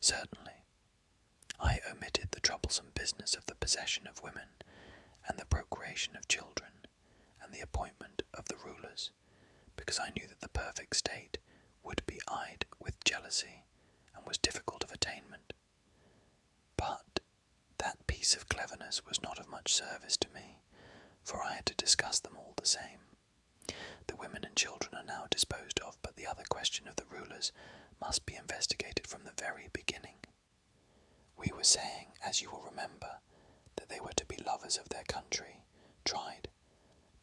Certainly, I omitted the troublesome business of the possession of women, and the procreation of children, and the appointment of the rulers, because I knew that the perfect state would be eyed with jealousy, and was difficult of attainment. But that piece of cleverness was not of much service to me, for I had to discuss them all the same. The women and children are now disposed of, but the other question of the rulers must be investigated from the very beginning. We were saying, as you will remember, that they were to be lovers of their country, tried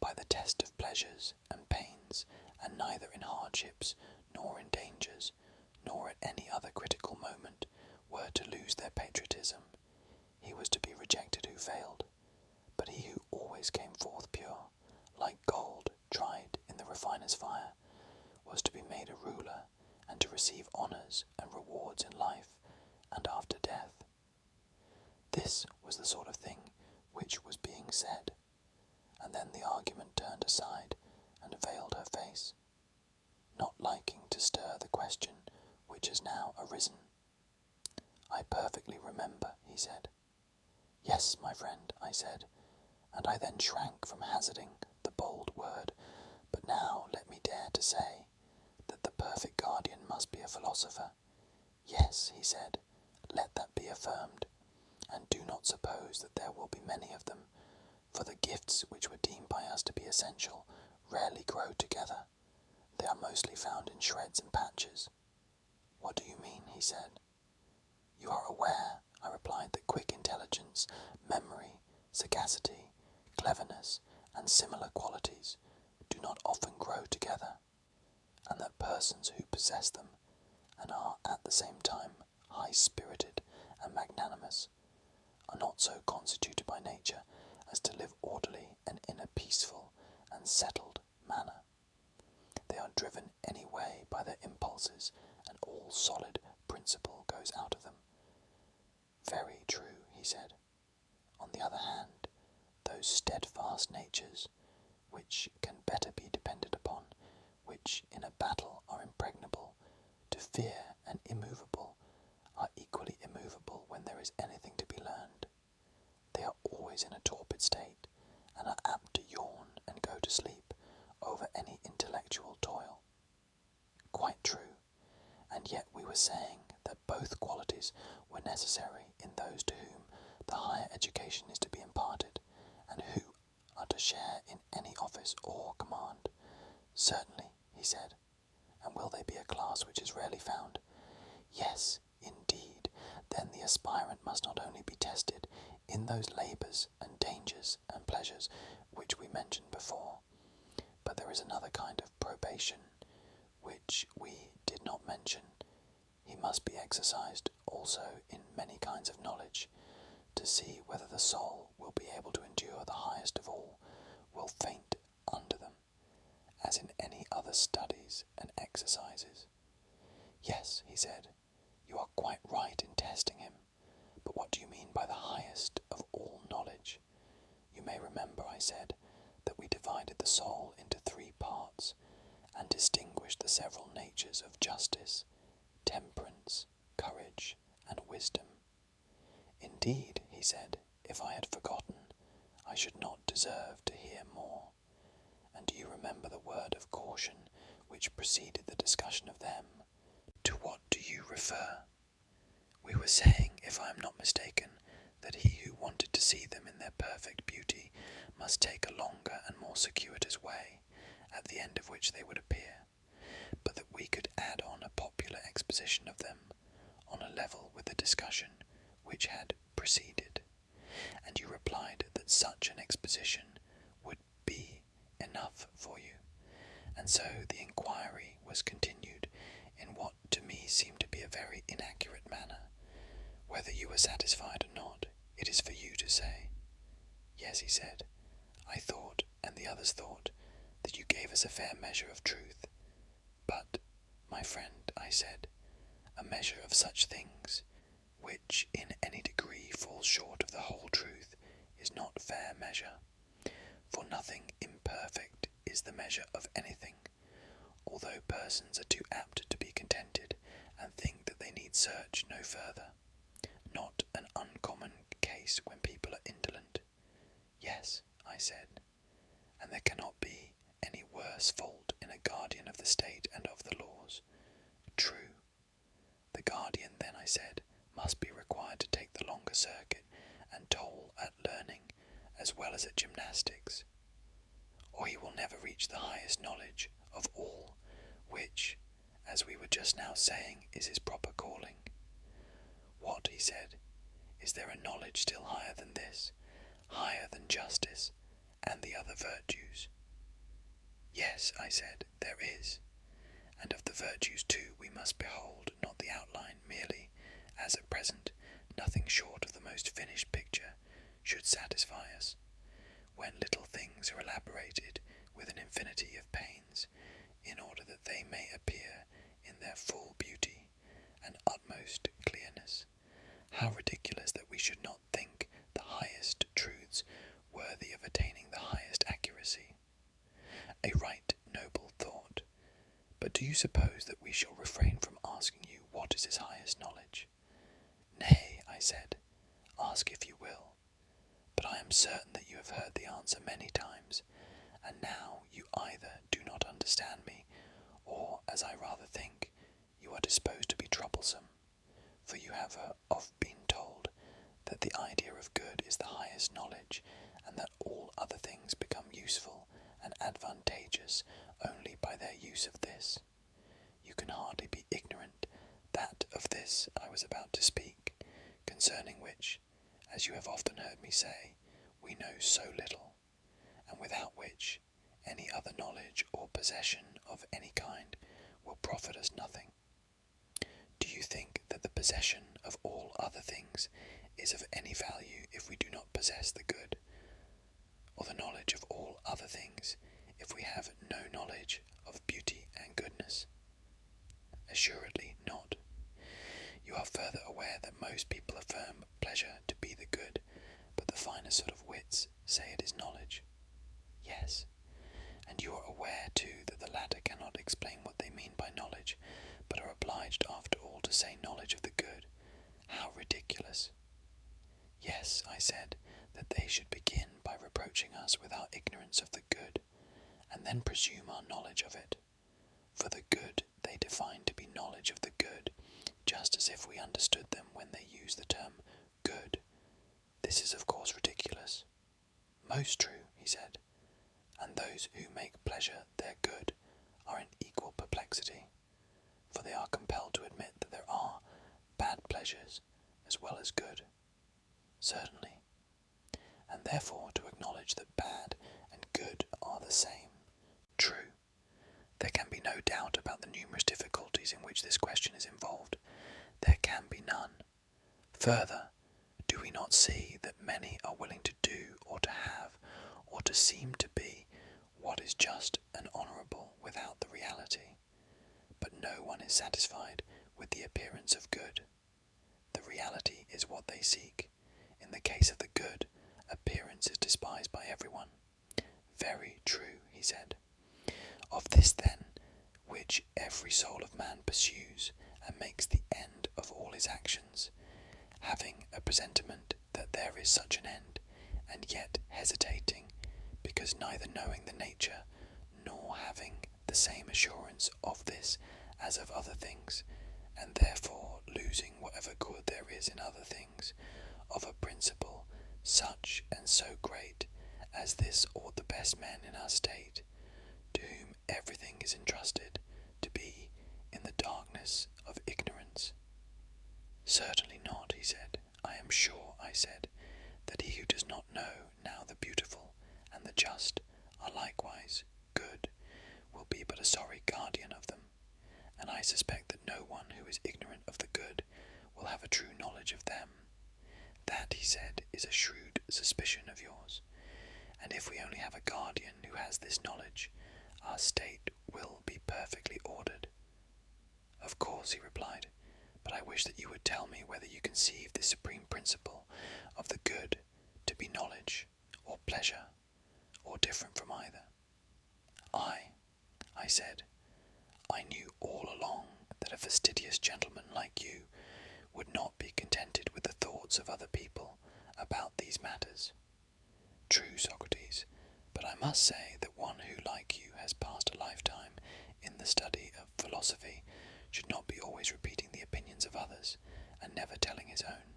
by the test of pleasures and pains, and neither in hardships, nor in dangers, nor at any other critical moment were to lose their patriotism. He was to be rejected who failed, but he who always came forth pure, like gold tried in the refiner's fire, was to be made a ruler, and to receive honours and rewards in life and after death. This was the sort of thing which was being said, and then the argument turned aside and veiled her face, not liking to stir the question which has now arisen. "I perfectly remember," he said. "Yes, my friend," I said, and I then shrank from hazarding the bold word, but now let me dare to say that the perfect guardian must be a philosopher. "Yes," he said, "let that be affirmed, and do not suppose that there will be many of them, for the gifts which were deemed by us to be essential rarely grow together. They are mostly found in shreds and patches." "What do you mean?" he said. "You are aware," I replied, "that quick intelligence, memory, sagacity, cleverness, and similar qualities do not often grow together, and that persons who possess them, and are at the same time high-spirited and magnanimous, are not so constituted by nature as to live orderly and in a peaceful and settled manner. They are driven any way by their impulses, and all solid principle goes out of them." "Very true," he said. "On the other hand, those steadfast natures, which can better be depended upon, which in a battle are impregnable to fear and immovable, are equally immovable when there is anything to be learned. They are always in a torpid state, and are apt to yawn and go to sleep over any intellectual toil." "Quite true, and yet we were saying that both qualities were necessary in those to whom the higher education is to be imparted, and who are to share in any office or command." "Certainly," he said. "And will they be a class which is rarely found?" "Yes, indeed. Then the aspirant must not only be tested in those labours and dangers and pleasures which we mentioned before, but there is another kind of probation which we did not mention. He must be exercised also in many kinds of knowledge, to see whether the soul will be able to endure the highest of all, will faint under them, as in any other studies and exercises." "Yes," he said, "you are quite right in testing him, but what do you mean by the highest of all knowledge?" "You may remember," I said, "that we divided the soul into 3 parts, and distinguished the several natures of justice, temperance, courage, and wisdom." "Indeed," he said, "if I had forgotten, I should not deserve to hear more. And do you remember the word of caution which preceded the discussion of them? To what do you refer?" "We were saying, if I am not mistaken, that he who wanted to see them in their perfect beauty must take a longer and more circuitous way, at the end of which they would appear, but that we could add on a popular exposition of them, on a level with the discussion which had preceded, and you replied that such an exposition would be enough for you, and so the inquiry was continued in what to me seemed to be a very inaccurate manner. Whether you were satisfied or not, it is for you to say." "Yes," he said, "I thought, and the others thought, that you gave us a fair measure of truth. But, my friend," I said, "a measure of such things, which in any degree falls short of the whole truth, is not fair measure. For nothing imperfect is the measure of anything, although persons are too apt to be contented, and think that they need search no further. Not an uncommon case when people are indolent. Yes, I said, and there cannot be any worse fault in a guardian of the state and of the laws. True. The guardian, then, I said, must be required to take the longer circuit and toil at learning as well as at gymnastics, or he will never reach the highest knowledge of all, which, as we were just now saying, is his proper calling. What, he said, is there a knowledge still higher than this, higher than justice and the other virtues? Yes, I said, there is, and of the virtues too we must behold not the outline merely, as at present nothing short of the most finished picture should satisfy us, when little things are elaborated with an infinity of pains, in order that they may appear in their full beauty and utmost clearness. How ridiculous that we should not think the highest truths worthy of attaining the highest accuracy. A right noble thought. But do you suppose that we shall refrain from asking you what is his highest knowledge? Nay, I said, ask if you will, but I am certain that you have heard the answer many times, and now you either do not understand me, or, as I rather think, you are disposed to be troublesome, for you have oft been told that the idea of good is the highest knowledge, and that all other things become useful and advantageous only by their use of this. You can hardly be ignorant that of this I was about to speak, concerning which, as you have often heard me say, we know so little, and without which any other knowledge or possession of any kind will profit us nothing. Do you think that the possession of all other things is of any value if we do not possess the good, or the knowledge of all other things if we have no knowledge of beauty and goodness? Assuredly not. You are further aware that most people affirm pleasure to be the good, but the finer sort of wits say it is knowledge. Yes, and you are aware too that the latter cannot explain what they mean by knowledge, but are obliged after all to say knowledge of the good. How ridiculous! Yes, I said, that they should begin by reproaching us with our ignorance of the good, and then presume our knowledge of it. For the good they define to be knowledge of the good, just as if we understood them when they use the term good. This is of course ridiculous. Most true, he said, and those who make pleasure their good are in equal perplexity, for they are compelled to admit that there are bad pleasures as well as good. Certainly, and therefore to acknowledge that bad and good are the same. True. There can be no doubt about the numerous difficulties in which this question is involved. There can be none. Further, do we not see that many are willing to do or to have or to seem to be what is just and honourable without the reality? But no one is satisfied with the appearance of good. The reality is what they seek. In the case of the good, appearance is despised by everyone. Very true, he said. Of this, then, which every soul of man pursues and makes the end of all his actions, having a presentiment that there is such an end, and yet hesitating, because neither knowing the nature, nor having the same assurance of this as of other things, and therefore losing whatever good there is in other things, of a principle such and so great as this ought the best men in our state, to whom everything is entrusted, to be in the darkness of ignorance. Certainly not, he said. I am sure, I said, that he who does not know now the beautiful and the just are likewise good, will be but a sorry guardian of them, and I suspect that no one who is ignorant of the good will have a true knowledge of them. That, he said, is a shrewd suspicion of yours, and if we only have a guardian who has this knowledge, our state will be perfectly ordered. Of course, he replied, but I wish that you would tell me whether you conceive this supreme principle of the good to be knowledge, or pleasure, or different from either. I said, I knew all along that a fastidious gentleman like you would not be contented with the thoughts of other people about these matters. True, Socrates, but I must say that one who, like you, has passed a lifetime in the study of philosophy should not be always repeating the opinions of others, and never telling his own.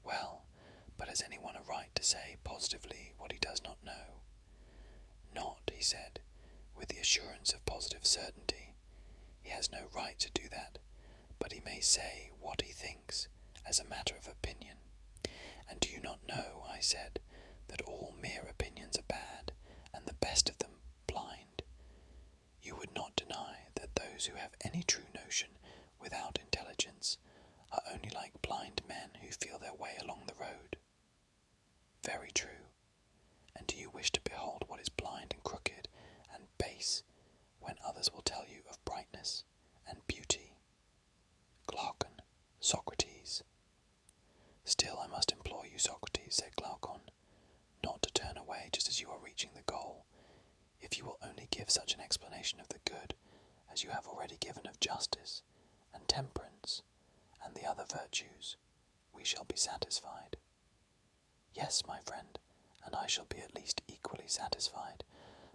Well, but has anyone a right to say positively what he does not know? Not, he said, with the assurance of positive certainty. He has no right to do that, but he may say what he thinks as a matter of opinion. And do you not know, I said, that all mere opinions are bad, and the best of them blind? You would not deny that those who have any true notion without intelligence are only like blind men who feel their way along the road. Very true. And do you wish to behold what is blind and crooked and base, when others will tell you of brightness and beauty? Glaucon, Socrates. Still I must implore you, Socrates, said Glaucon, not to turn away just as you are reaching the goal. If you will only give such an explanation of the good as you have already given of justice and temperance and the other virtues, we shall be satisfied. Yes, my friend, and I shall be at least equally satisfied,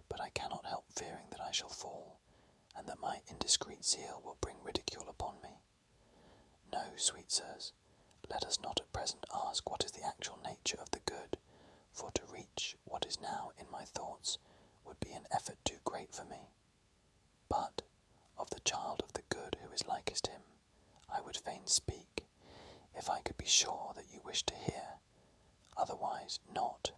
but I cannot help fearing that I shall fall, and that my indiscreet zeal will bring ridicule upon me. No, sweet sirs, let us not at present ask what is the actual nature of the good, for to reach what is now in my thoughts would be an effort too great for me. But of the child of the good who is likest him, I would fain speak, if I could be sure that you wish to hear, otherwise not.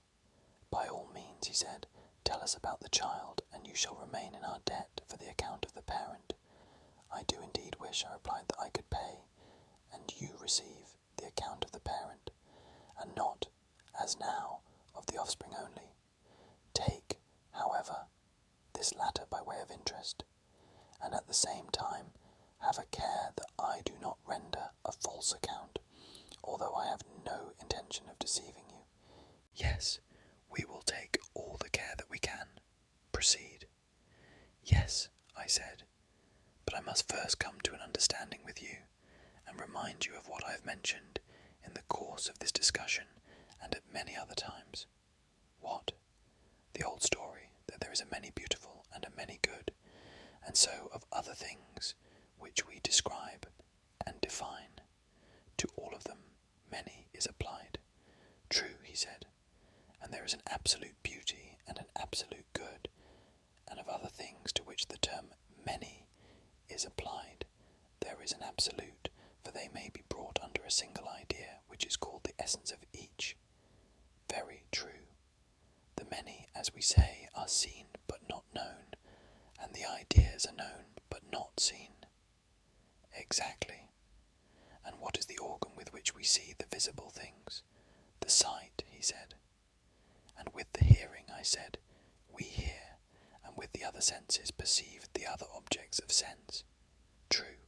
By all means, he said, tell us about the child, and you shall remain in our debt for the account of the parent. I do indeed wish, I replied, that I could pay, and you receive the account of the parent, and not, as now, of the offspring only. Take, however, this latter by way of interest, and at the same time have a care that I do not render a false account, although I have no intention of deceiving you. Yes, we will take all the care that we can. Proceed. Yes, I said, but I must first come to an understanding with you, and remind you of what I have mentioned in the course of this discussion and at many other times. What? The old story that there is a many beautiful and a many good, and so of other things which we describe and define. To all of them many is applied. True, he said, and there is an absolute beauty and an absolute good, and of other things to which the term many is applied, there is an absolute, for they may be brought under a single idea, which is called the essence of each. Very true. The many, as we say, are seen but not known, and the ideas are known but not seen. Exactly. And what is the organ with which we see the visible things? The sight, he said. And with the hearing, I said, we hear, and with the other senses perceive the other objects of sense. True.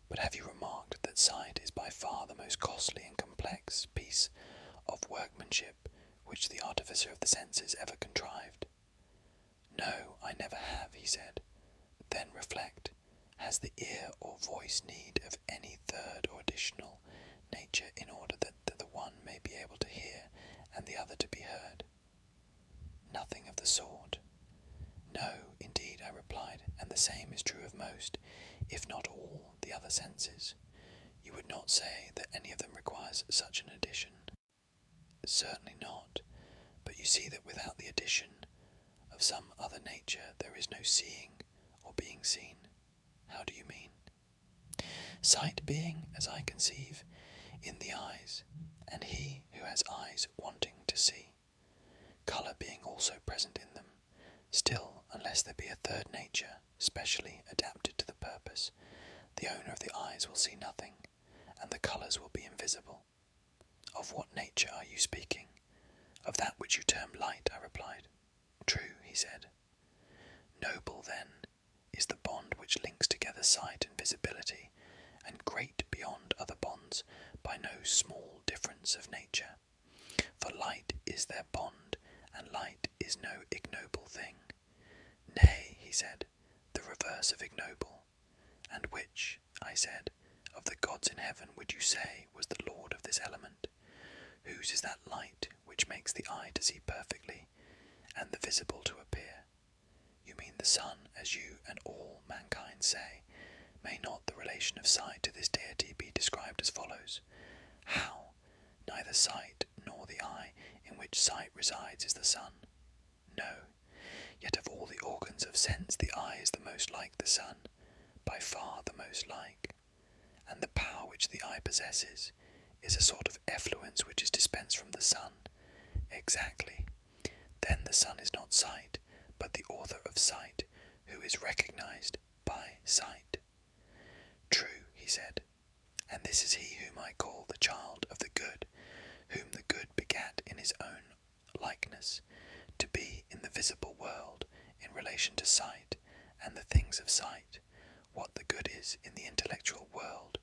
But have you remarked that sight is by far the most costly and complex piece of workmanship which the artificer of the senses ever contrived? No, I never have, he said. Then reflect. Has the ear or voice need of any third or additional nature in order that the one may be able to hear and the other to be heard? Nothing of the sort. No, indeed, I replied, and the same is true of most, if not all, the other senses. You would not say that any of them requires such an addition? Certainly not, but you see that without the addition of some other nature there is no seeing or being seen. How do you mean? Sight being, as I conceive, in the eyes, and he who has eyes wanting to see. Colour being also present in them. Still, unless there be a third nature, specially adapted to the purpose, the owner of the eyes will see nothing, and the colours will be invisible. Of what nature are you speaking? Of that which you term light, I replied. True, he said. Noble, then, is the bond which links together sight and visibility, and great beyond other bonds by no small difference of nature. For light is their bond, and light is no ignoble thing. Nay, he said, the reverse of ignoble. And which, I said, of the gods in heaven would you say was the lord of this element? Whose is that light which makes the eye to see perfectly, and the visible to appear? You mean the sun, as you and all mankind say. May not the relation of sight to this deity be described as follows? How? Neither sight nor the eye in which sight resides is the sun. No, yet of all the organs of sense the eye is the most like the sun, by far the most like, and the power which the eye possesses is a sort of effluence which is dispensed from the sun. Exactly. Then the sun is not sight, but the author of sight, who is recognized by sight. True, he said, and this is he whom I call the child of the good, whom the good begat in his own likeness, to be in the visible world in relation to sight and the things of sight, what the good is in the intellectual world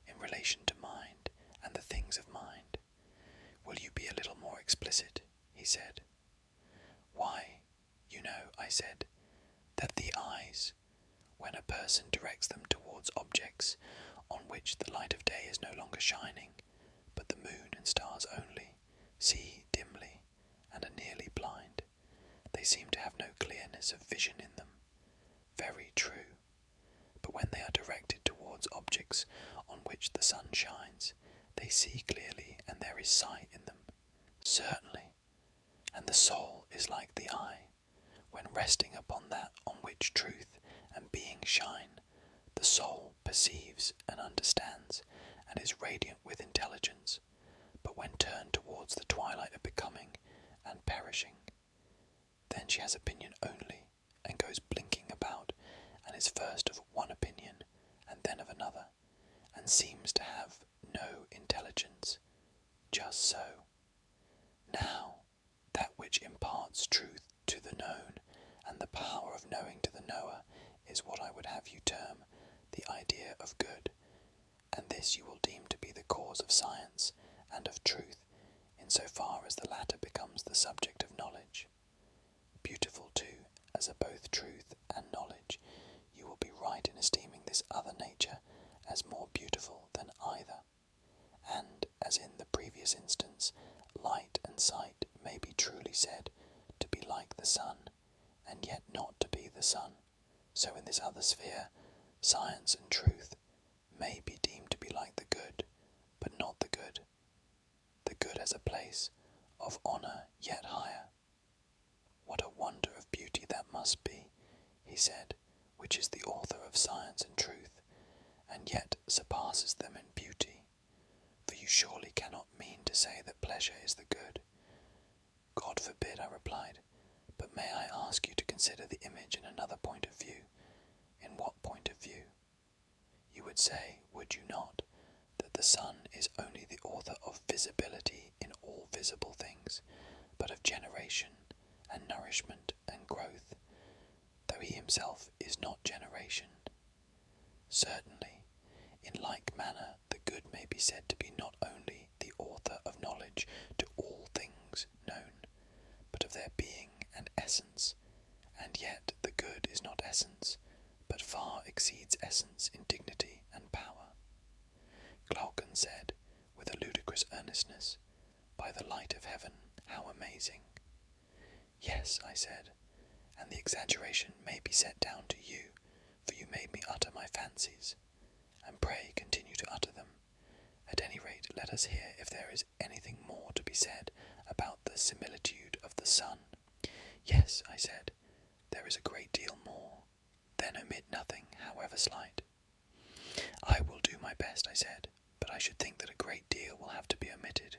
in relation to mind and the things of mind. Will you be a little more explicit? He said. Why, you know, I said, that the eyes, when a person directs them towards objects on which the light of day is no longer shining, but the moon and stars only, see dimly and are nearly blind. They seem to have no clearness of vision in them. Very true. But when they are directed towards objects on which the sun shines, they see clearly and there is sight in them. Certainly. And the soul is like the eye. When resting upon that on which truth and being shine, the soul perceives and understands and is radiant with intelligence, but when turned towards the twilight of becoming and perishing, then she has opinion only, and goes blinking about, and is first of one opinion, and then of another, and seems to have no intelligence. Just so. Now, that which imparts truth to the known, and the power of knowing to the knower, is what I would have you term the idea of good, and this you will deem to be the cause of science and of truth, in so far as the latter becomes the subject of knowledge. Beautiful too, as are both truth and knowledge, you will be right in esteeming this other nature as more beautiful than either, and, as in the previous instance, light and sight may be truly said to be like the sun, and yet not to be the sun, so in this other sphere, science and truth may be deemed to be like the good, but not the good. The good has a place of honour yet higher. What a wonder of beauty that must be, he said, which is the author of science and truth, and yet surpasses them in beauty. For you surely cannot mean to say that pleasure is the good. God forbid, I replied, but may I ask you to consider the image in another point of view? In what point of view? You would say, would you not, that the sun is only the author of visibility in all visible things, but of generation and nourishment and growth, though he himself is not generation? Certainly, in like manner the good may be said to be not only the author of knowledge to all things known, but of their being and essence, and yet the good is not essence, but far exceeds essence in dignity and power. Glaucon said, with a ludicrous earnestness, by the light of heaven, how amazing! Yes, I said, and the exaggeration may be set down to you, for you made me utter my fancies, and pray continue to utter them. At any rate, let us hear if there is anything more to be said about the similitude of the sun. Yes, I said, there is a great deal more. Then omit nothing, however slight. I will do my best, I said, but I should think that a great deal will have to be omitted.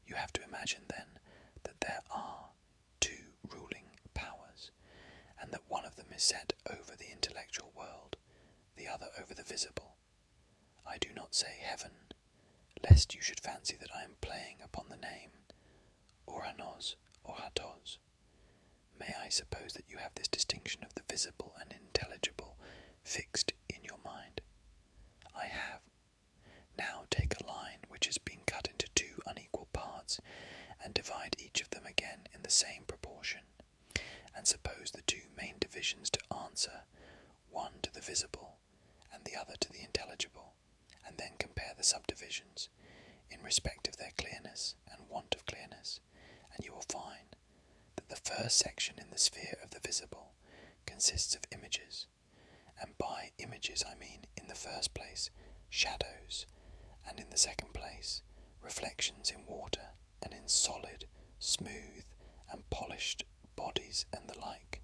You have to imagine, then, that there are two ruling powers, and that one of them is set over the intellectual world, the other over the visible. I do not say heaven, lest you should fancy that I am playing upon the name, Uranos or Hatos. May I suppose that you have this distinction of the visible and intelligible fixed in your mind? I have. Now take a line which has been cut into two unequal parts, and divide each of them again in the same proportion, and suppose the two main divisions to answer, one to the visible, and the other to the intelligible, and respect of their clearness and want of clearness, and you will find that the first section in the sphere of the visible consists of images, and by images I mean, in the first place, shadows, and in the second place, reflections in water and in solid, smooth, and polished bodies and the like.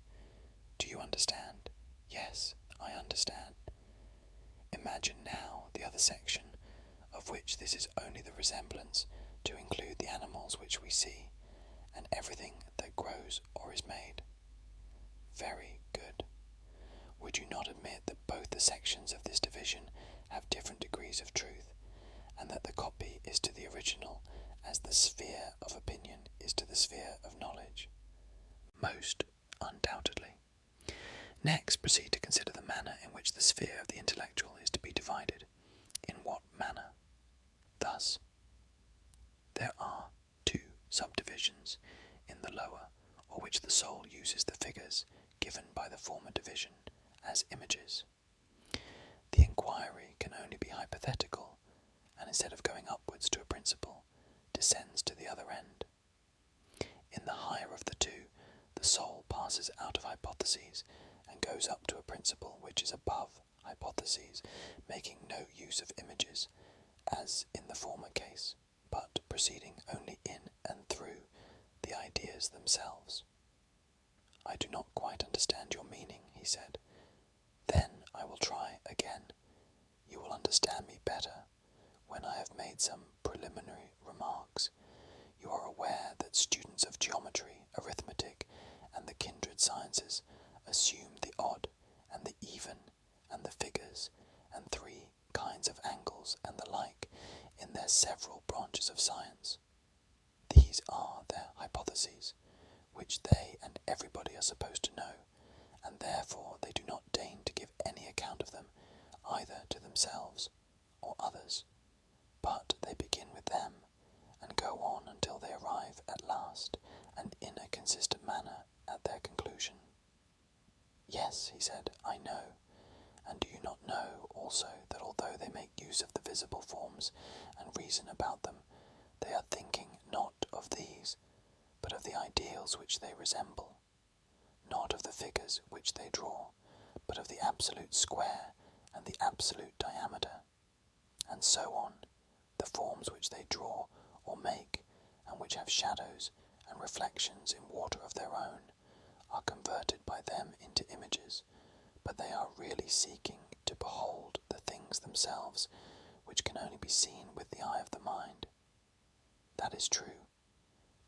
Do you understand? Yes, I understand. Imagine now the other section, of which this is only the resemblance, to include the animals which we see, and everything that grows or is made. Very good. Would you not admit that both the sections of this division have different degrees of truth, and that the copy is to the original as the sphere of opinion is to the sphere of knowledge? Most undoubtedly. Next, proceed to consider the manner in which the sphere of the intellectual is to be divided. In what manner? Thus, there are two subdivisions in the lower, or which the soul uses the figures given by the former division as images. The inquiry can only be hypothetical, and instead of going upwards to a principle, descends to the other end. In the higher of the two, the soul passes out of hypotheses and goes up to a principle which is above hypotheses, making no use of images, as in the former case, but proceeding only in and through the ideas themselves. I do not quite understand your meaning, he said. Then I will try again. You will understand me better when I have made some preliminary remarks. You are aware that students of geometry, arithmetic, and the kindred sciences assume the odd and the even and the figures and three kinds of angles and the like in their several branches of science. These are their hypotheses, which they and everybody are supposed to know, and therefore they do not deign to give any account of them, either to themselves or others, but they begin with them, and go on until they arrive at last, and in a consistent manner, at their conclusion. Yes, he said, I know. And do you not know also that although they make use of the visible forms and reason about them, they are thinking not of these, but of the ideals which they resemble, not of the figures which they draw, but of the absolute square and the absolute diameter, and so on, the forms which they draw or make, and which have shadows and reflections in water of their own, are converted by them into images, but they are really seeking to behold the things themselves, which can only be seen with the eye of the mind. That is true,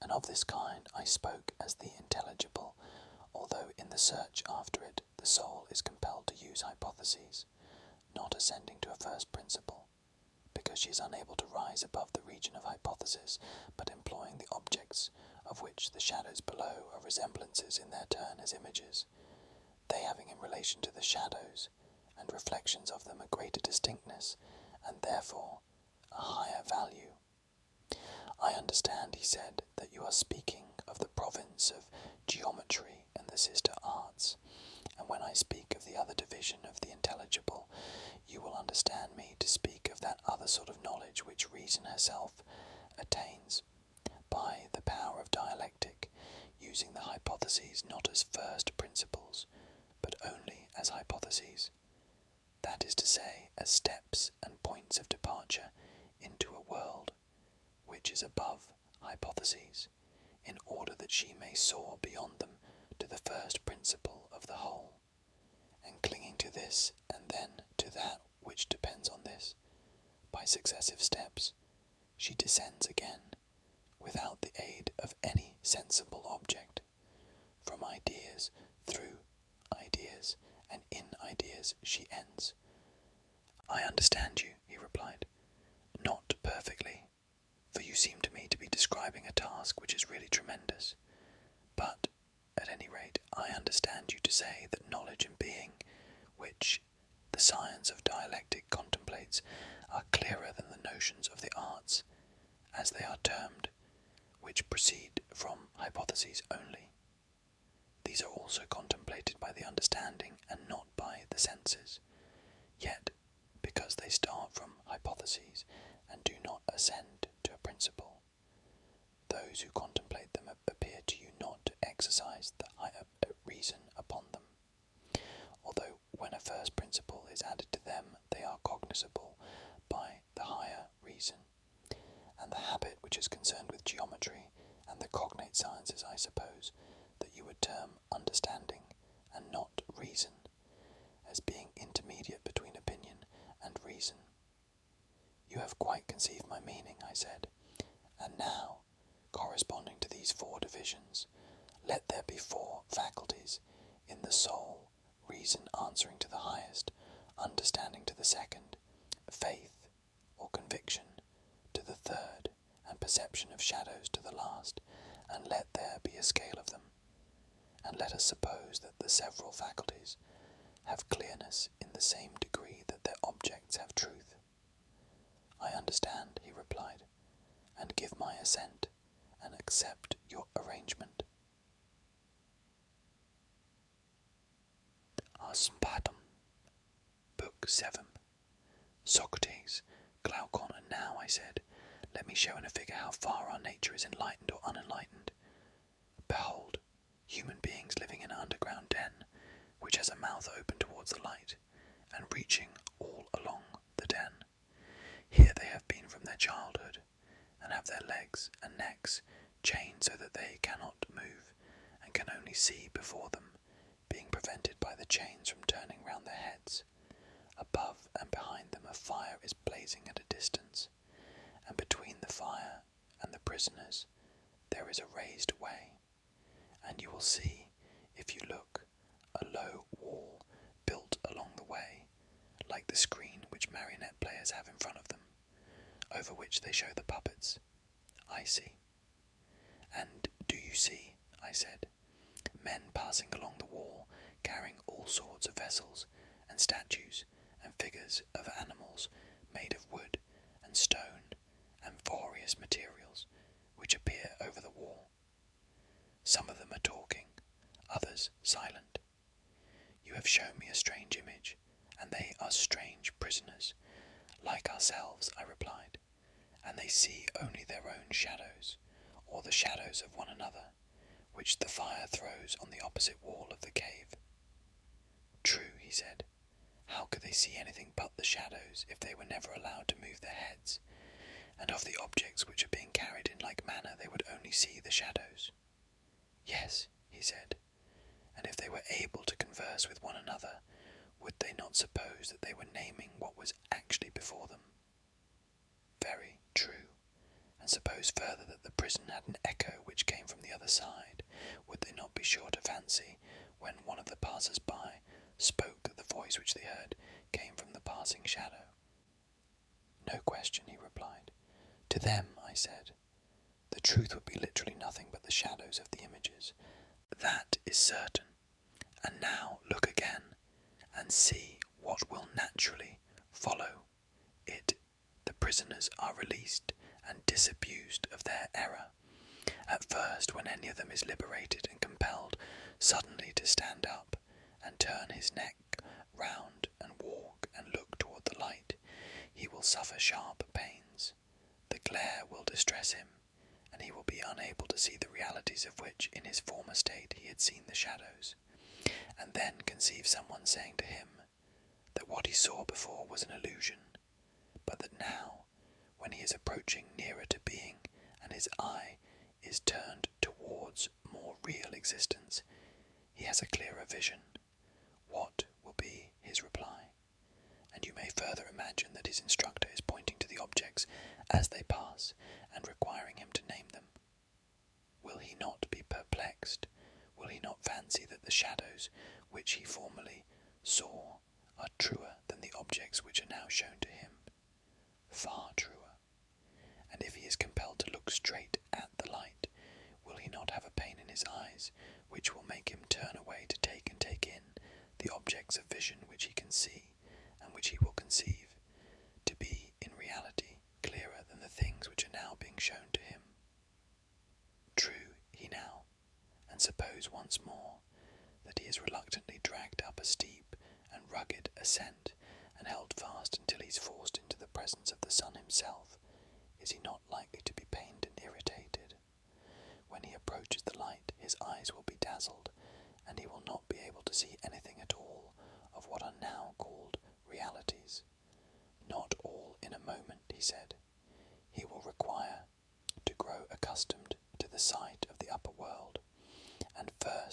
and of this kind I spoke as the intelligible, although in the search after it the soul is compelled to use hypotheses, not ascending to a first principle, because she is unable to rise above the region of hypothesis, but employing the objects of which the shadows below are resemblances in their turn as images, they having in relation to the shadows and reflections of them a greater distinctness, and therefore a higher value. I understand, he said, that you are speaking of the province of geometry and the sister arts, and when I speak of the other division of the intelligible, you will understand me to speak of that other sort of knowledge which reason herself attains by the power of dialectic, using the hypotheses not as first principles, but only as hypotheses, that is to say, as steps and points of departure into a world which is above hypotheses, in order that she may soar beyond them to the first principle of the whole, and clinging to this and then to that which depends on this, by successive steps, she descends again, without the aid of any sensible object, from ideas through ideas, and in ideas she ends. I understand you, he replied, not perfectly, for you seem to me to be describing a task which is really tremendous, but, at any rate, I understand you to say that knowledge and being, which the science of dialectic contemplates, are clearer than the notions of the arts, as they are termed, which proceed from hypotheses only. These are also contemplated by the understanding and not by the senses, yet, because they start from hypotheses and do not ascend to a those who contemplate them appear to you not to exercise the higher reason upon them, although when a first principle is added to them they are cognizable by the higher reason, and the habit which is concerned with geometry and the cognate sciences, I suppose, that you would term understanding and not reason, as being intermediate between opinion and reason. You have quite conceived my meaning, I said, and now, corresponding to these 4 divisions, let there be 4 faculties in the soul, reason answering to the highest, understanding to the second, faith or conviction to the third, and perception of shadows to the last, and let there be a scale of them, and let us suppose that the several faculties have clearness in the same degree that their objects have truth. I understand, he replied, and give my assent, and accept your arrangement. Aspatum, Book 7. Socrates, Glaucon, and now, I said, let me show in a figure how far our nature is enlightened or unenlightened. Behold, human beings living in an underground den, which has a mouth open towards the light, and reaching all along the den. Here they have been from their childhood, and have their legs and necks chained so that they cannot move, and can only see before them, being prevented by the chains from turning round their heads. Above and behind them a fire is blazing at a distance, and between the fire and the prisoners there is a raised way, and you will see, if you look, a low wall built along the way, like the screen which marionette players have in front of them, over which they show the puppets. I see. And do you see, I said, men passing along the wall, carrying all sorts of vessels and statues and figures of animals made of wood and stone and various materials, which appear over the wall. Some of them are talking, others silent. You have shown me a strange image, and they are strange prisoners, like ourselves, I replied, and they see only their own shadows, or the shadows of one another, which the fire throws on the opposite wall of the cave. True, he said. How could they see anything but the shadows if they were never allowed to move their heads, and of the objects which are being carried in like manner they would only see the shadows? Yes, he said, and if they were able to converse with one another, would they not suppose that they were naming what was actually before them? Very true. And suppose further that the prison had an echo which came from the other side, would they not be sure to fancy, when one of the passers-by spoke, that the voice which they heard came from the passing shadow? No question, he replied. To them, I said, the truth would be literally nothing but the shadows of the images. That is certain. And now look again, and see what will naturally follow it. The prisoners are released and disabused of their error. At first, when any of them is liberated and compelled suddenly to stand up and turn his neck round and walk and look toward the light, he will suffer sharp pains. The glare will distress him, and he will be unable to see the realities of which in his former state he had seen the shadows, and then conceive someone saying to him that what he saw before was an illusion, but that now, when he is approaching nearer to being, and his eye is turned towards more real existence, he has a clearer vision. What will be his reply? And you may further imagine that his instructor is pointing to the objects as they pass, and requiring him to name them. Will he not be perplexed? Will he not fancy that the shadows which he formerly saw are truer than the objects which are now shown to him? Far truer. And if he is compelled to look straight at the light, will he not have a pain in his eyes, which will make him turn away to take in the objects of vision which he can see, and which he will conceive to be in reality clearer than the things which are now being shown to him? True, he now, and suppose once more that he is reluctantly dragged up a steep and rugged ascent, and held fast until he is forced into the presence of the sun himself, is he not likely to be pained and irritated?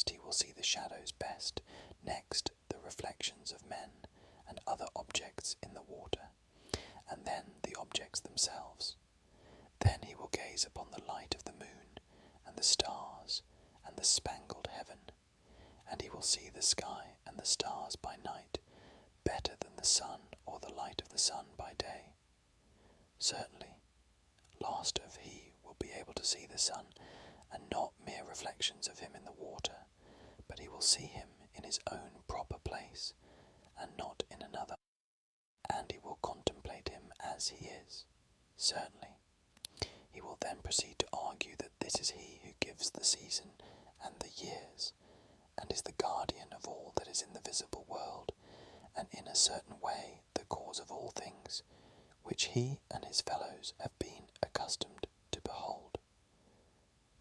First he will see the shadows best, next the reflections of men and other objects in the water, and then the objects themselves. Then he will gaze upon the light of the moon, and the stars, and the spangled heaven, and he will see the sky and the stars by night, better than the sun or the light of the sun by day. Certainly, last of he will be able to see the sun, and not mere reflections of him in the water, but he will see him in his own proper place, and not in another, and he will contemplate him as he is. Certainly, he will then proceed to argue that this is he who gives the season and the years, and is the guardian of all that is in the visible world, and in a certain way the cause of all things, which he and his fellows have been accustomed to behold.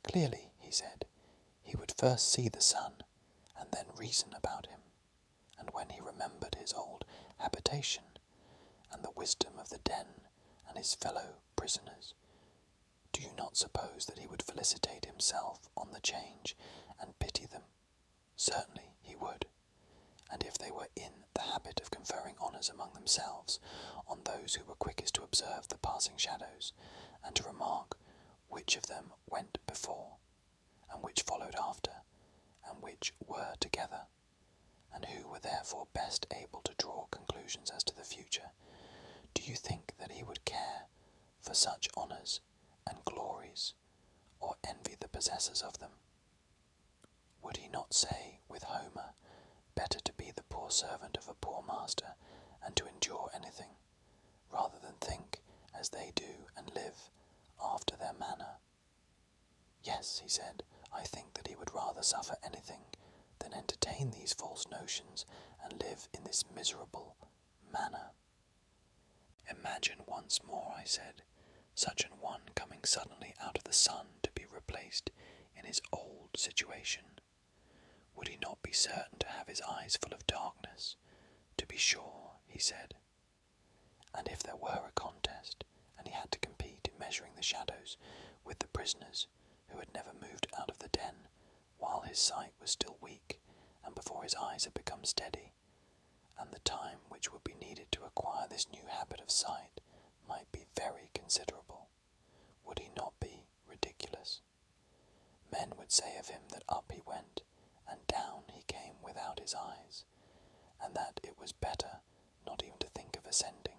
Clearly, he said, he would first see the sun, and then reason about him, and when he remembered his old habitation, and the wisdom of the den, and his fellow prisoners, do you not suppose that he would felicitate himself on the change, and pity them? Certainly he would, and if they were in the habit of conferring honours among themselves on those who were quickest to observe the passing shadows, and to remark which of them went before, and which followed after, and which were together, and who were therefore best able to draw conclusions as to the future, do you think that he would care for such honours and glories, or envy the possessors of them? Would he not say with Homer, better to be the poor servant of a poor master, and to endure anything, rather than think as they do and live after their manner? Yes, he said, I think that he would rather suffer anything than entertain these false notions and live in this miserable manner. Imagine once more, I said, such an one coming suddenly out of the sun to be replaced in his old situation. Would he not be certain to have his eyes full of darkness? To be sure, he said. And if there were a contest, and he had to compete in measuring the shadows with the prisoners who had never moved out of the den, while his sight was still weak, and before his eyes had become steady, and the time which would be needed to acquire this new habit of sight might be very considerable, would he not be ridiculous? Men would say of him that up he went, and down he came without his eyes, and that it was better not even to think of ascending,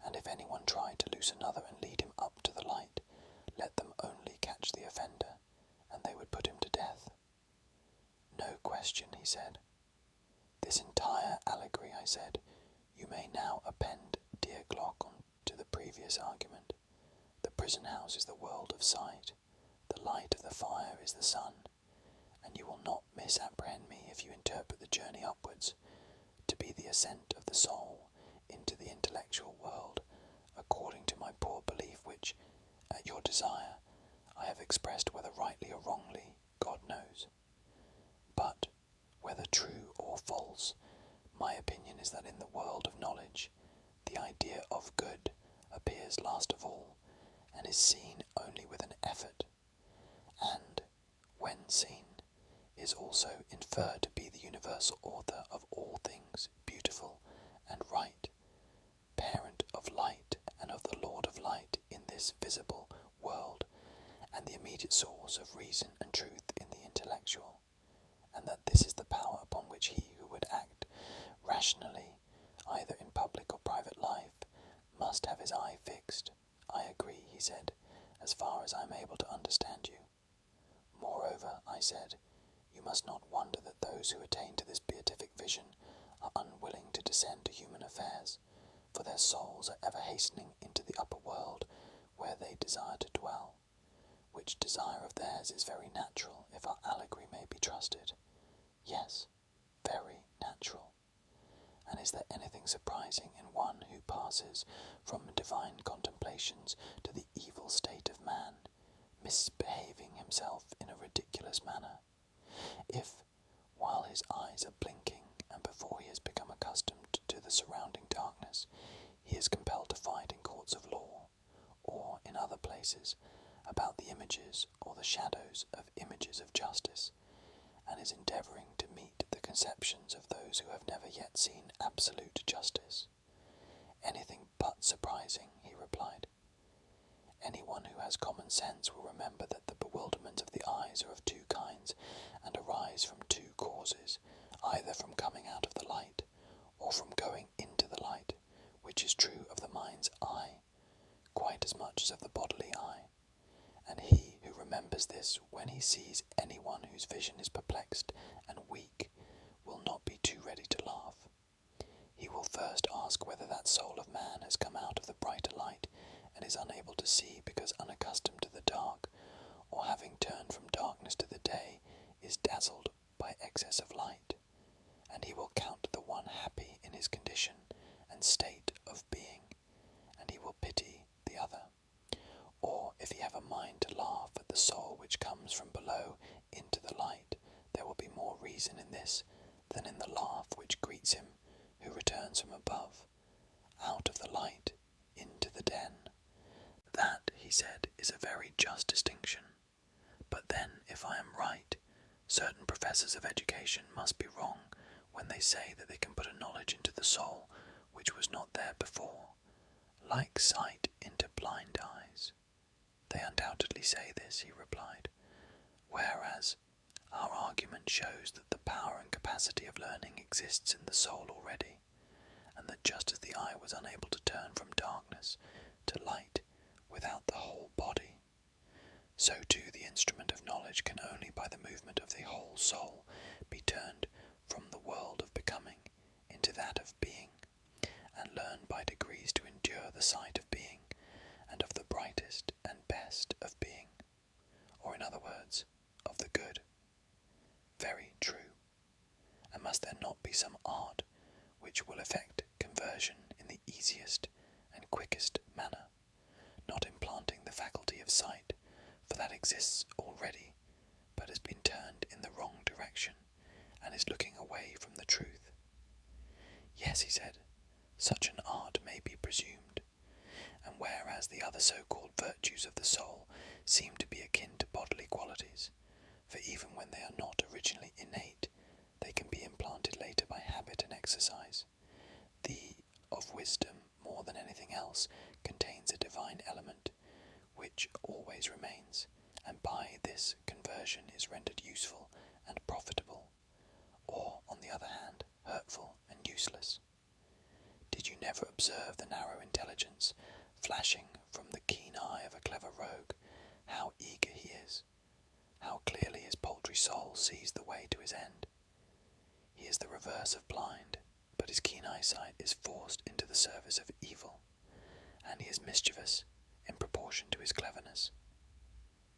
and if anyone tried to loose another and lead him up to the light, let them only catch the offender, and they would put him to death. No question, he said. This entire allegory, I said, you may now append, dear Glaucon, to the previous argument. The prison house is the world of sight, the light of the fire is the sun, and you will not misapprehend me if you interpret the journey upwards to be the ascent of the soul into the intellectual world, according to my poor belief which, at your desire, I have expressed whether rightly or wrongly, God knows. But, whether true or false, my opinion is that in the world of knowledge, the idea of good appears last of all, and is seen only with an effort, and, when seen, is also inferred to be the universal author of all things beautiful and right, parent of light and of the Lord of light in this visible world, and the immediate source of reason and truth in the intellectual, and that this is the power upon which he who would act rationally, either in public or private life, must have his eye fixed. I agree, he said, as far as I am able to understand you. Moreover, I said, you must not wonder that those who attain to this beatific vision are unwilling to descend to human affairs, for their souls are ever hastening into the upper world where they desire to dwell, which desire of theirs is very natural, if our allegory may be trusted. Yes, very natural. And is there anything surprising in one who passes from divine contemplations to the evil state of man, misbehaving himself in a ridiculous manner? If, while his eyes are blinking, and before he has become accustomed to the surrounding darkness, he is compelled to fight in courts of law, or in other places, about the images or the shadows of images of justice, and is endeavouring to meet the conceptions of those who have never yet seen absolute justice. Anything but surprising, he replied. Anyone who has common sense will remember that the bewilderment of the eyes are of two kinds, and arise from two causes, either from coming out of the light, or from going into the light, which is true of the mind's eye, quite as much as of the bodily eye. And he who remembers this when he sees anyone whose vision is perplexed and weak will not be too ready to laugh. He will first ask whether that soul of man has come out of the brighter light and is unable to see because unaccustomed to the dark, or having turned from darkness to the day, is dazzled by excess of light, and he will count the one happy in his condition and state of being, and he will pity the other. Or if he have a mind to laugh at the soul which comes from below into the light, there will be more reason in this than in the laugh which greets him who returns from above, out of the light into the den. That, he said, is a very just distinction. But then, if I am right, certain professors of education must be wrong when they say that they can put a knowledge into the soul which was not there before, like sight into blind eyes. They undoubtedly say this, he replied, whereas our argument shows that the power and capacity of learning exists in the soul already, and that just as the eye was unable to turn from darkness to light without the whole body, so too the instrument of knowledge can only by the movement of the whole soul be turned from the world of becoming into that of being, and learn by degrees to endure the sight of being, and of the brightest and best of being, or in other words, of the good. Very true. And must there not be some art which will effect conversion in the easiest and quickest manner, not implanting the faculty of sight, for that exists already, but has been turned in the wrong direction, and is looking away from the truth? Yes, he said, such an art may be presumed, and whereas the other so-called virtues of the soul seem to be akin to bodily qualities, for even when they are not originally innate, they can be implanted later by habit and exercise, the of wisdom, more than anything else, contains a divine element, which always remains, and by this conversion is rendered useful and profitable, or, on the other hand, hurtful and useless. Did you never observe the narrow intelligence, flashing from the keen eye of a clever rogue, how eager he is, how clearly his paltry soul sees the way to his end? He is the reverse of blind, but his keen eyesight is forced into the service of evil, and he is mischievous in proportion to his cleverness.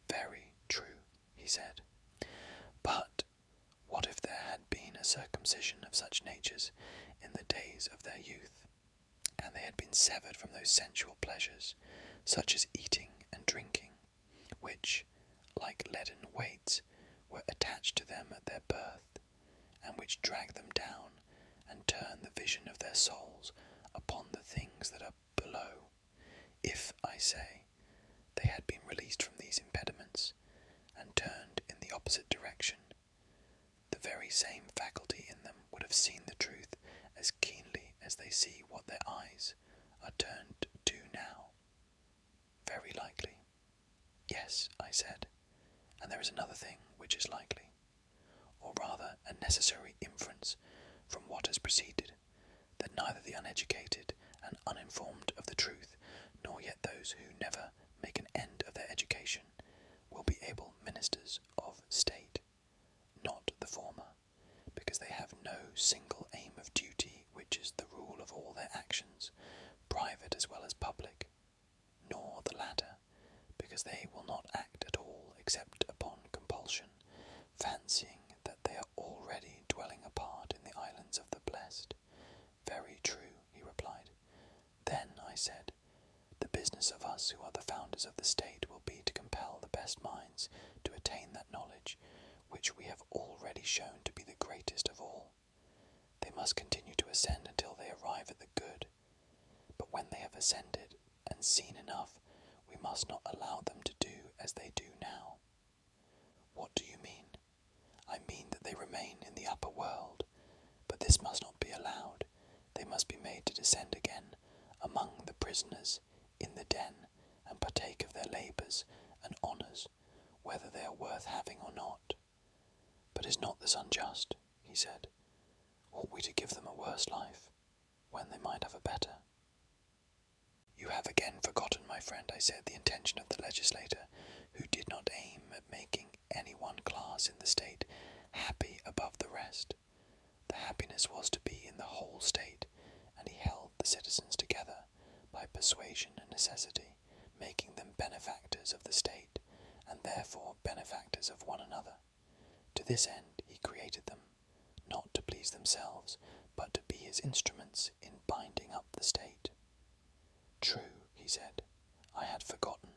Very true, he said. But what if there had been a circumcision of such natures in the days of their youth, and they had been severed from those sensual pleasures, such as eating and drinking, which, like leaden weights, were attached to them at their birth, and which drag them down and turn the vision of their souls upon the things that are below? If, I say, they had been released from these impediments, and turned in the opposite direction, the very same faculty in them would have seen the truth as keenly as they see what their eyes are turned to now. Very likely. Yes, I said, and there is another thing which is likely, or rather a necessary inference from what has preceded, that neither the uneducated and uninformed of the truth, nor yet those who never make an end of their education, will be able ministers of state, not the former, because they have no single aim of duty which is the rule of all their actions, private as well as public, nor the latter, because they will not act at all except upon compulsion, fancying that they are already dwelling apart in the islands of the blessed. Very true, he replied. Then, I said, the business of us who are the founders of the state will be to compel the best minds to attain that knowledge which we have already shown to be the greatest of all. They must continue to ascend until they arrive at the good, but when they have ascended and seen enough, we must not allow them to do as they do now. What do you mean? I mean that prisoners in the den and partake of their labours and honours, whether they are worth having or not. But is not this unjust? He said. Ought we to give them a worse life, when they might have a better? You have again forgotten, my friend, I said, the intention of the legislator, who did not aim at making any one class in the state happy above the rest. The happiness was to be in the whole state, and he held the citizens together by persuasion and necessity, making them benefactors of the state, and therefore benefactors of one another. To this end he created them, not to please themselves, but to be his instruments in binding up the state. True, he said, I had forgotten.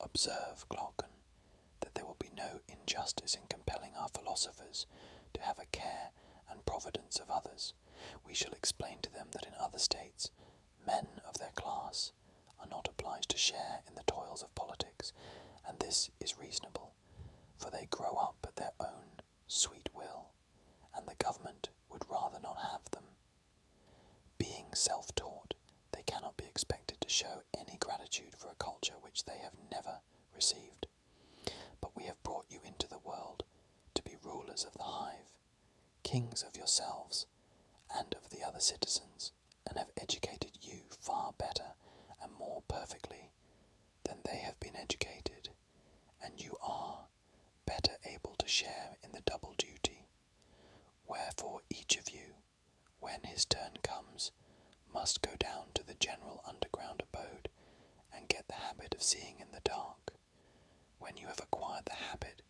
Observe, Glaucon, that there will be no injustice in compelling our philosophers to have a care and providence of others. We shall explain to them that in other states men of their class are not obliged to share in the toils of politics, and this is reasonable, for they grow up at their own sweet will, and the government would rather not have them. Being self-taught, they cannot be expected to show any gratitude for a culture which they have never received. But we have brought you into the world to be rulers of the hive, kings of yourselves and of the other citizens, and have educated you far better and more perfectly than they have been educated, and you are better able to share in the double duty. Wherefore each of you, when his turn comes, must go down to the general underground abode and get the habit of seeing in the dark. When you have acquired the habit,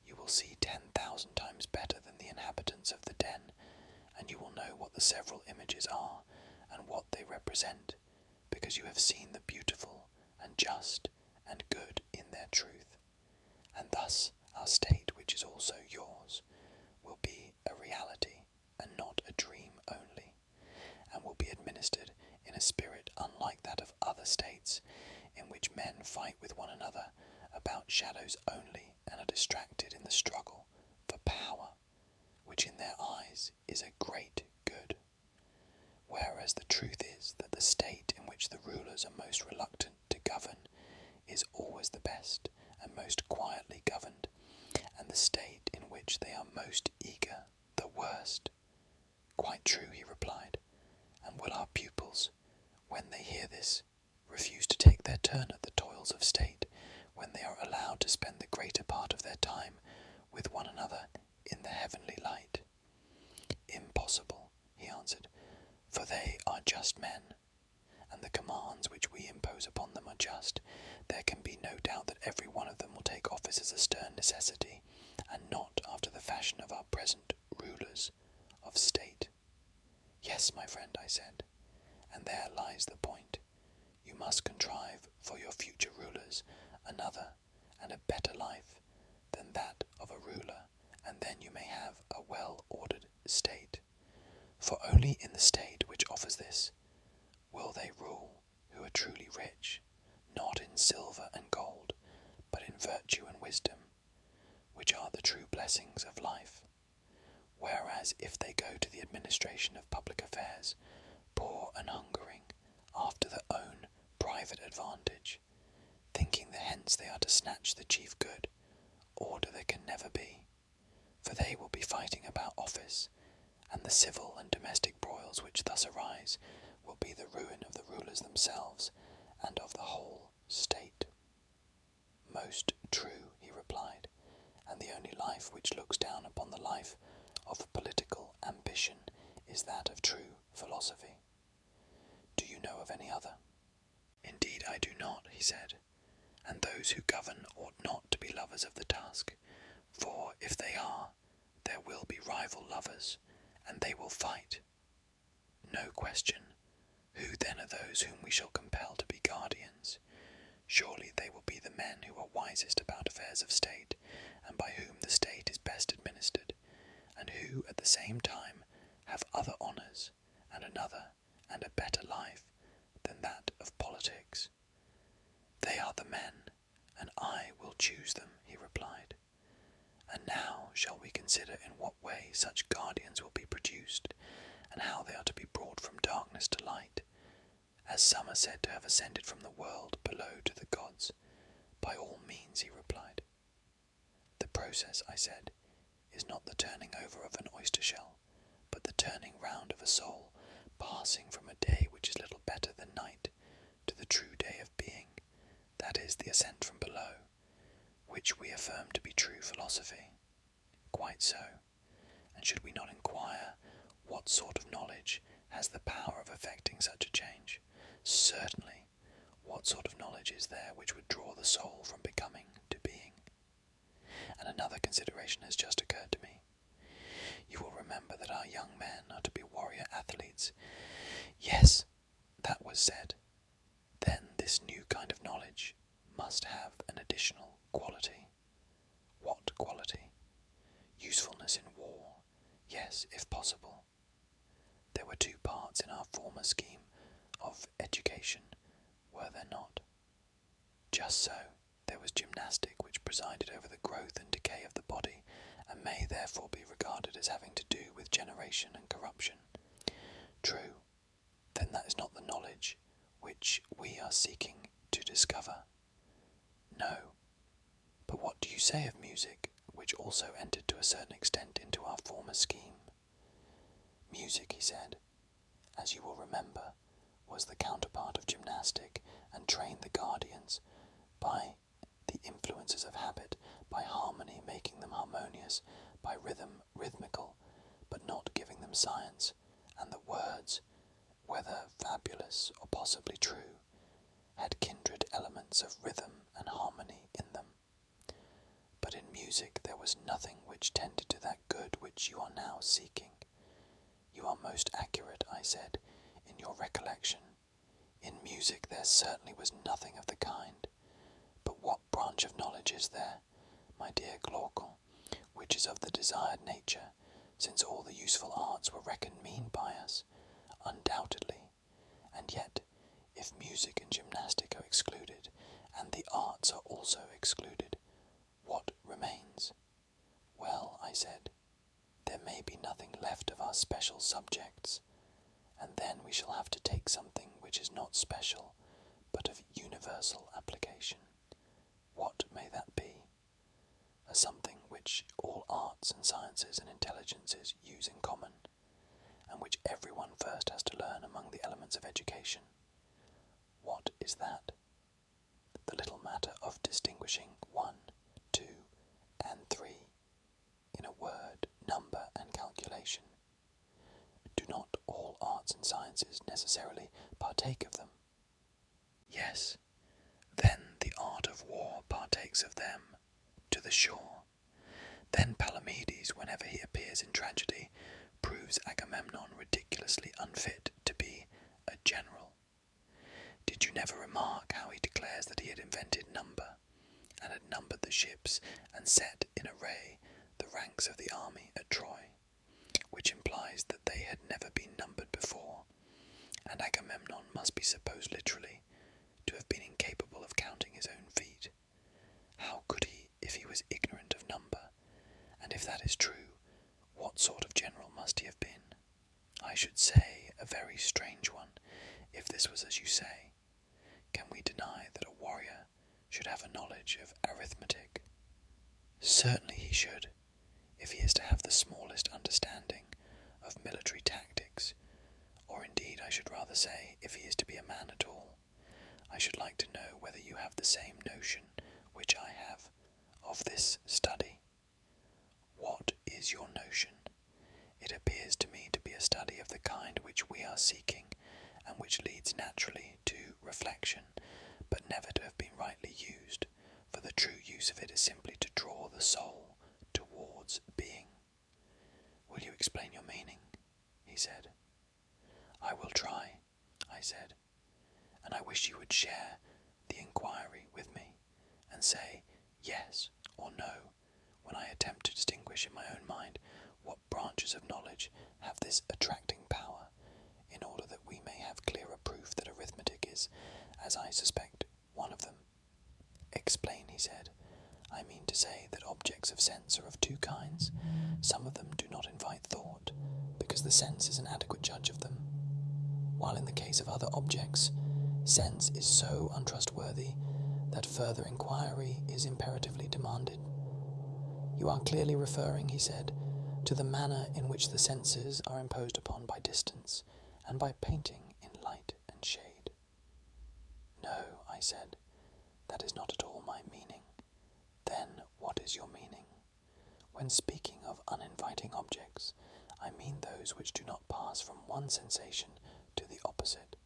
you will see 10,000 times better than the inhabitants of the den, and you will know what the several images are and what they represent, because you have seen the beautiful and just and good in their truth. And thus our state, which is also yours, will be a reality and not a dream only, and will be administered in a spirit unlike that of other states, in which men fight with one another about shadows only and are distracted in the struggle for power, which in their eyes is a great good. Whereas the truth is that the state in which the rulers are most reluctant to govern is always the best and most quietly governed, and the state in which they are most eager the worst. Quite true, he replied. And will our pupils, when they hear this, refuse to take their turn at the toils of state, when they are allowed to spend the greater part of their time with one another in the heavenly light? Impossible, he answered, for they are just men, and the commands which we impose upon them are just. There can be no doubt that every one of them will take office as a stern necessity, and not after the fashion of our present rulers of state. Yes, my friend, I said, and there lies the point. You must contrive for your future rulers another and a better life than that of a ruler, and then you may have a well-ordered state. For only in the state which offers this will they rule who are truly rich, not in silver and gold, but in virtue and wisdom, which are the true blessings of life. Whereas if they go to the administration of public affairs, poor and hungering after their own private advantage, thinking that hence they are to snatch the chief good, order there can never be, for they will be fighting about office, and the civil and domestic broils which thus arise will be the ruin of the rulers themselves and of the whole state. Most true, he replied, and the only life which looks down upon the life of political ambition is that of true philosophy. Do you know of any other? Indeed I do not, he said, and those who govern ought not to be lovers of the task, for if they are, there will be rival lovers, and they will fight. No question. Who then are those whom we shall compel to be guardians? Surely they will be the men who are wisest about affairs of state, and by whom the state is best administered, and who at the same time have other honours, and another and a better life than that of politics. They are the men, and I will choose them, he replied. And now shall we consider in what way such guardians will be produced, and how they are to be brought from darkness to light, as some are said to have ascended from the world below to the gods. By all means, he replied. The process, I said, is not the turning over of an oyster shell, but the turning round of a soul, passing from a day which is little better than night to the true day of being, that is, the ascent from below, which we affirm to be true philosophy. Quite so. And should we not inquire what sort of knowledge has the power of effecting such a change? Certainly. What sort of knowledge is there which would draw the soul from becoming to being? And another consideration has just occurred to me. You will remember that our young men are to be warrior athletes. Yes, that was said. Then this new kind of knowledge must have an additional quality. What quality? Usefulness in war. Yes, if possible. There were two parts in our former scheme of education, were there not? Just so. There was gymnastic, which presided over the growth and decay of the body, and may therefore be regarded as having to do with generation and corruption. True. Then that is not the knowledge which we are seeking to discover. No. But what do you say of music, which also entered to a certain extent into our former scheme? Music, he said, as you will remember, was the counterpart of gymnastic, and trained the guardians by the influences of habit, by harmony making them harmonious, by rhythm rhythmical, but not giving them science, and the words, whether fabulous or possibly true, had kindred elements of rhythm and harmony in them. But in music there was nothing which tended to that good which you are now seeking. You are most accurate, I said, in your recollection. In music there certainly was nothing of the kind. But what branch of knowledge is there, my dear Glaucon, which is of the desired nature, since all the useful arts were reckoned mean by us? Undoubtedly. And yet, if music and gymnastic are excluded, and the arts are also excluded, what remains? Well, I said, there may be nothing left of our special subjects, and then we shall have to take something which is not special, but of universal application. What may that be? A something which all arts and sciences and intelligences use in common, and which everyone first has to learn among the elements of education. What is that? The little matter of distinguishing 1, 2, and 3, in a word, number and calculation. Do not all arts and sciences necessarily partake of them? Yes, then the art of war partakes of them, to the shore. Then Palamedes, whenever he appears in tragedy, proves Agamemnon ridiculously unfit to be a general. Did you never remark how he declares that he had invented number, and had numbered the ships, and set in array the ranks of the army at Troy, which implies that they had never been numbered before, and Agamemnon must be supposed literally to have been incapable of counting his own feet. How could he, if he was ignorant of number? And if that is true, what sort of general must he have been? I should say a very strange one, if this was as you say. Can we deny that a warrior should have a knowledge of arithmetic? Certainly he should, if he is to have the smallest understanding of military tactics, or indeed I should rather say, if he is to be a man at all. I should like to know whether you have the same notion which I have of this study. What is your notion? It appears to me to be a study of the kind which we are seeking, and which leads naturally to reflection, but never to have been rightly used, for the true use of it is simply to draw the soul towards being. Will you explain your meaning? He said. I will try, I said, and I wish you would share the inquiry with me, and say yes or no when I attempt to distinguish in my own mind what branches of knowledge have this attracting power, in order that we may have clearer proof that arithmetic is, as I suspect, one of them. Explain, he said. I mean to say that objects of sense are of two kinds. Some of them do not invite thought, because the sense is an adequate judge of them. while in the case of other objects, sense is so untrustworthy that further inquiry is imperatively demanded. You are clearly referring, he said, to the manner in which the senses are imposed upon by distance and by painting in light and shade. No, I said, that is not at all my meaning. Then what is your meaning? When speaking of uninviting objects, I mean those which do not pass from one sensation to the opposite.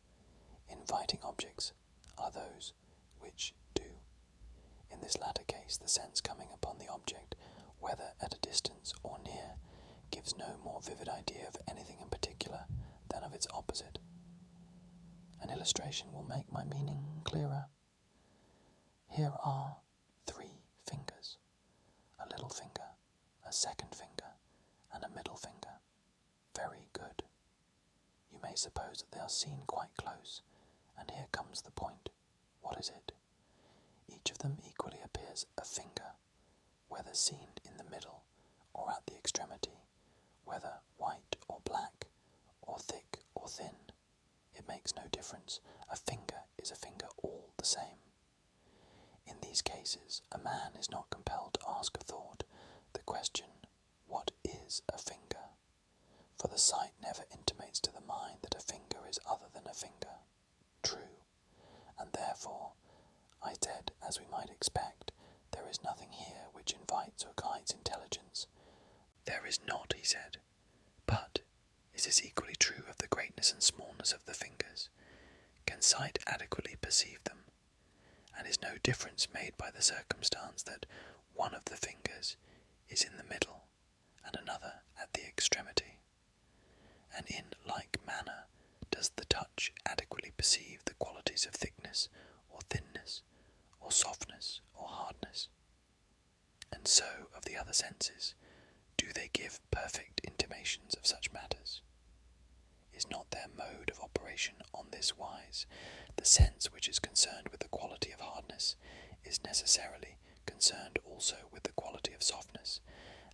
Inviting objects are those which do. In this latter case, the sense coming upon the object, whether at a distance or near, gives no more vivid idea of anything in particular than of its opposite. An illustration will make my meaning clearer. Here are 3 fingers, a little finger, a second finger, and a middle finger. Very good. You may suppose that they are seen quite close, and here comes the point. What is it? Each of them equally appears a finger, whether seen in the middle or at the extremity, whether white or black, or thick or thin. It makes no difference. A finger is a finger all the same. In these cases, a man is not compelled to ask a thought the question, what is a finger? For the sight never intimates to the mind that a finger is other than a finger. True, and therefore, I said, as we might expect, there is nothing here which invites or guides intelligence. There is not, he said, but is this equally true of the greatness and smallness of the fingers? Can sight adequately perceive them? And is no difference made by the circumstance that one of the fingers is in the middle and another at the extremity? And in like manner does the touch adequately perceive the qualities of thickness or thinness or softness or hardness? And so of the other senses, do they give perfect intimations of such matters? Is not their mode of operation on this wise? The sense which is concerned with the quality of hardness is necessarily concerned also with the quality of softness,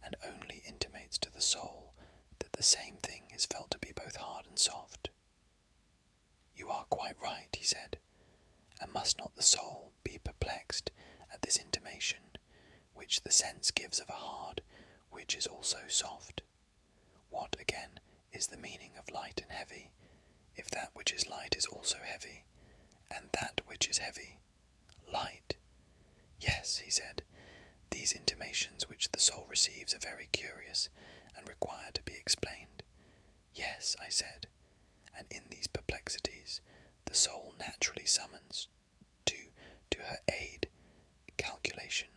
and only intimates to the soul that the same thing is felt to be both hard and soft. You are quite right, he said, and must not the soul be perplexed at this intimation which the sense gives of a hard which is also soft? What, again, is the meaning of light and heavy, if that which is light is also heavy, and that which is heavy light? Yes, he said, these intimations which the soul receives are very curious and require to be explained. Yes, I said, and in these perplexities the soul naturally summons to her aid calculation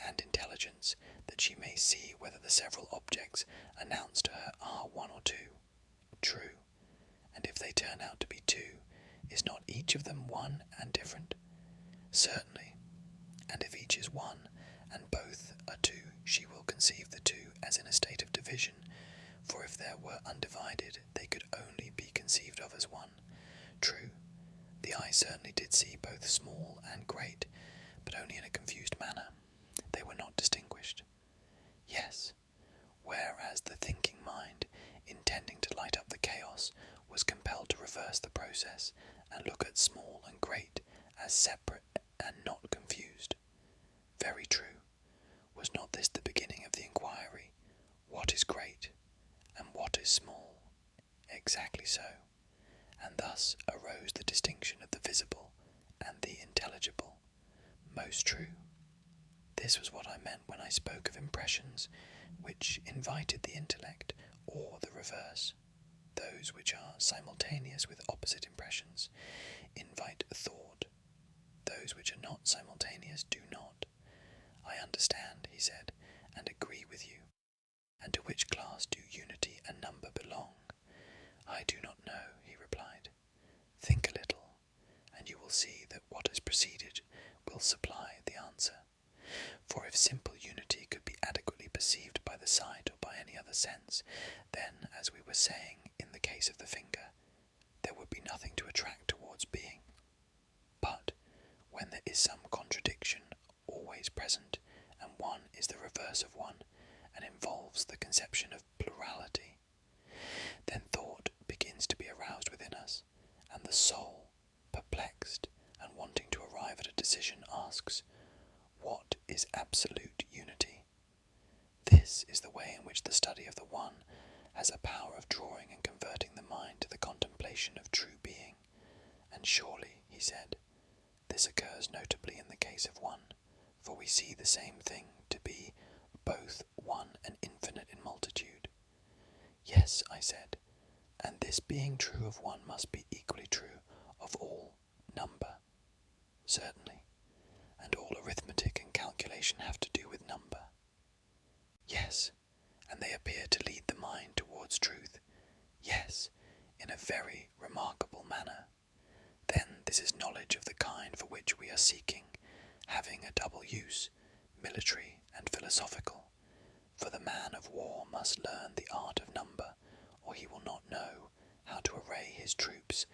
and intelligence, that she may see whether the several objects announced to her are one or two. True, and if they turn out to be 2, is not each of them one and different? Certainly, and if each is 1 and both are 2, she will conceive the 2 as in a state of division, for if there were undivided, they could only be conceived of as 1. True, the eye certainly did see both small and great, but only in a confused manner. They were not distinguished. Yes, whereas the thinking mind, intending to light up the chaos, was compelled to reverse the process and look at small and great as separate and not confused. Very true. Was not this the beginning of the inquiry? What is great, and what is small? Exactly so. And thus arose the distinction of the visible and the intelligible. Most true. This was what I meant when I spoke of impressions which invited the intellect, or the reverse. Those which are simultaneous with opposite impressions invite thought. Those which are not simultaneous do not. I understand, he said, and agree with you. And to which class do unity and number belong? I do not know, he replied. Think a little, and you will see that what has preceded will supply the answer. For if simple unity could be adequately perceived by the sight or by any other sense, then, as we were saying in the case of the finger, there would be nothing to attract towards being. But when there is some contradiction always present, and one is the reverse of one, and involves the conception of plurality, then thought begins to be aroused within us, the soul, perplexed and wanting to arrive at a decision, asks, "What is absolute unity?" This is the way in which the study of the One has a power of drawing and converting the mind to the contemplation of true being, and surely, he said, this occurs notably in the case of one, for we see the same thing to be both one and infinite in multitude. Yes, I said, and this being true of one must be equally true of all number. Certainly, and all arithmetic and calculation have to do with number. Yes, and they appear to lead the mind towards truth. Yes, in a very remarkable manner. Then this is knowledge of the kind for which we are seeking, having a double use, military and philosophical. For the man of war must learn the art of number, or he will not know how to array his troops,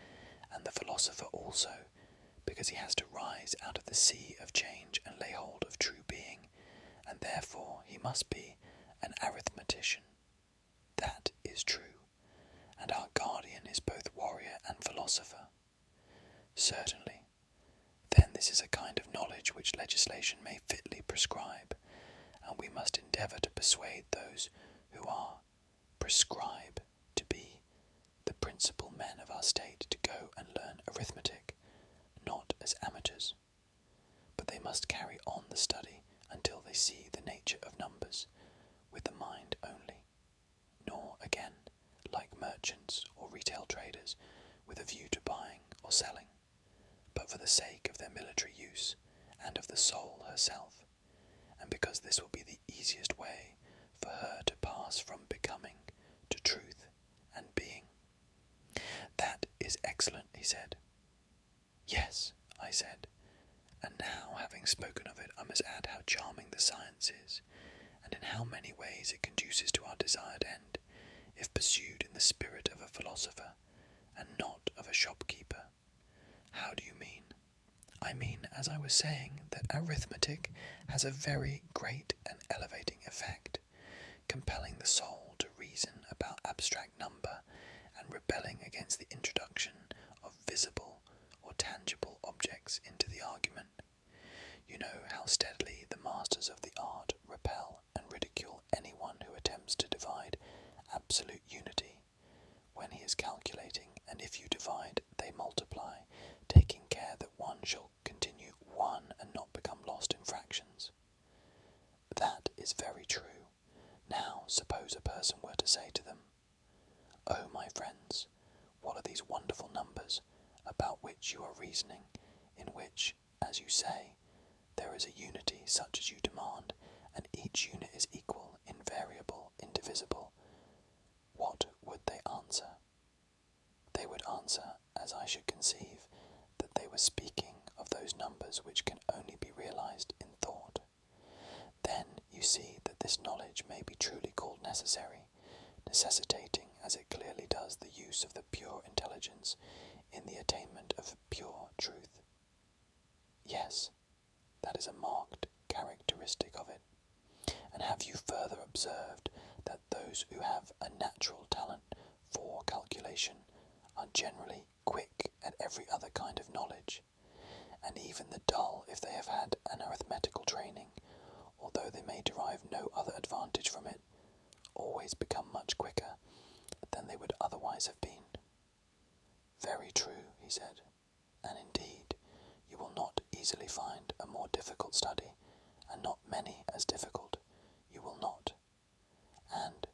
and the philosopher also, because he has to rise out of the sea of change and lay hold of true being, and therefore he must be an arithmetician. That is true, and our guardian is both warrior and philosopher. Certainly. Then this is a kind of knowledge which legislation may fitly prescribe, and we must endeavour to persuade those who are prescribed to be the principal men of our state to go and learn arithmetic, not as amateurs, but they must carry on the study until they see the nature of numbers, with the mind only, nor again, like merchants or retail traders, with a view to buying or selling, but for the sake of their military use and of the soul herself, and because this will be the easiest way for her to pass from becoming to truth and being. That is excellent, he said. Yes, I said, and now, having spoken of it, I must add how charming the science is, and in how many ways it conduces to our desired end, if pursued in the spirit of a philosopher, and not of a shopkeeper. How do you mean? I mean, as I was saying, that arithmetic has a very great and elevating effect, compelling the soul to reason about abstract number, and rebelling against the introduction of visible or tangible objects into the argument. You know how steadily the masters of the art repel and ridicule anyone who attempts to divide absolute unity, when he is calculating, and if you divide, they multiply, taking care that one shall continue one and not become lost in fractions. That is very true. Now, suppose a person were to say to them, "Oh, my friends, what are these wonderful numbers about which you are reasoning, in which, as you say, there is a unity such as you demand, and each unit is equal, invariable, indivisible?" What would they answer? They would answer, as I should conceive, that they were speaking of those numbers which can only be realized in thought. Then you see that this knowledge may be truly called necessary, necessitating, as it clearly does, the use of the pure intelligence in the attainment of pure truth. Yes, that is a marked characteristic of it. And have you further observed that those who have a natural talent for calculation are generally quick at every other kind of knowledge, and even the dull, if they have had an arithmetical training, although they may derive no other advantage from it, always become much quicker than they would otherwise have been? Very true, he said, and indeed you will not easily find a more difficult study, and not many as difficult. You will not. And,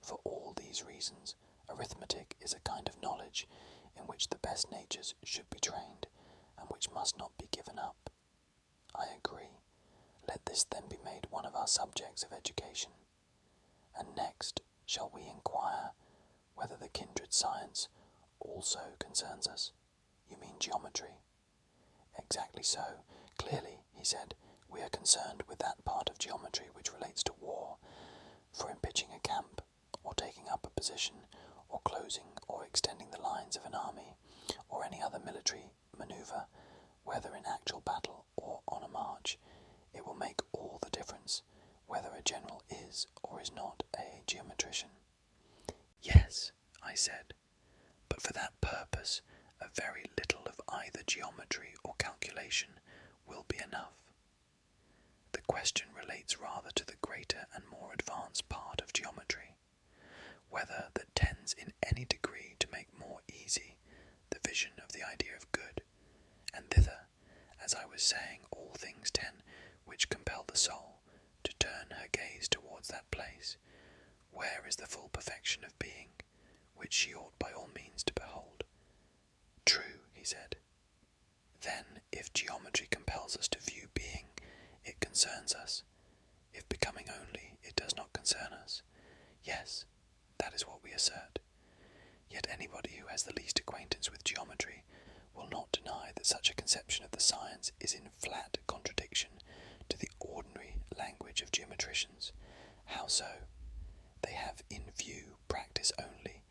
for all these reasons, arithmetic is a kind of knowledge in which the best natures should be trained, and which must not be given up. I agree. Let this then be made one of our subjects of education. And next, shall we inquire whether the kindred science also concerns us? You mean geometry? Exactly so. Clearly, he said, we are concerned with that part of geometry which relates to war, for in pitching a camp, or taking up a position, or closing or extending the lines of an army, or any other military manoeuvre, whether in actual battle or on a march, it will make all the difference whether a general is or is not a geometrician. Yes, I said, but for that purpose a very little of either geometry or calculation will be enough. The question relates rather to the greater and more advanced part of geometry, whether that tends in any degree to make more easy the vision of the idea of good, and thither, as I was saying, all things tend which compel the soul to turn her gaze towards that place, where is the full perfection of being, which she ought by all means to behold. True, he said. Then, if geometry compels us to view being, it concerns us. If becoming only, it does not concern us. Yes, that is what we assert. Yet anybody who has the least acquaintance with geometry will not deny that such a conception of the science is in flat contradiction to the ordinary language of geometricians. How so? They have in view practice only,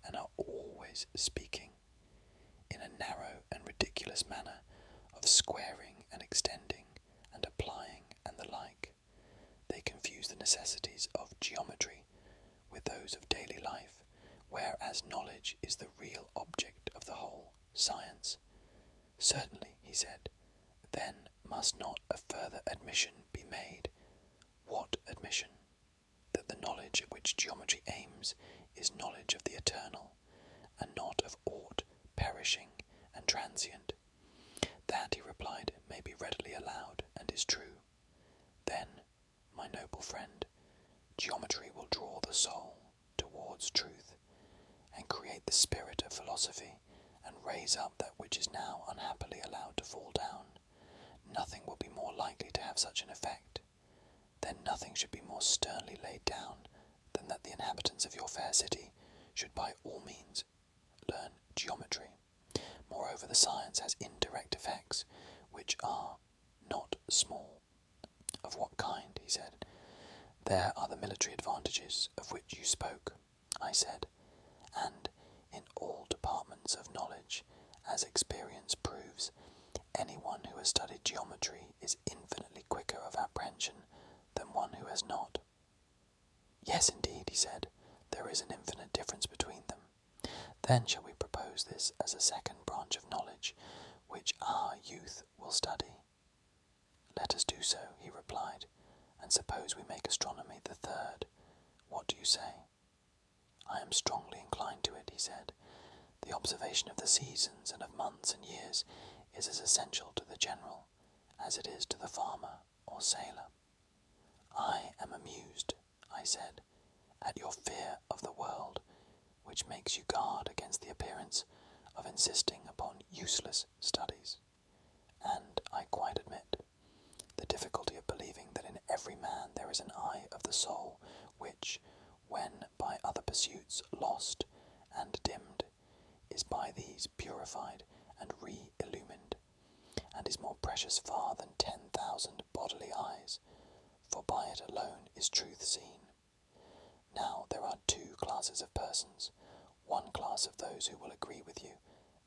and are always speaking, in a narrow and ridiculous manner, of squaring and extending, and applying, and the like. They confuse the necessities of geometry with those of daily life, whereas knowledge is the real object of the whole science. Certainly, he said, then must not a further admission be made? What admission? That the knowledge at which geometry aims is knowledge of the eternal, and not of aught perishing and transient. That, he replied, may be readily allowed, and is true. Then, my noble friend, geometry will draw the soul towards truth, and create the spirit of philosophy, and raise up that which is now unhappily allowed to fall down. Nothing will be more likely to have such an effect. Then nothing should be more sternly laid down than that the inhabitants of your fair city should by all means learn geometry. Moreover, the science has indirect effects, which are not small. Of what kind? He said. There are the military advantages of which you spoke, I said, and in all departments of knowledge, as experience proves, anyone who has studied geometry is infinitely quicker of apprehension than one who has not. Yes, indeed, he said, there is an infinite difference between them. Then shall we propose this as a second branch of knowledge, which our youth will study? Let us do so, he replied, and suppose we make astronomy the third. What do you say? I am strongly inclined to it, he said. The observation of the seasons and of months and years is as essential to the general as it is to the farmer or sailor. I am amused, I said, at your fear of the world, which makes you guard against the appearance of insisting upon useless studies. And I quite admit the difficulty of believing that in every man there is an eye of the soul which, when by other pursuits lost and dimmed, is by these purified and re-illumined, and is more precious far than 10,000 bodily eyes, for by it alone is truth seen. Now there are two classes of persons, one class of those who will agree with you,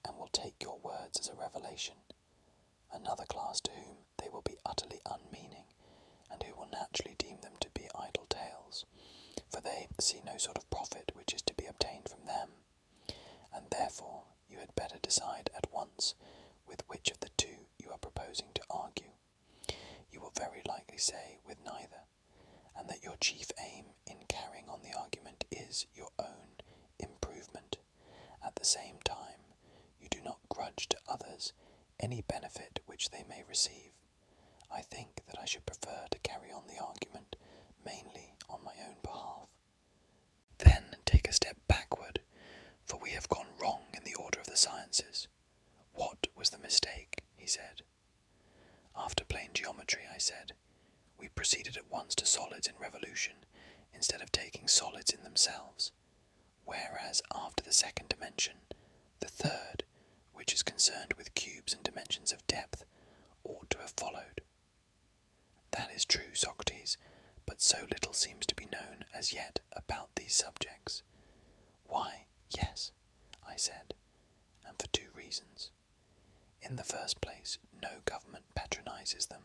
and will take your words as a revelation, another class to whom they will be utterly unmeaning, and who will naturally deem them to be idle tales, for they see no sort of profit which is to be obtained from them, and therefore you had better decide at once with which of the two you are proposing to argue. You will very likely say with neither, and that your chief aim in carrying on the argument is your own improvement. At the same time, you do not grudge to others any benefit which they may receive. I think that I should prefer to carry on the argument mainly on my own behalf. Then take a step backward, for we have gone wrong in the order of the sciences. What was the mistake? He said. After plane geometry, I said, we proceeded at once to solids in revolution, instead of taking solids in themselves, whereas after the second dimension, the third, which is concerned with cubes and dimensions of depth, ought to have followed. That is true, Socrates, but so little seems to be known as yet about these subjects. Why, yes, I said, and for two reasons. In the first place, no government patronizes them.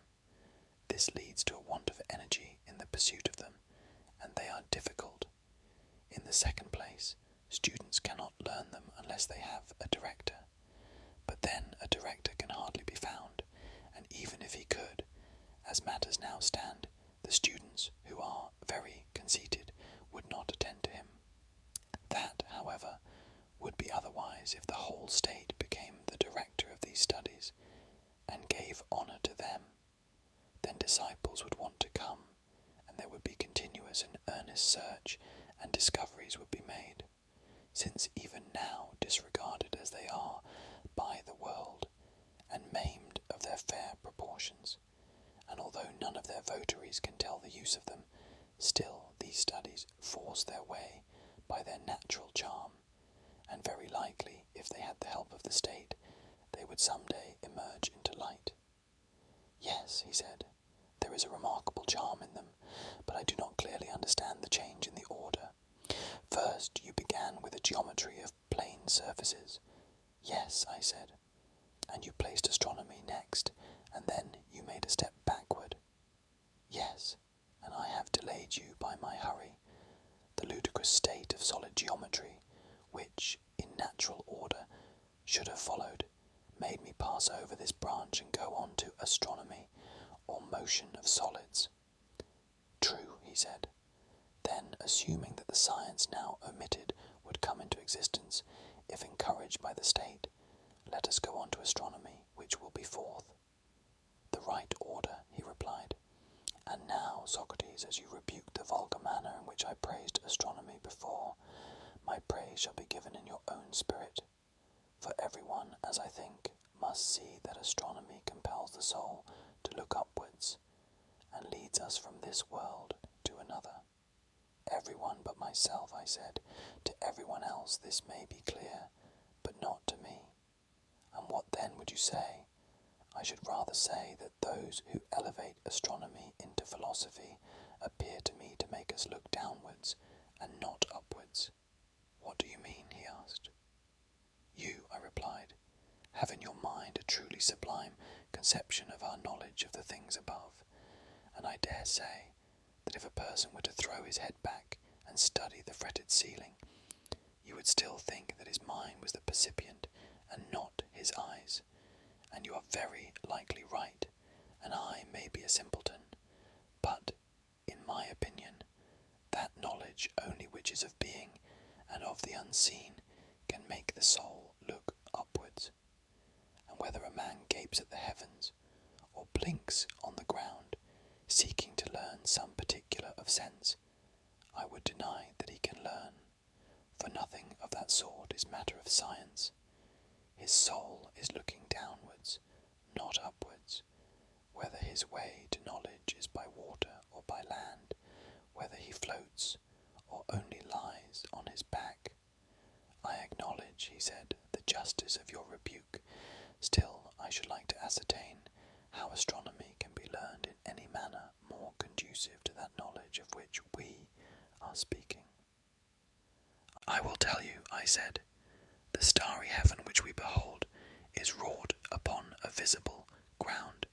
This leads to a want of energy in the pursuit of them, and they are difficult. In the second place, students cannot learn them unless they have a director. then a director can hardly be found, and even if he could, as matters now stand, the students, who are very conceited, would not attend to him. That, however, would be otherwise if the whole state became the director of these studies, and gave honour to them. Then disciples would want to come, and there would be continuous and earnest search, and discoveries would be made, since even now, disregarded as they are by the world, and maimed of their fair proportions, and although none of their votaries can tell the use of them, still these studies force their way by their natural charm, and very likely, if they had the help of the state, they would some day emerge into light. Yes, he said, there is a remarkable charm in them, but I do not clearly understand the change in the order. First you began with a geometry of plane surfaces. Yes, I said, and you placed astronomy next, and then you made a step backward. Yes, and I have delayed you by my hurry. The ludicrous state of solid geometry, which, in natural order, should have followed, made me pass over this branch and go on to astronomy, or motion of solids. True, he said. Then, assuming that the science now omitted would come into existence, if encouraged by the state, let us go on to astronomy, which will be fourth. The right order, he replied. And now, Socrates, as you rebuked the vulgar manner in which I praised astronomy before, my praise shall be given in your own spirit. For everyone, as I think, must see that astronomy compels the soul to look upwards, and leads us from this world to another. Everyone but myself, I said. To everyone else this may be clear, but not to me. And what then would you say? I should rather say that those who elevate astronomy into philosophy appear to me to make us look downwards and not upwards. What do you mean? He asked. You, I replied, have in your mind a truly sublime conception of our knowledge of the things above, and I dare say that if a person were to throw his head back and study the fretted ceiling, you would still think that his mind was the percipient and not his eyes, and you are very likely right, and I may be a simpleton, but, in my opinion, that knowledge only which is of being and of the unseen can make the soul look upwards, and whether a man gapes at the heavens, or blinks on the ground, seeking to learn some particular of sense, I would deny that he can learn, for nothing of that sort is matter of science. His soul is looking downwards, not upwards, whether his way to knowledge is by water or by land, whether he floats or only lies on his back. I acknowledge, he said, the justice of your rebuke. Still, I should like to ascertain how astronomy can be learned in any manner more conducive to that knowledge of which we are speaking. I will tell you, I said. The starry heaven which we behold is wrought upon a visible ground,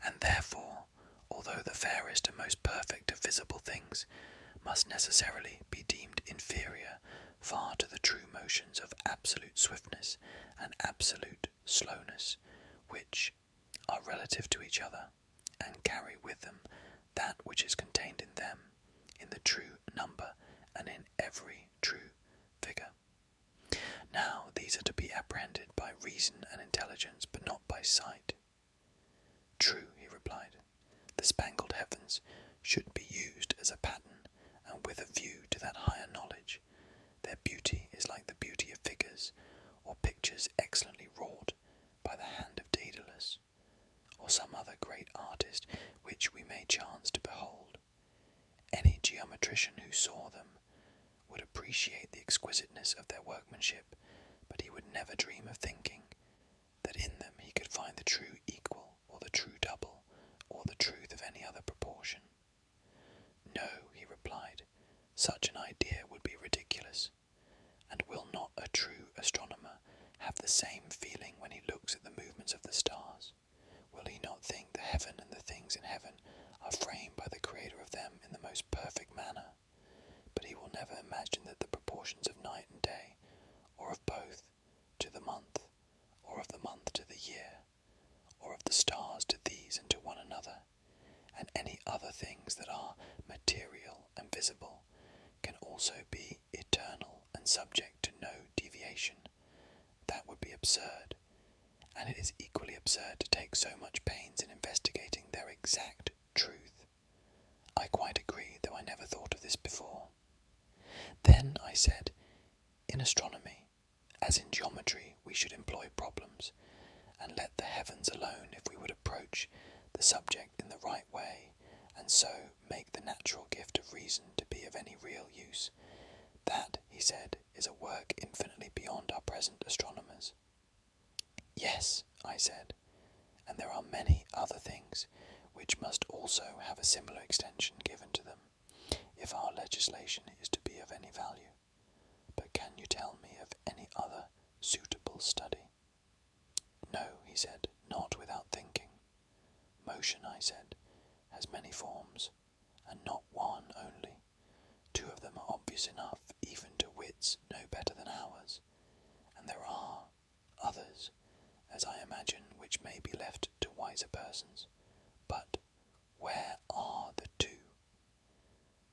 and therefore, although the fairest and most perfect of visible things, must necessarily be deemed inferior far to the true motions of absolute swiftness and absolute slowness, which are relative to each other, and carry with them that which is contained in them, in the true number, and in every true figure. Now these are to be apprehended by reason and intelligence, but not by sight. True, he replied, the spangled heavens should be used as a pattern, and with a view to that higher knowledge. Their beauty is like the beauty of figures, or pictures excellently wrought by the hand of Daedalus, or some other great artist which we may chance to behold. Any geometrician who saw them would appreciate the exquisiteness of their workmanship, but he would never dream of thinking that in them he could find the true equal, or the true double, or the truth of any other proportion. No, he replied, such an idea would be ridiculous, and will not a true astronomer have the same feeling when he looks at the movements of the stars? Will he not think the heaven and the things in heaven are framed by the Creator of them in the most perfect manner? But he will never imagine that the proportions of night and day, or of both, to the month, or of the month any other things that are material and visible can also be eternal and subject to no deviation. That would be absurd, and it is equally absurd to take so much pains in investigating their exact truth. I quite agree, though I never thought of this before. Then, I said, in astronomy, as in geometry, we should employ problems, and let the heavens alone if we would approach the subject in the right way, and so make the natural gift of reason to be of any real use. That, he said, is a work infinitely beyond our present astronomers. Yes, I said, and there are many other things which must also have a similar extension given to them, if our legislation is to be of any value. But can you tell me of any other suitable study? No, he said, not without thinking. Motion, I said, has many forms, and not one only. Two of them are obvious enough even to wits no better than ours, and there are others, as I imagine, which may be left to wiser persons. But where are the two?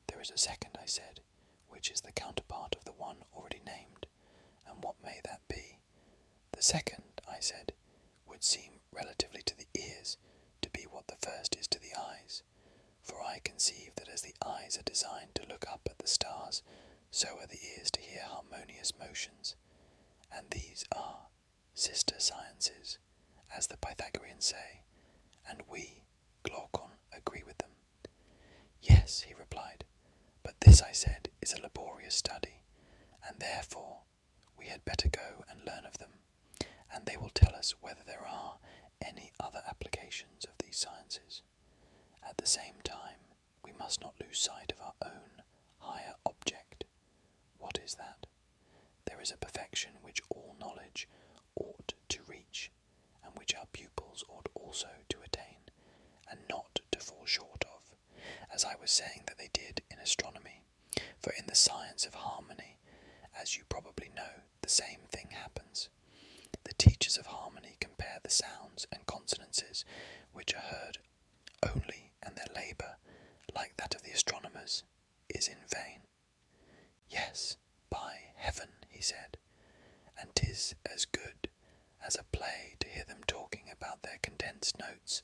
There is a second, I said, which is the counterpart of the one already named, and what may that be? The second, I said, would seem relatively to the ears to be what the first is to the eyes, for I conceive that as the eyes are designed to look up at the stars, so are the ears to hear harmonious motions, and these are sister sciences, as the Pythagoreans say, and we, Glaucon, agree with them. Yes, he replied, but this, I said, is a laborious study, and therefore we had better go and learn of them, and they will tell us whether there are any other applications of these sciences. At the same time, we must not lose sight of our own higher object. What is that? There is a perfection which all knowledge ought to reach, and which our pupils ought also to attain, and not to fall short of, as I was saying that they did in astronomy. For in the science of harmony, as you probably know, the same thing happens. The teachers of harmony compare the sounds and consonances which are heard only, and their labour, like that of the astronomers, is in vain. Yes, by heaven, he said, and 'tis as good as a play to hear them talking about their condensed notes,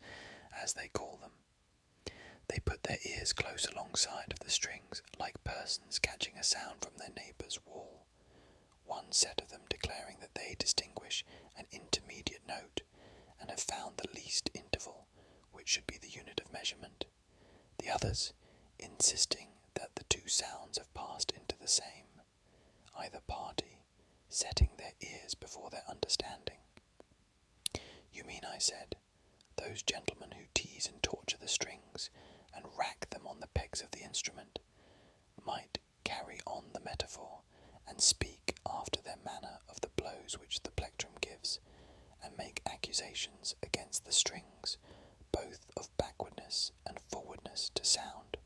as they call them. They put their ears close alongside of the strings, like persons catching a sound from their neighbour's wall, one set of them declaring that they distinguish an intermediate note, and have found the least interval, which should be the unit of measurement, the others insisting that the two sounds have passed into the same, either party setting their ears before their understanding. You mean, I said, those gentlemen who tease and torture the strings, and rack them on the pegs of the instrument, might carry on the metaphor, and speak after their manner of the blows which the plectrum gives, and make accusations against the strings, both of backwardness and forwardness to sound.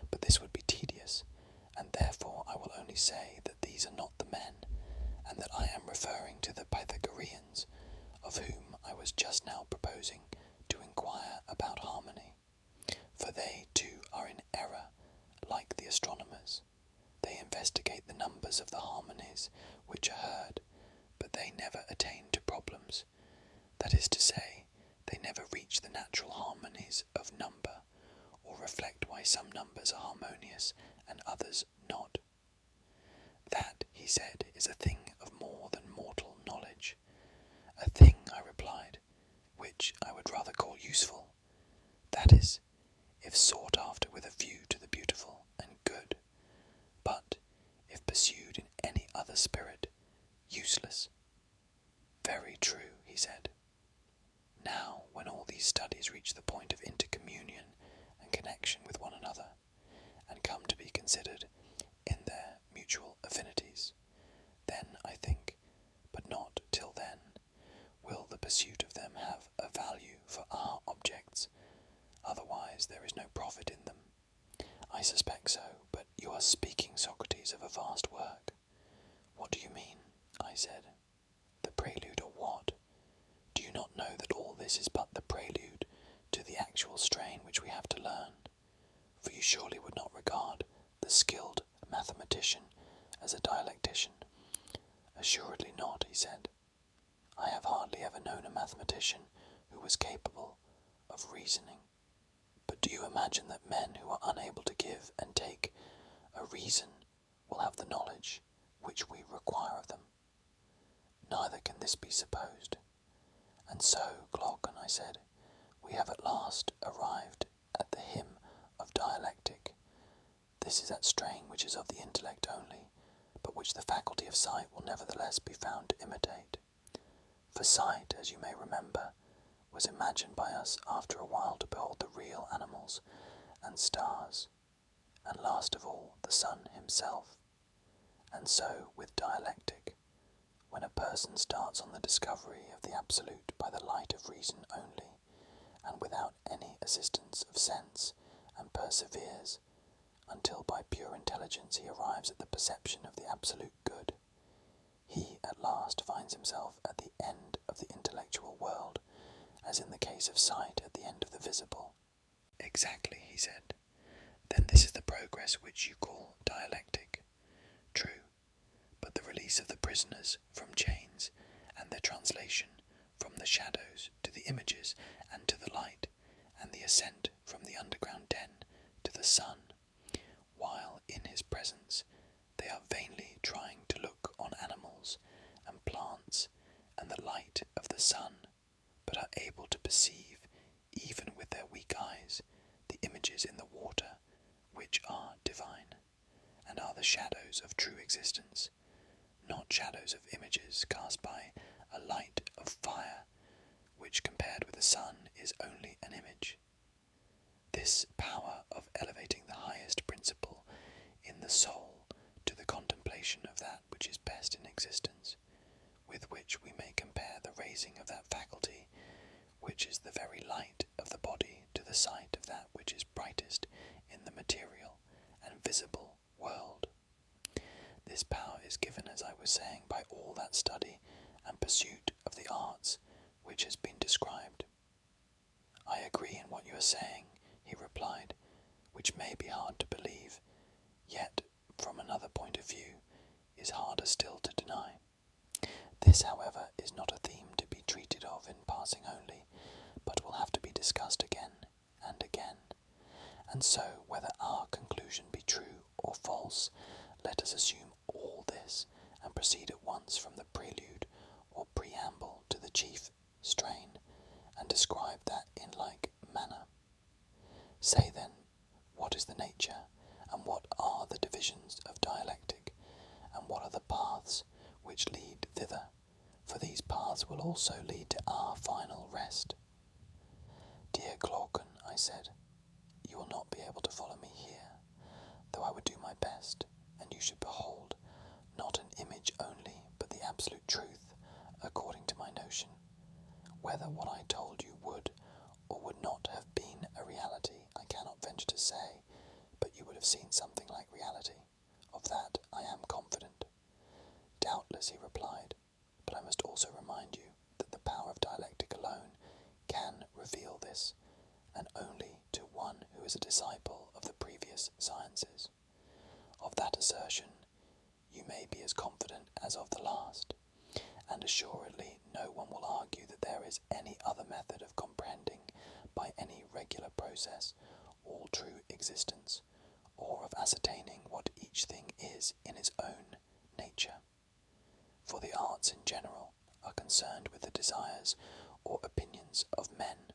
But this would be tedious, and therefore I will only say that these are not the men, and that I am referring to the Pythagoreans, of whom I was just now proposing to inquire about harmony. For they too are in error, like the astronomers. They investigate the numbers of the harmonies which are heard, but they never attain to problems. That is to say, they never reach the natural harmonies of number, or reflect why some numbers are harmonious and others not. That, he said, is a thing of more than mortal knowledge. A thing, I replied, which I would rather call useful. That is, if sought after with a view to the beautiful and good, but, if pursued in any other spirit, useless. Very true, he said. Now, when all these studies reach the point of intercommunion and connection with one another, and come to be considered in their mutual affinities, then, I think, but not till then, will the pursuit of them have a value for our objects. Otherwise there is no profit in them. I suspect so, but you are speaking, Socrates, of a vast work. What do you mean? I said. The prelude or what? Do you not know that all this is but the prelude to the the actual strain which we have to learn, for you surely would not regard the skilled mathematician as a dialectician. Assuredly not, he said. I have hardly ever known a mathematician who was capable of reasoning. But do you imagine that men who are unable to give and take a reason will have the knowledge which we require of them? Neither can this be supposed. And so, Glaucon, I said, we have at last arrived at the hymn of dialectic. This is that strain which is of the intellect only, but which the faculty of sight will nevertheless be found to imitate. For sight, as you may remember, was imagined by us after a while to behold the real animals and stars, and last of all the sun himself. And so with dialectic, when a person starts on the discovery of the absolute by the light of reason only, and without any assistance of sense, and perseveres, until by pure intelligence he arrives at the perception of the absolute good, he at last finds himself at the end of the intellectual world, as in the case of sight at the end of the visible. Exactly, he said. Then this is the progress which you call dialectic. True, but the release of the prisoners from chains, and their translation from the shadows to the images and to the light, and the ascent from the underground den to the sun, while in his presence they are vainly trying to look on animals and plants and the light of the sun, but are able to perceive, even with their weak eyes, the images in the water, which are divine, and are the shadows of true existence, not shadows of images cast by a light of fire, which compared with the sun is only an image. This power of elevating the highest principle in the soul to the contemplation of that which is best in existence, with which we may compare the raising of that faculty which is the very light of the body to the sight of that which is brightest in the material and visible world. This power is given, as I was saying, by all that study and pursuit of the arts which has been described. I agree in what you are saying, he replied, which may be hard to believe, yet, from another point of view, is harder still to deny. This, however, is not a theme to be treated of in passing only, but will have to be discussed again and again. And so, whether our conclusion be true or false, let us assume all this, and proceed at once from the prelude or preamble to the chief strain, and describe that in like manner. Say then, what is the nature, and what are the divisions of dialectic, and what are the paths which lead thither? For these paths will also lead to our final rest. Dear Glaucon, I said, you will not be able to follow me here, though I would do my best, and you should behold not an image only, but the absolute truth, according to my notion. Whether what I told you would or would not have been a reality, I cannot venture to say, but you would have seen something like reality. Of that I am confident. Doubtless, he replied, but I must also remind you that the power of dialectic alone can reveal this, and only to one who is a disciple of the previous sciences. Of that assertion you may be as confident as of the last, and assuredly no one will argue that there is any other method of comprehending by any regular process all true existence, or of ascertaining what each thing is in its own nature. For the arts in general are concerned with the desires or opinions of men,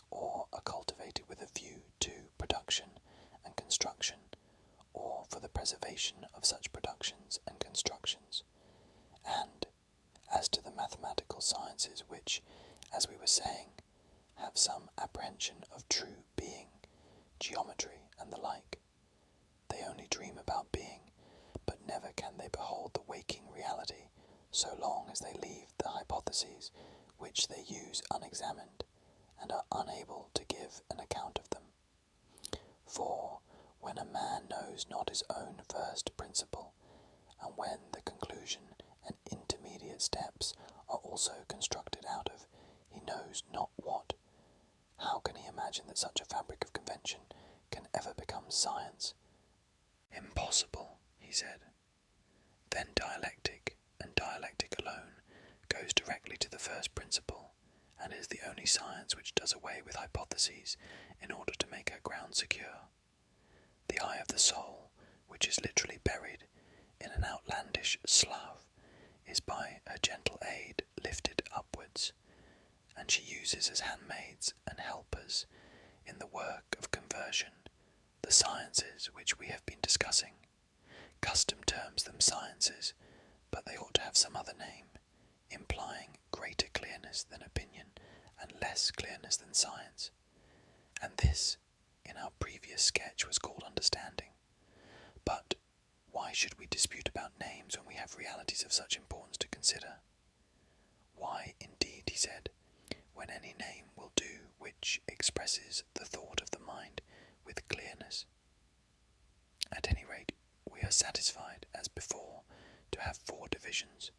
or are cultivated with a view to production and construction, or for the preservation of such productions and constructions. And as to the mathematical sciences which, as we were saying, have some apprehension of true being, geometry and the like, they only dream about being, but never can they behold the waking reality, so long as they leave the hypotheses which they use unexamined, and are unable to give an account of them. For when a man knows not his own first principle, and when the conclusion and intermediate steps are also constructed out of, he knows not what, How can he imagine that such a fabric of convention can ever become science? Impossible, he said. Then dialectic, and dialectic alone, goes directly to the first principle, and is the only science which does away with hypotheses in order to make her ground secure. The eye of the soul, which is literally buried in an outlandish slough, is by her gentle aid lifted upwards, and she uses as handmaids and helpers in the work of conversion the sciences which we have been discussing. Custom terms them sciences, but they ought to have some other name, implying greater clearness than opinion and less clearness than science. And this, in our previous sketch, was called understanding. But why should we dispute about names when we have realities of such importance to consider? Why, indeed, he said, when any name will do which expresses the thought of the mind with clearness. At any rate, we are satisfied, as before, to have 4 divisions,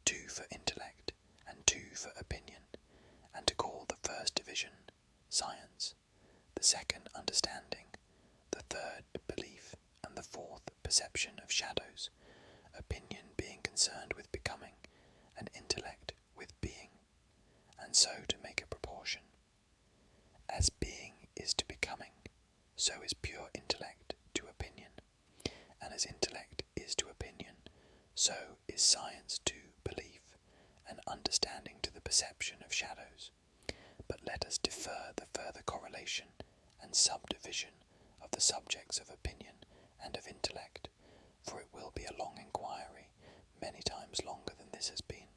2 for intellect and 2 for opinion, and to call the first division science, the second understanding, the third belief, and the fourth perception of shadows, opinion being concerned with becoming, and intellect with being, and so to make a proportion. As being is to becoming, so is pure intellect to opinion, and as intellect is to opinion, so is science to belief, and understanding to the perception of shadows. But let us defer the further correlation and subdivision of the subjects of opinion and of intellect, for it will be a long inquiry, many times longer than this has been.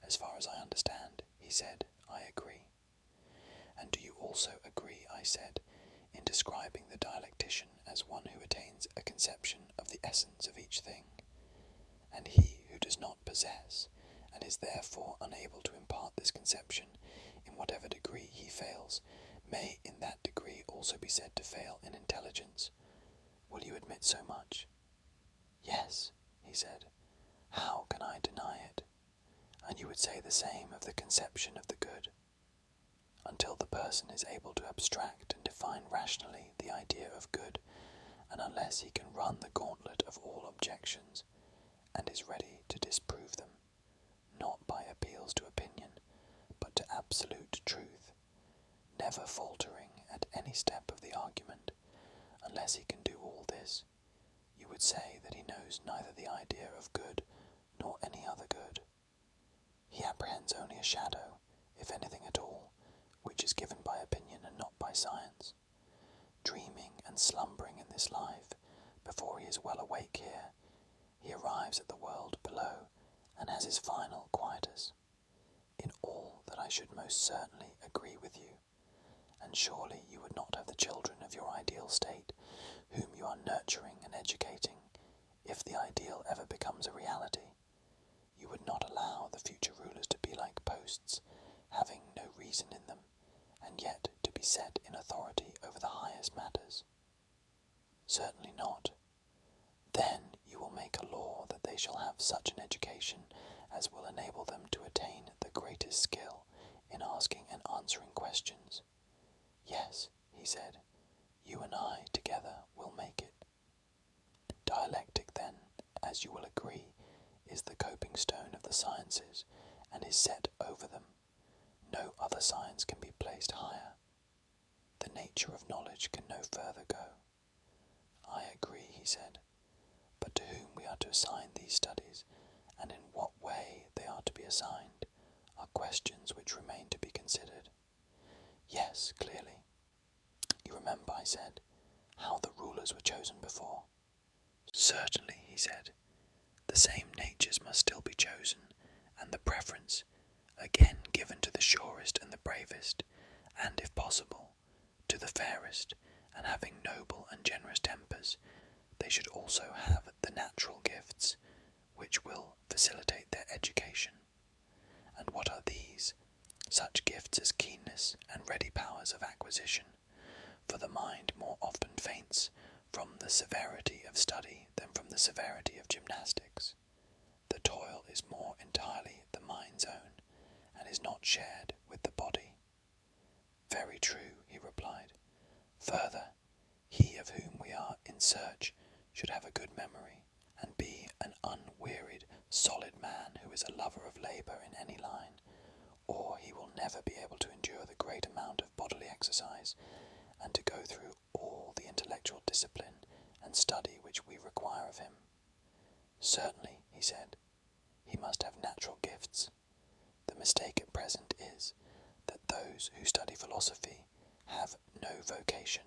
As far as I understand, he said, I agree. And do you also agree, I said, in describing the dialectician as one who attains a conception of the essence of each thing? And he who does not possess, and is therefore unable to impart this conception, in whatever degree he fails, may in that degree also be said to fail in intelligence. Will you admit so much? Yes, he said. How can I deny it? And you would say the same of the conception of the good. Until the person is able to abstract and define rationally the idea of good, and unless he can run the gauntlet of all objections, and is ready to disprove them, not by appeals to opinion, but to absolute truth, never faltering at any step of the argument, unless he can do all this, you would say that he knows neither the idea of good nor any other good. He apprehends only a shadow, if anything at all, which is given by opinion and not by science, dreaming and slumbering in this life. Before he is well awake here, he arrives at the world below, and has his final quietus. In all that I should most certainly agree with you, and surely you would not have the children of your ideal state, whom you are nurturing and educating, if the ideal ever becomes a reality. You would not allow the future rulers to be like posts, having no reason in them, and yet to be set in authority over the highest matters. Certainly not. Then you will make a law that they shall have such an education as will enable them to attain the greatest skill in asking and answering questions. Yes, he said, you and I together will make it. Dialectic, then, as you will agree, is the coping stone of the sciences, and is set over them. No other science can be placed higher. The nature of knowledge can no further go. I agree, he said, but to whom we are to assign these studies, and in what way they are to be assigned, are questions which remain to be considered. Yes, clearly. You remember, I said, how the rulers were chosen before? Certainly, he said. The same natures must still be chosen, and the preference again given to the surest and the bravest, and, if possible, to the fairest, and having noble and generous tempers, they should also have the natural gifts, which will facilitate their education. And what are these? Such gifts as keenness and ready powers of acquisition, for the mind more often faints from the severity of study than from the severity of gymnastics. The toil is more entirely the mind's own, and is not shared with the body. Very true, he replied. Further, he of whom we are in search should have a good memory, and be an unwearied, solid man who is a lover of labour in any line, or he will never be able to endure the great amount of bodily exercise, and to go through all the intellectual discipline and study which we require of him. Certainly, he said, he must have natural gifts. The mistake at present is that those who study philosophy have no vocation,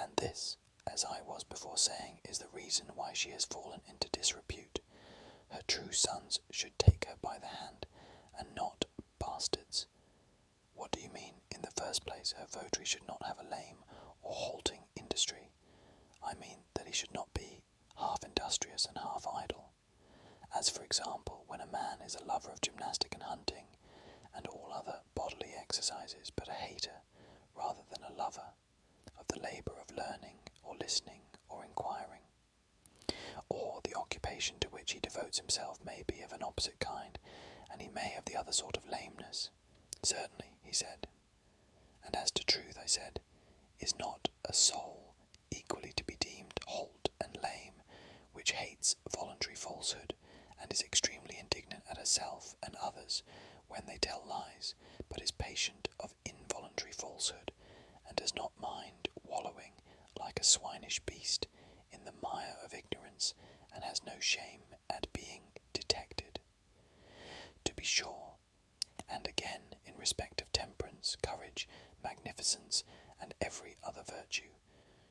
and this, as I was before saying, is the reason why she has fallen into disrepute. Her true sons should take her by the hand, and not bastards. What do you mean? In the first place, her votary should not have a lame or halting industry. I mean that he should not be half industrious and half idle. As for example, when a man is a lover of gymnastic and hunting, and all other bodily exercises, but a hater, rather than a lover, of the labour of learning, or listening, or inquiring. Or the occupation to which he devotes himself may be of an opposite kind, and he may have the other sort of lameness. Certainly, he said. And as to truth, I said, is not a soul equally to be deemed halt and lame, which hates voluntary falsehood, and is extremely indignant at herself and others when they tell lies, but is patient of involuntary falsehood, and does not mind wallowing like a swinish beast in the mire of ignorance, and has no shame at being detected. To be sure, and again in respect of temperance, courage, magnificence, and every other virtue,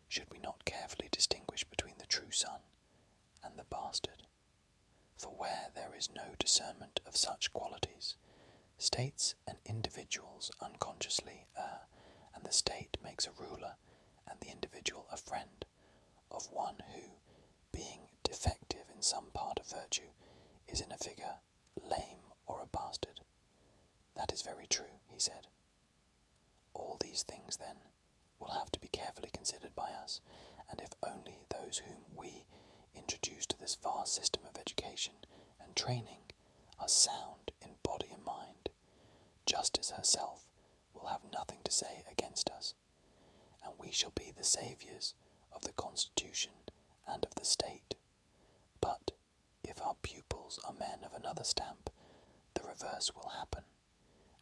should we not carefully distinguish between the true son and the bastard? For where there is no discernment of such qualities, states and individuals unconsciously err, and the state makes a ruler and the individual a friend of one who, being defective in some part of virtue, is in a figure lame or a bastard. That is very true, he said. All these things, then, will have to be carefully considered by us, and if only those whom we introduce to this vast system of education and training are sound in body and mind, justice herself will have nothing to say against us, and we shall be the saviours of the constitution and of the state. But if our pupils are men of another stamp, the reverse will happen,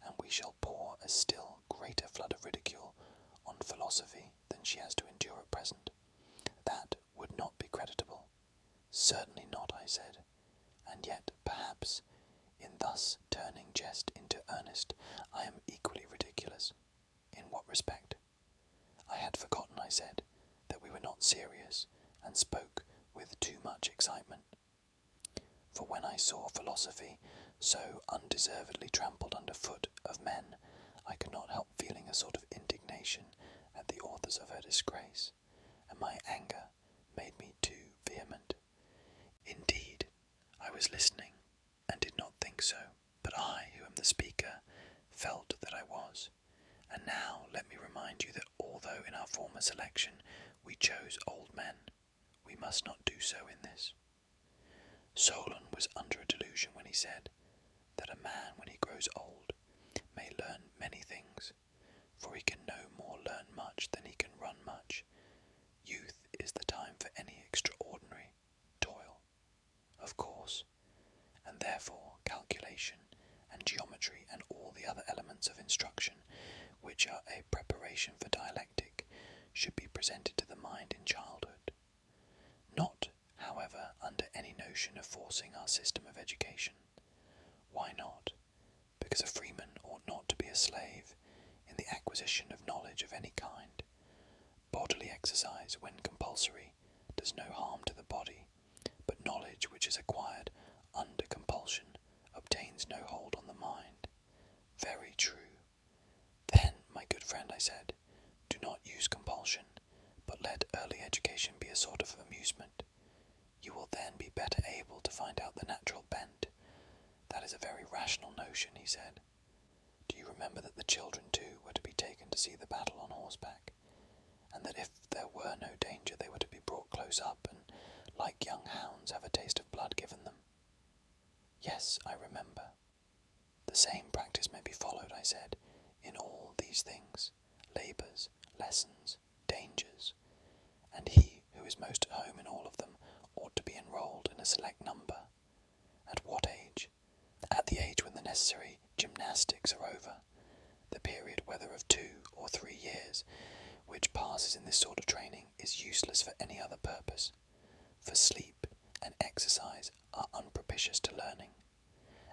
and we shall pour a still greater flood of ridicule on philosophy than she has to endure at present. That would not be creditable. Certainly not, I said, and yet, perhaps, in thus turning jest into earnest, I am equally ridiculous. In what respect? I had forgotten, I said, that we were not serious, and spoke with too much excitement. For when I saw philosophy so undeservedly trampled under foot of men, I could not help feeling a sort of indignation at the authors of her disgrace, and my anger made me too vehement. Indeed, I was listening, and did not think so, but I, who am the speaker, felt that I was. And now let me remind you that although in our former selection we chose old men, we must not do so in this. Solon was under a delusion when he said that a man, when he grows old, may learn many things, for he can no more learn much than he can run much. Youth is the time for any extraordinary toil, of course, and therefore calculation and geometry and all the other elements of instruction, which are a preparation for dialectic, should be presented to the mind in childhood. Not, however, under any notion of forcing our system of education. Why not? Because a freeman ought not to be a slave in the acquisition of knowledge of any kind. Bodily exercise, when compulsory, does no harm to the body, but knowledge which is acquired under compulsion obtains no hold on the mind. Very true. Then, my good friend, I said, do not use compulsion, but let early education be a sort of amusement. You will then be better able to find out the natural bent. That is a very rational notion, he said. Do you remember that the children, too, were to be taken to see the battle on horseback, and that if there were no danger they were to be brought close up and, like young hounds, have a taste of blood given them? Yes, I remember. The same practice may be followed, I said, in all these things. academics are over, the period, whether of 2 or 3 years, which passes in this sort of training is useless for any other purpose, for sleep and exercise are unpropitious to learning,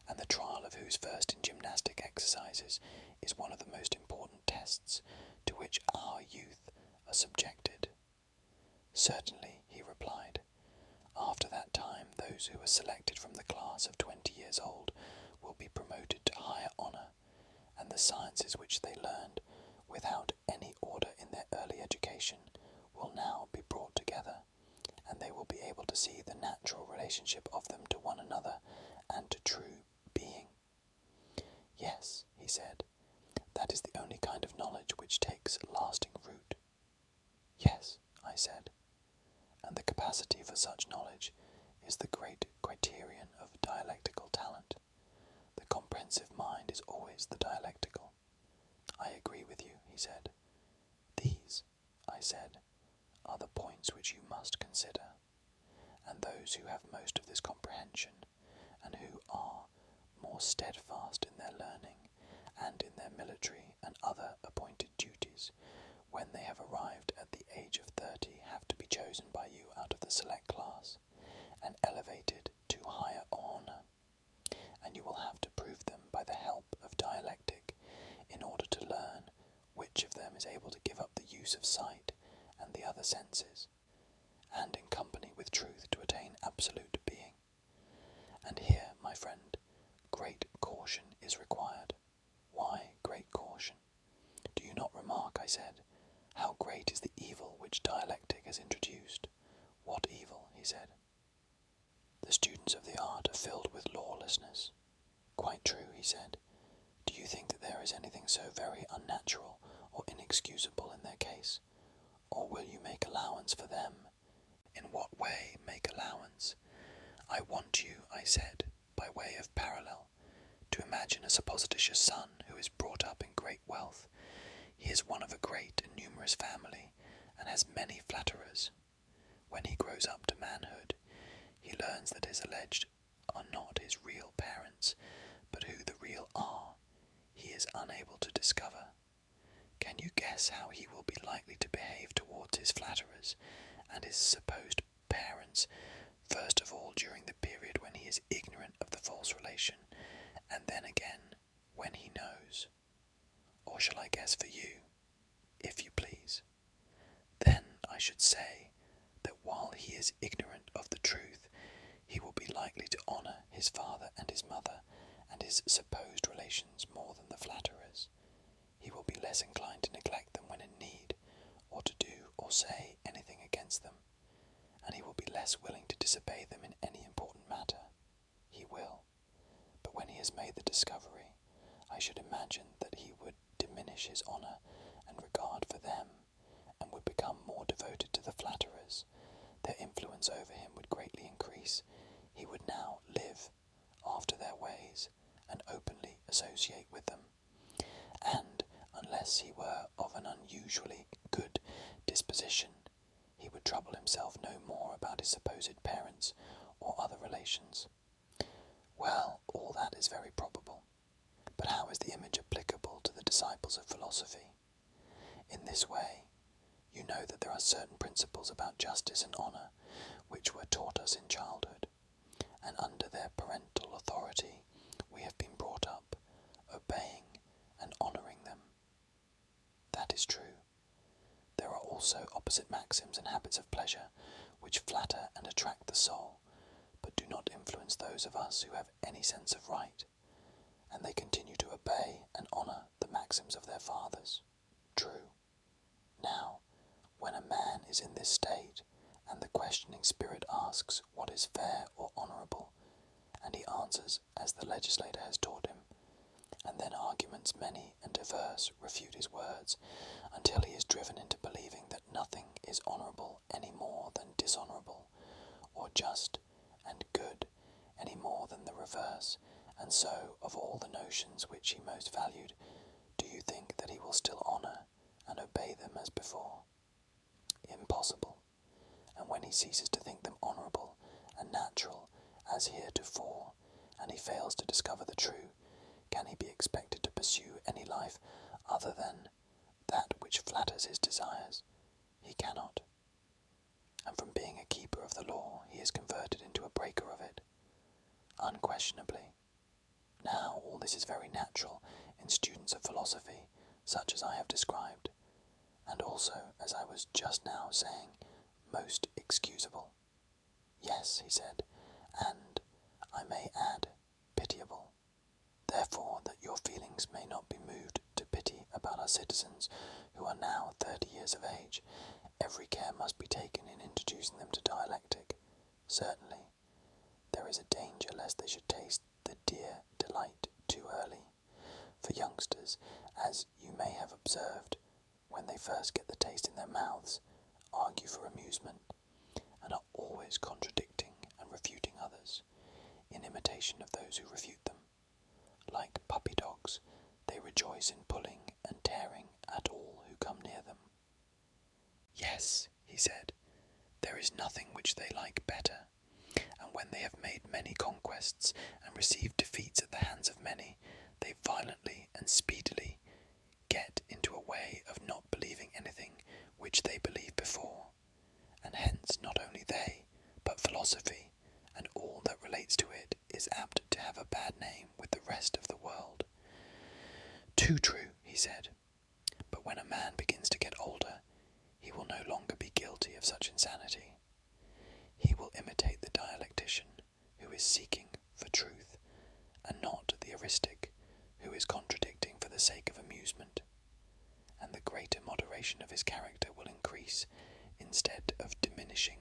and the trial of who's first in gymnastic exercises is one of the most important tests to which our youth are subjected. Certainly, he replied. After that time, those who are selected from the class of 20 years old will be promoted to higher honour, and the sciences which they learned without any order in their early education will now be brought together, and they will be able to see the natural relationship of them to one another and to true being. Yes, he said, that is the only kind of knowledge which takes lasting root. Yes, I said, and the capacity for such knowledge is the great criterion of dialectical talent. The comprehensive mind is always the dialectical. I agree with you, he said. These, I said, are the points which you must consider, and those who have most of this comprehension, and who are more steadfast in their learning, and in their military and other appointed duties, when they have arrived at the age of 30, have to be chosen by you out of the select class, and elevated to higher honour, and you will have to prove them by the help of dialectic, in order to learn which of them is able to give up the use of sight and the other senses, and in company with truth to attain absolute being. And here, my friend, great caution is required. Why great caution? Do you not remark, I said, how great is the evil which dialectic has introduced? What evil? He said. The students of the art are filled with lawlessness. Quite true, he said. Do you think that there is anything so very unnatural or inexcusable in their case? Or will you make allowance for them? In what way make allowance? I want you, I said, by way of parallel, to imagine a supposititious son who is brought up in great wealth. He is one of a great and numerous family, and has many flatterers. When he grows up to manhood, he learns that his alleged are not his real parents, but who the real are, he is unable to discover. Can you guess how he will be likely to behave towards his flatterers and his supposed parents, first of all during the period when he is ignorant of the false relation, and then again when he knows? Or shall I guess for you, if you please? Then I should say that while he is ignorant of the truth, he will be likely to honour his father and his mother and his supposed relations more than the flatterers. He will be less inclined to neglect them when in need, or to do or say anything against them, and he will be less willing to disobey them in any important matter. He will. But when he has made the discovery, I should imagine that he would diminish his honour and regard for them, and would become more devoted to the flatterers. Their influence over him would greatly increase. He would now live after their ways, and openly associate with them. And, unless he were of an unusually good disposition, he would trouble himself no more about his supposed parents or other relations. Well, all that is very probable. But how is the image applicable to the disciples of philosophy? In this way, you know that there are certain principles about justice and honour which were taught us in childhood, and under their parental authority we have been brought up, obeying and honouring them. That is true. There are also opposite maxims and habits of pleasure which flatter and attract the soul, but do not influence those of us who have any sense of right, and they continue to obey and honour the maxims of their fathers. True. Now, when a man is in this state, and the questioning spirit asks what is fair or honourable, and he answers as the legislator has taught him, and then arguments many and diverse refute his words, until he is driven into believing that nothing is honourable any more than dishonourable, or just and good any more than the reverse, and so of all the notions which he most valued, do you think that he will still honour and obey them as before? Impossible. And when he ceases to think them honourable and natural as heretofore, and he fails to discover the true, can he be expected to pursue any life other than that which flatters his desires? He cannot. And from being a keeper of the law, he is converted into a breaker of it. Unquestionably. Now, all this is very natural in students of philosophy, such as I have described, and also, as I was just now saying, most excusable. Yes, he said, and, I may add, pitiable. Therefore, that your feelings may not be moved to pity about our citizens who are now 30 years of age, every care must be taken in introducing them to dialectic. Certainly, there is a danger lest they should taste the dear delight too early. For youngsters, as you may have observed, when they first get the taste in their mouths, argue for amusement, and are always contradicting and refuting others, in imitation of those who refute them. Like puppy dogs, they rejoice in pulling and tearing at all who come near them. Yes, he said, there is nothing which they like better, and when they have made many conquests and received defeats at the hands of many, they violently and speedily get into a way of not believing anything which they believed before, and hence not only they, but philosophy, and all that relates to it, is apt to have a bad name with the rest of the world. Too true, he said, but when a man begins to get older, he will no longer be guilty of such insanity. He will imitate the dialectician, who is seeking for truth, and not the eristic, who is contradicting for the sake of amusement, and the greater moderation of his character will increase, instead of diminishing,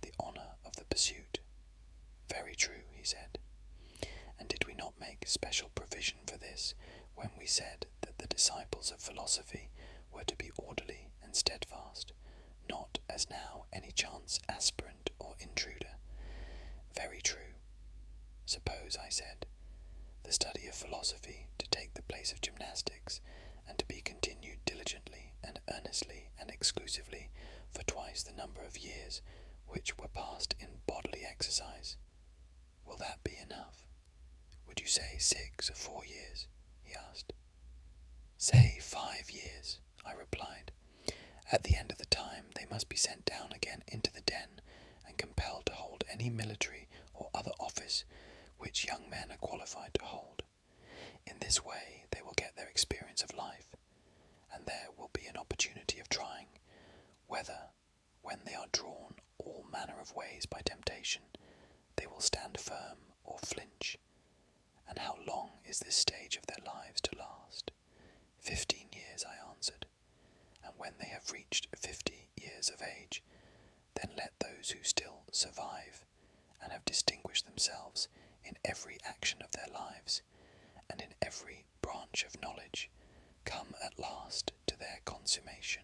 the honour of the pursuit. Very true, he said. And did we not make special provision for this when we said that the disciples of philosophy were to be orderly and steadfast, not as now any chance aspirant or intruder? Very true. Suppose, I said, the study of philosophy to take the place of gymnastics, and to be continued diligently and earnestly and exclusively for twice the number of years which were passed in bodily exercise. Will that be enough? Would you say 6 or 4 years? He asked. Say 5 years, I replied. At the end of the time they must be sent down again into the den and compelled to hold any military or other office which young men are qualified to hold. In this way they will get their experience of life, and there will be an opportunity of trying whether, when they are drawn all manner of ways by temptation, they will stand firm or flinch. And how long is this stage of their lives to last? 15 years, I answered. And when they have reached 50 years of age, then let those who still survive and have distinguished themselves in every action of their lives and in every branch of knowledge come at last to their consummation.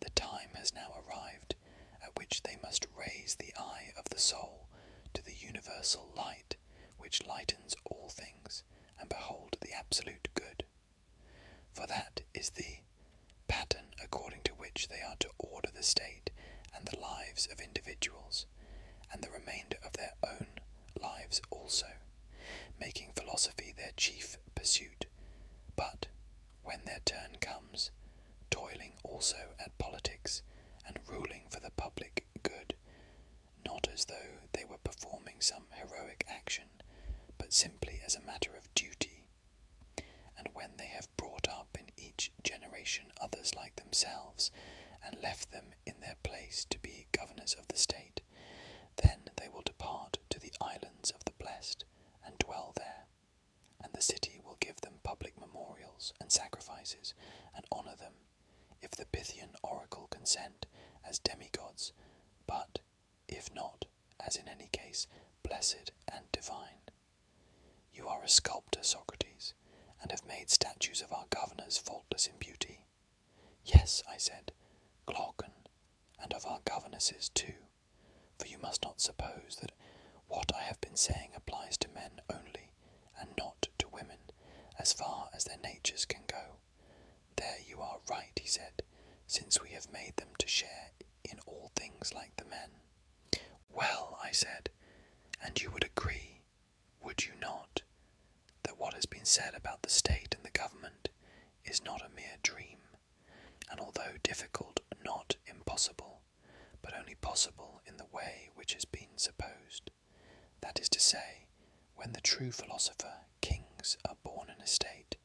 The time has now arrived at which they must raise the eye of the soul to the universal light which lightens all things, and behold the absolute good. For that is the pattern according to which they are to order the state and the lives of individuals, and the remainder of their own lives also, making philosophy their chief pursuit, but, when their turn comes, toiling also at politics and ruling for the public good, not as though they were performing some heroic action, but simply as a matter of duty. And when they have brought up in each generation others like themselves, and left them in their place to be governors of the state, then they will depart to the islands of the blessed, and dwell there, and the city will give them public memorials and sacrifices, and honour them, if the Pythian oracle consent, as demigods, but, if not, as in any case, blessed and divine. You are a sculptor, Socrates, and have made statues of our governors faultless in beauty. Yes, I said, Glaucon, and of our governesses too, for you must not suppose that what I have been saying applies to men only, and not to women, as far as their natures can go. There you are right, he said, since we have made them to share in all things like the men. Well, I said, and you would agree, would you not, that what has has been said about the state and the government is not a mere dream, and although difficult, not impossible, but only possible in the way which has been supposed. That is to say, when the true philosopher-kings are born in a state,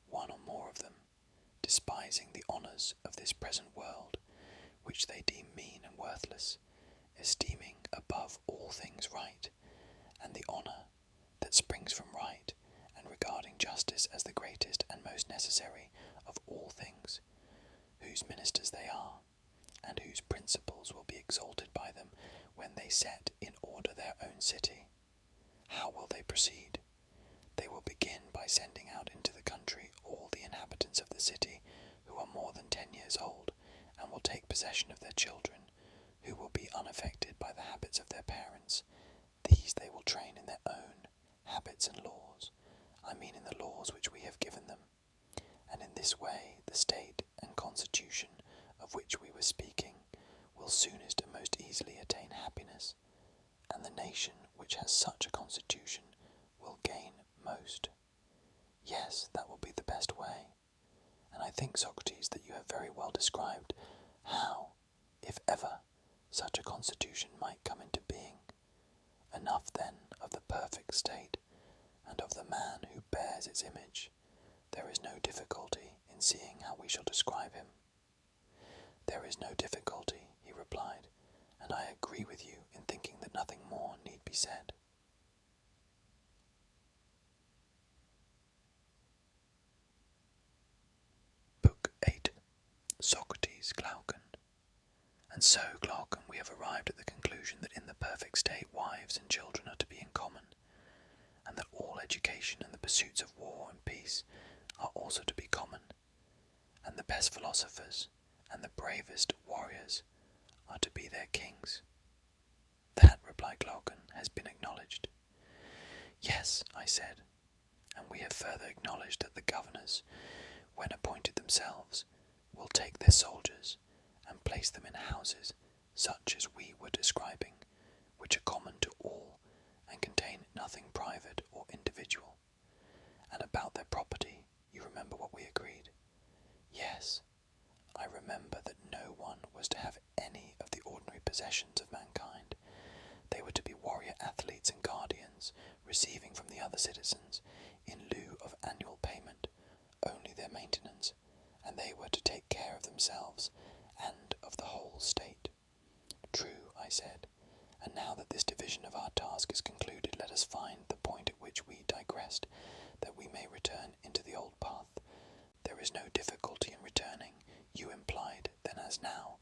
one or more of them, despising the honours of this present world, which they deem mean and worthless, esteeming above all things right, and the honour that springs from right, and regarding justice as the greatest and most necessary of all things, whose ministers they are, and whose principles will be exalted by them when they set in order their own city. How will they proceed? They will begin by sending out into the country all the inhabitants of the city who are more than 10 years old, and will take possession of their children, who will be unaffected by the habits of their parents. These they will train in their own habits and laws, I mean in the laws which we have given them, and in this way the state and constitution of which we were speaking will soonest and most easily attain happiness, and the nation which has such a constitution will gain most. Yes, that will be the best way, and I think, Socrates, that you have very well described how, if ever, such a constitution might come into being. Enough then of the perfect state, and of the man who bears its image. There is no difficulty in seeing how we shall describe him. There is no difficulty, he replied, and I agree with you in thinking that nothing more need be said. Book 8. Socrates, Glaucon. And so, Glaucon, we have arrived at the conclusion that in the perfect state wives and children are to be in common, and that all education and the pursuits of war and peace are also to be common, and the best philosophers and the bravest warriors are to be their kings. That, replied Glaucon, has been acknowledged. Yes, I said, and we have further acknowledged that the governors, when appointed themselves, will take their soldiers and place them in houses such as we were describing, which are common to all and contain nothing private or individual. And about their property, you remember what we agreed? Yes, I remember that no one was to have any of the ordinary possessions of mankind. They were to be warrior athletes and guardians, receiving from the other citizens, in lieu of annual payment, only their maintenance, and they were to take care of themselves and of the whole state. True, I said, and now that this division of our task is concluded, let us find the point at which we digressed, that we may return into the old path. There is no difficulty in returning. You implied, then as now,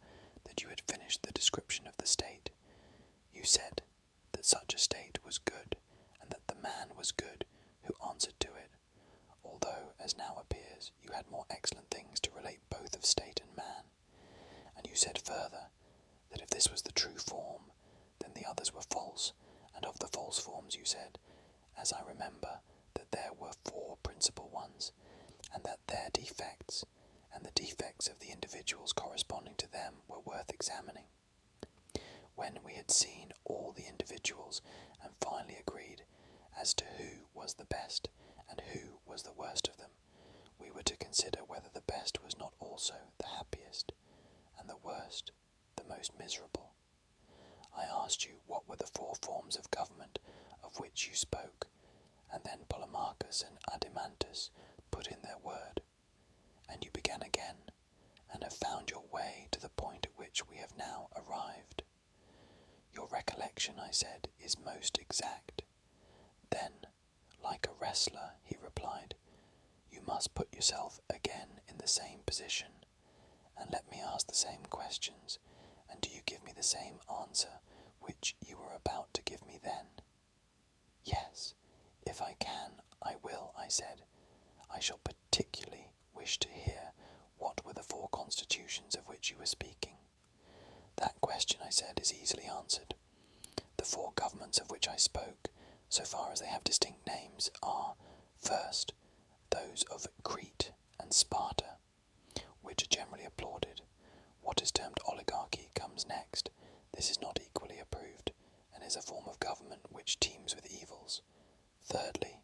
that you had finished the description of the state. You said that such a state was good, and that the man was good who answered to it, although, as now appears, you had more excellent things to relate both of state and man. And you said further, that if this was the true form, then the others were false, and of the false forms you said, as I remember, that there were 4 principal ones, and that their defects, and the defects of the individuals corresponding to them, were worth examining. When we had seen all the individuals, and finally agreed as to who was the best, and who was the worst of them, we were to consider whether the best was not also the happiest, and the worst the most miserable. I asked you what were the 4 forms of government of which you spoke, and then Polemarchus and Adeimantus put in their word, and you began again, and have found your way to the point at which we have now arrived. Your recollection, I said, is most exact. Then, like a wrestler, he replied, you must put yourself again in the same position, and let me ask the same questions, and do you give me the same answer which you were about to give me then? Yes, if I can, I will, I said. I shall particularly wish to hear what were the 4 constitutions of which you were speaking. That question, I said, is easily answered. The 4 governments of which I spoke, so far as they have distinct names, are, first, those of Crete and Sparta, which are generally applauded. What is termed oligarchy comes next. This is not equally approved, and is a form of government which teems with evils. Thirdly,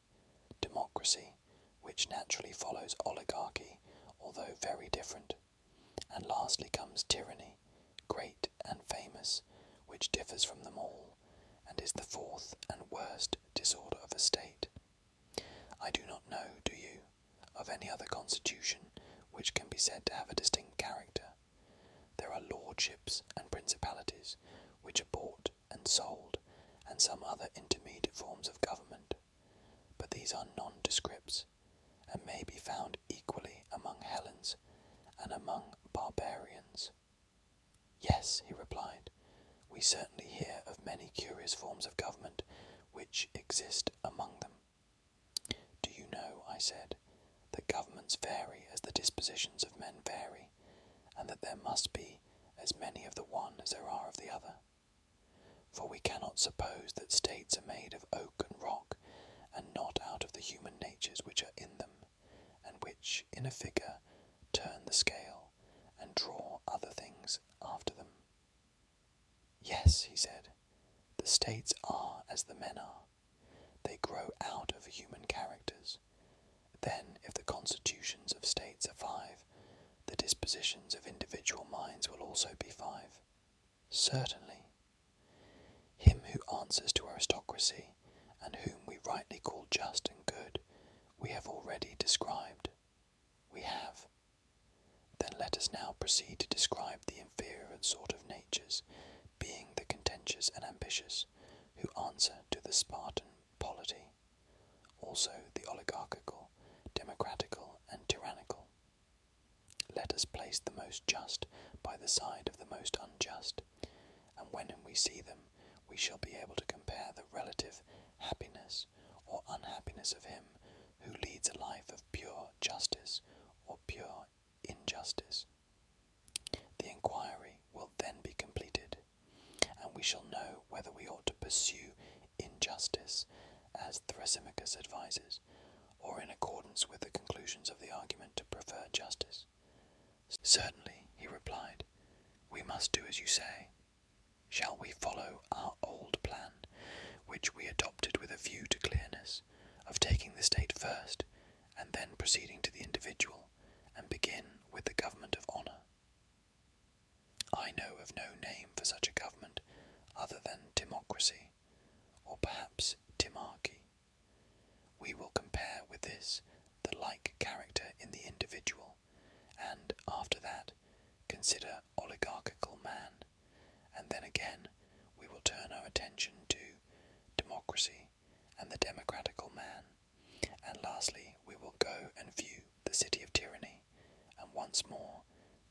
democracy. democracy, which naturally follows oligarchy, although very different. And lastly comes tyranny, great and famous, which differs from them all, and is the fourth and worst disorder of a state. I do not know, do you, of any other constitution which can be said to have a distinct character. There are lordships and principalities, which are bought and sold, and some other intermediate forms of government, but these are nondescripts, and may be found equally among Hellenes and among barbarians. Yes, he replied, we certainly hear of many curious forms of government which exist among them. Do you know, I said, that governments vary as the dispositions of men vary, and that there must be as many of the one as there are of the other? For we cannot suppose that states are made of oak and rock, and not out of the human natures which are in them, and which, in a figure, turn the scale, and draw other things after them. Yes, he said, the states are as the men are. They grow out of human characters. Then, if the constitutions of states are 5, the dispositions of individual minds will also be 5. Certainly. Him who answers to aristocracy, and whom we rightly call just and good, we have already described. We have. Then let us now proceed to describe the inferior sort of natures, being the contentious and ambitious, who answer to the Spartan polity, also the oligarchical, democratical, and tyrannical. Let us place the most just by the side of the most unjust, and when we see them, we shall be able to compare the relative happiness or unhappiness of him who leads a life of pure justice or pure injustice. The inquiry will then be completed, and we shall know whether we ought to pursue injustice, as Thrasymachus advises, or in accordance with the conclusions of the argument to prefer justice. Certainly, he replied, we must do as you say. Shall we follow our old plan, which we adopted with a view to clearness, of taking the state first, and then proceeding to the individual, and begin with the government of honour? I know of no name for such a government other than timocracy, or perhaps timarchy. We will compare with this the like character in the individual, and after that consider oligarchical man, and then again we will turn our attention to democracy and the democratical man, and lastly we will go and view the city of tyranny, and once more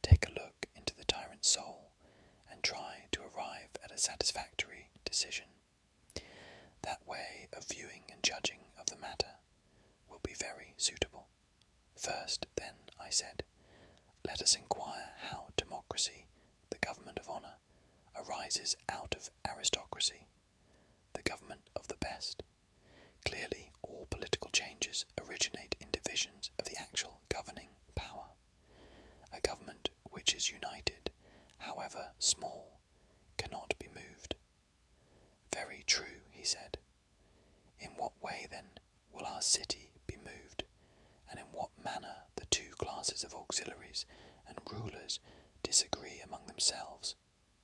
take a look into the tyrant's soul, and try to arrive at a satisfactory decision. That way of viewing and judging of the matter will be very suitable. First, then, I said, let us inquire how democracy, the government of honour, arises out of aristocracy, the government of the best. Clearly, all political changes originate in divisions of the actual governing power. A government which is united, however small, cannot be moved. Very true, he said. In what way, then, will our city be moved, and in what manner the two classes of auxiliaries and rulers disagree among themselves,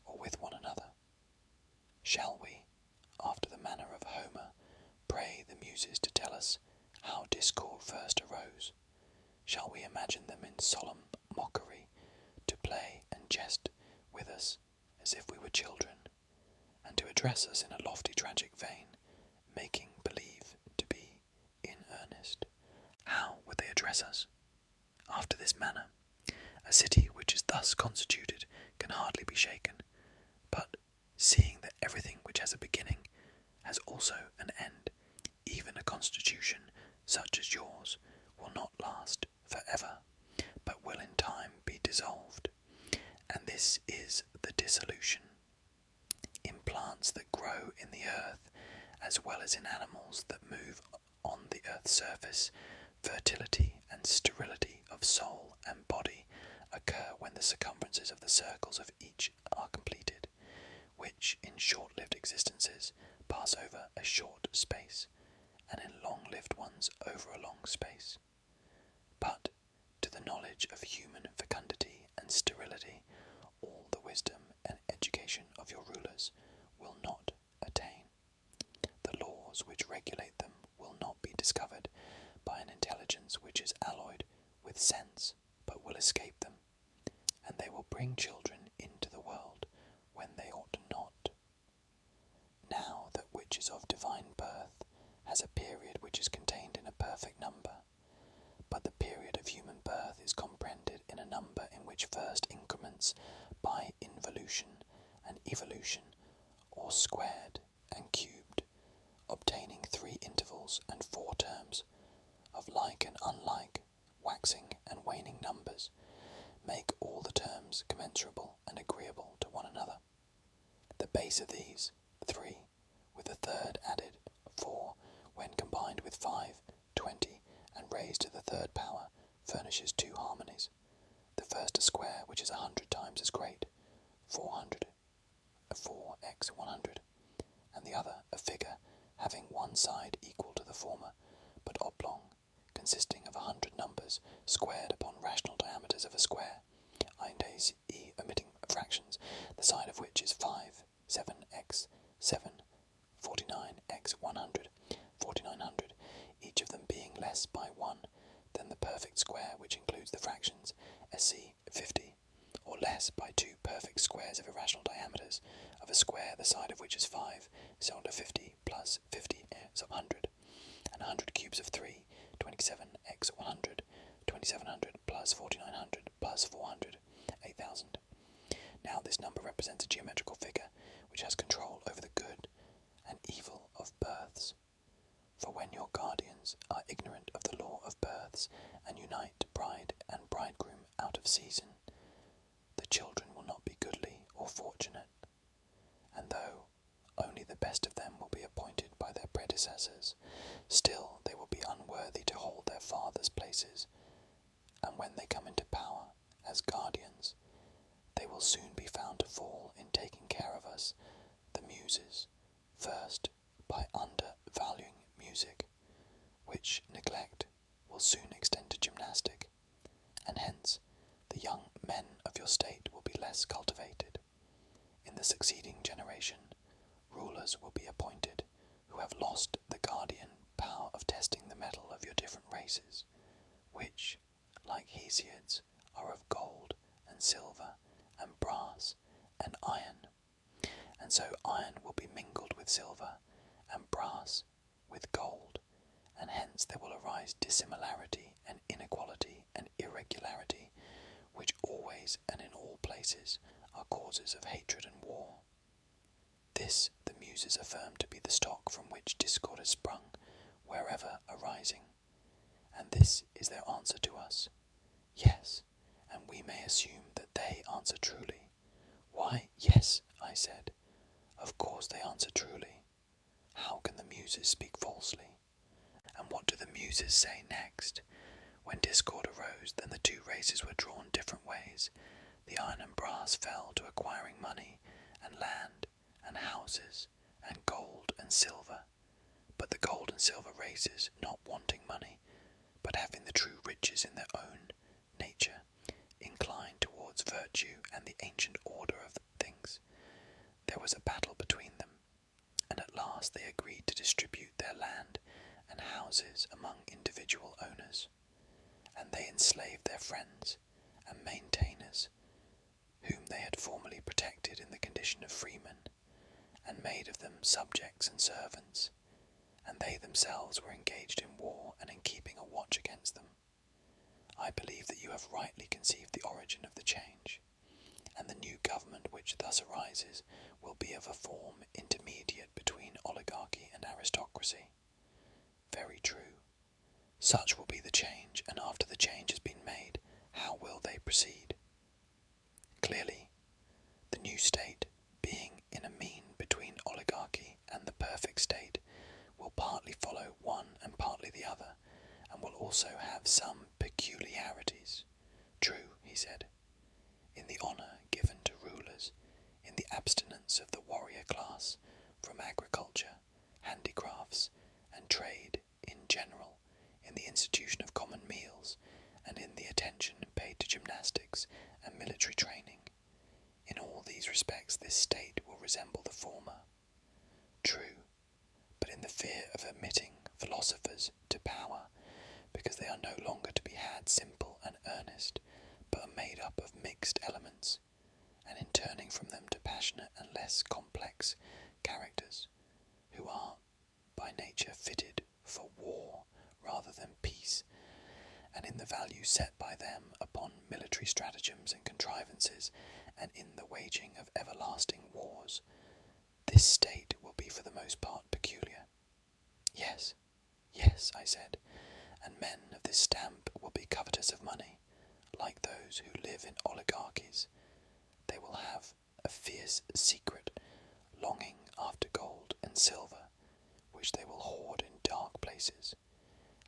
or with one another? Shall we, after the manner of Homer, pray the Muses to tell us how discord first arose? Shall we imagine them in solemn mockery, to play and jest with us as if we were children, and to address us in a lofty tragic vein, making believe to be in earnest? How would they address us? After this manner, a city which is thus constituted can hardly be shaken, but seeing that everything which has a beginning has also an end, even a constitution such as yours will not last for ever, but will in time be dissolved. And this is the dissolution. In plants that grow in the earth, as well as in animals that move on the earth's surface, fertility and sterility of soul and body occur when the circumferences of the circles of each are completed, which in short-lived existences pass over a short space, and in long-lived ones over a long space. But to the knowledge of human fecundity and sterility, all the wisdom and education of your rulers will not attain. The laws which regulate them will not be discovered by an intelligence which is alloyed with sense, but will escape them, and they will bring children into the world when they ought not. Now that which is of divine birth has a period which is contained in a perfect number, but the period of human birth is comprehended in a number in which first increments by involution and evolution, or squared and cubed, obtaining 3 intervals and 4 terms of like and unlike, waxing and waning numbers, make all the terms commensurable and agreeable to one another. The base of these, 3, with the third added, 4, when combined with 5, 20, and raised to the third power, furnishes 2 harmonies. The first a square which is 100 times as great, 400, 4x 100, and the other a figure having one side equal to the former, but oblong, consisting of 100 numbers squared upon rational diameters of a square, i.e. omitting fractions, the side of which is 5, 7x 7, 49x 100, 4900, each of them being less by 1 than the perfect square which includes the fractions, sc 50, or less by 2 perfect squares of irrational diameters of a square the side of which is 5, so to 50 plus 50 sub 100, and 100 cubes of 3, 27x 100, 2700 plus 4900 plus 400, 8000. Now this number represents a geometrical figure which has control over the good and evil of births. For when your guardians are ignorant of the law of births and unite bride and bridegroom out of season, the children will not be goodly or fortunate, and though only the best of them will be appointed by their predecessors, still they will be unworthy to hold their fathers' places, and when they come into power as guardians, they will soon be found to fall in taking care of us, the muses, first by undervaluing music, which neglect will soon extend to gymnastic, and hence the young men of your state will be less cultivated. In the succeeding generation, rulers will be appointed who have lost the guardian power of testing the metal of your different races, which, like Hesiod's, are of gold and silver and brass and iron, and so iron will be mingled with silver and brass with gold, and hence there will arise dissimilarity and inequality and irregularity, which always and in all places are causes of hatred and war. This the muses affirm to be the stock from which discord has sprung, wherever arising, and this is their answer to us. Yes, and we may assume that they answer truly. Why, yes, I said. Of course they answer truly. How can the muses speak falsely? And what do the muses say next? When discord arose, then the 2 races were drawn different ways. The iron and brass fell to acquiring money and land and houses and gold and silver. But the gold and silver races, not wanting money, but having the true riches in their own nature, inclined towards virtue and the ancient order of things. There was a battle between them, and at last they agreed to distribute their land and houses among individual owners, and they enslaved their friends and maintainers, whom they had formerly protected in the condition of freemen, and made of them subjects and servants, and they themselves were engaged in war and in keeping a watch against them. I believe that you have rightly conceived the origin of the change, and the new government which thus arises will be of a form intermediate between oligarchy and aristocracy. Very true. Such will be the change, and after the change has been made, how will they proceed? Clearly, the new state, being in a mean between oligarchy and the perfect state, will partly follow one and partly the other, and will also have some peculiarities. True, he said, in the honour given to rulers, in the abstinence of the warrior class from agriculture, handicrafts, and trade, general, in the institution of common meals, and in the attention paid to gymnastics and military training. In all these respects this state will resemble the former. True, but in the fear of admitting philosophers to power, because they are no longer to be had simple and earnest, but are made up of mixed elements, and in turning from them to passionate and less complex characters, who are by nature fitted for war rather than peace, and in the value set by them upon military stratagems and contrivances, and in the waging of everlasting wars, this state will be for the most part peculiar. Yes, yes, I said, and men of this stamp will be covetous of money, like those who live in oligarchies. They will have a fierce secret longing after gold and silver, which they will hoard in dark places,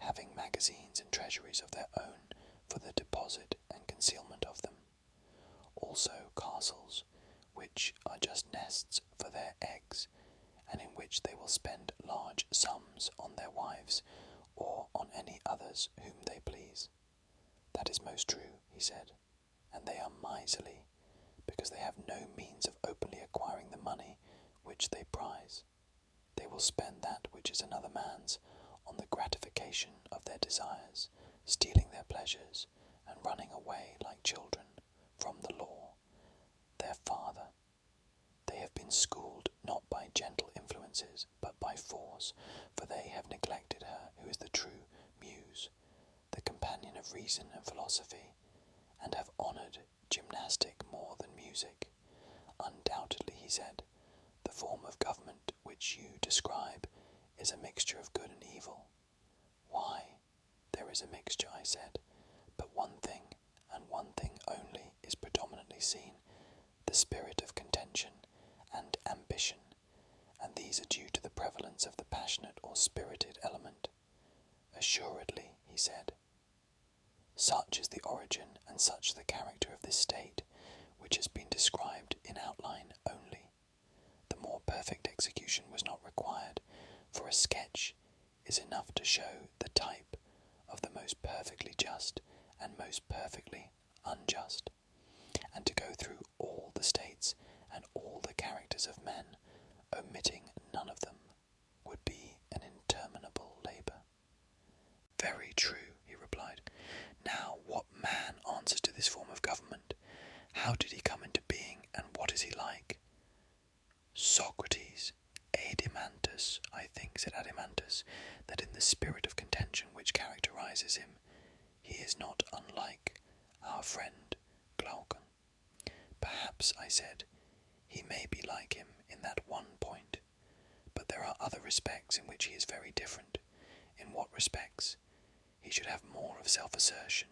having magazines and treasuries of their own for the deposit and concealment of them. Also castles, which are just nests for their eggs, and in which they will spend large sums on their wives, or on any others whom they please. That is most true, he said, and they are miserly, because they have no means of openly acquiring the money which they prize. They will spend that which is another man's on the gratification of their desires, stealing their pleasures, and running away like children from the law, their father. They have been schooled not by gentle influences, but by force, for they have neglected her who is the true muse, the companion of reason and philosophy, and have honoured gymnastic more than music. Undoubtedly, he said, the form of government which you describe is a mixture of good and evil. Why, there is a mixture, I said, but one thing, and one thing only, is predominantly seen, the spirit of contention and ambition, and these are due to the prevalence of the passionate or spirited element. Assuredly, he said. Such is the origin and such the character of this state, which has been described in outline only. The more perfect execution was not required, for a sketch is enough to show the type of the most perfectly just and most perfectly unjust, and to go through all the states and all the characters of men, omitting none of them, would be an interminable labour. Very true, he replied. Now, what man answers to this form of government? How did he come into being, and what is he like? Socrates, Adeimantus, I think, said Adeimantus, that in the spirit of contention which characterizes him, he is not unlike our friend Glaucon. Perhaps, I said, he may be like him in that one point, but there are other respects in which he is very different. In what respects? He should have more of self-assertion